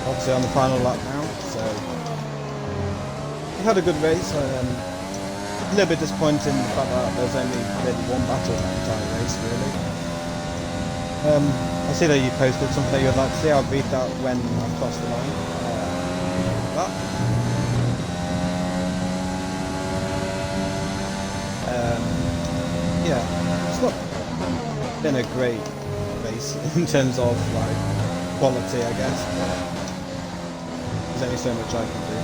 Obviously on the final lap now, so we've had a good race. A little bit disappointing in the fact that there's only really one battle in the entire race, really. I see that you posted something that you'd like to see. I'll read that when I've crossed the line. yeah, it's not been a great race in terms of like quality, I guess. But there's only so much I can do.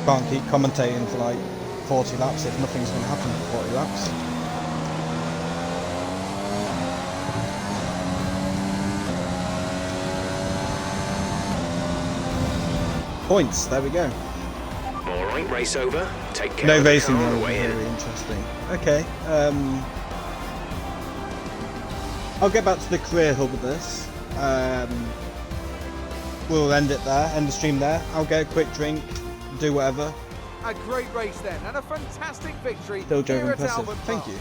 Can't keep commentating for like 40 laps if nothing's going to happen for 40 laps. Points, there we go. Alright, race over. Take care No of the racing car on mode, the way in. very interesting. Okay, I'll get back to the career hub of this. We'll end it there, end the stream there. I'll get a quick drink, do whatever. A great race then, and a fantastic victory Still here Joe at impressive. Albert Thank Park.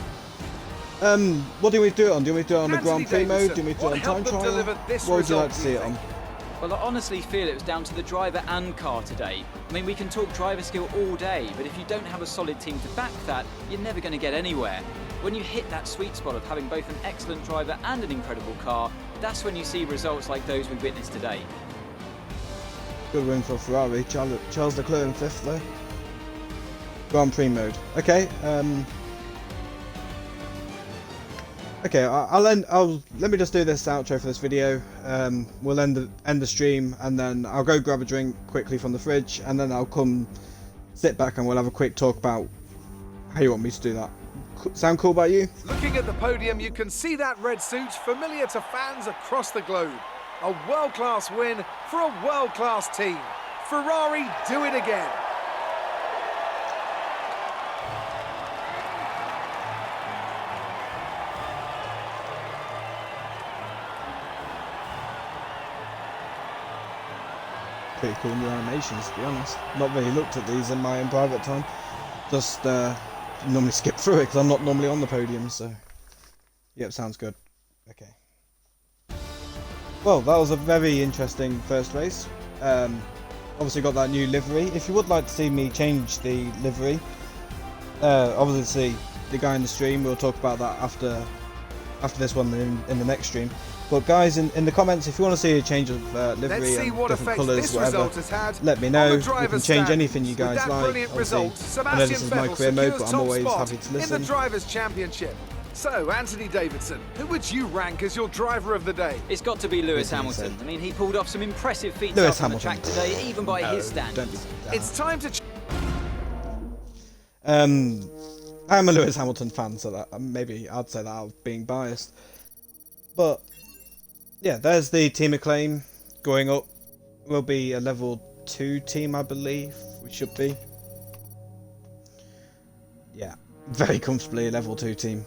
you. What do we do it on? Do we do it on the Anthony Grand Prix mode? Davidson, Do we do it what on time helped them trial? deliver this What would you like result, to do see you it on? Well, I honestly feel it was down to the driver and car today. I mean, we can talk driver skill all day, but if you don't have a solid team to back that, you're never going to get anywhere. When you hit that sweet spot of having both an excellent driver and an incredible car, that's when you see results like those we witnessed today. Good win for Ferrari. Charles Leclerc in 5th though. Grand Prix mode. Okay. Okay. Let me just do this outro for this video. We'll end the stream, and then I'll go grab a drink quickly from the fridge, and then I'll come sit back and we'll have a quick talk about how you want me to do that. Sound cool by you? Looking at the podium, you can see that red suit familiar to fans across the globe. A world-class win for a world-class team. Ferrari do it again. Pretty cool new animations, to be honest. Not really looked at these in my own private time. Just normally skip through it because I'm not normally on the podium, so... Yep, sounds good. Okay. Well, that was a very interesting first race. Obviously got that new livery. If you would like to see me change the livery, obviously the guy in the stream, we'll talk about that after this one in the next stream. But guys, in the comments, if you want to see a change of livery Let's see and what different effect colours, this whatever, result has had let me on know. the We can driver's change stand. anything you guys With that like. brilliant Obviously, result, I know this Sebastian is my Vettel career mode, secures but I'm top always spot happy to in the listen. Drivers' Championship. So, Anthony Davidson, who would you rank as your driver of the day? It's got to be Lewis That's what he Hamilton. said. I mean, he pulled off some impressive feats Lewis out on the Hamilton. track today, even by his Don't standards. be that. It's time to... I'm a Lewis Hamilton fan, so that maybe I'd say that out of being biased. But yeah, there's the team acclaim going up. We'll be a level 2 team, I believe. We should be. Yeah, very comfortably a level 2 team.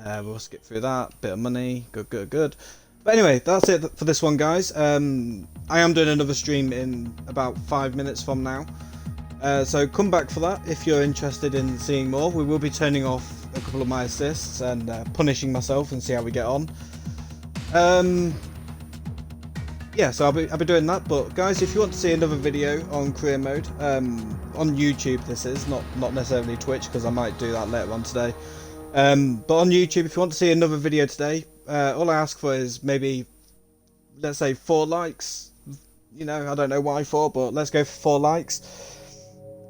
We'll skip through that. Bit of money. Good. But anyway, that's it for this one, guys. I am doing another stream in about 5 minutes from now. So come back for that if you're interested in seeing more. We will be turning off a couple of my assists and punishing myself and see how we get on. Yeah, so I'll be doing that. But guys, if you want to see another video on career mode, on YouTube this is, not necessarily Twitch, because I might do that later on today. But on YouTube, if you want to see another video today, all I ask for is maybe, let's say 4 likes. You know, I don't know why 4, but let's go for 4 likes.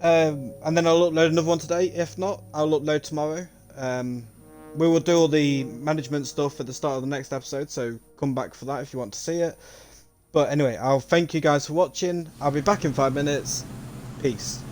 And then I'll upload another one today. If not, I'll upload tomorrow. We will do all the management stuff at the start of the next episode, so come back for that if you want to see it. But anyway, I'll thank you guys for watching. I'll be back in 5 minutes. Peace.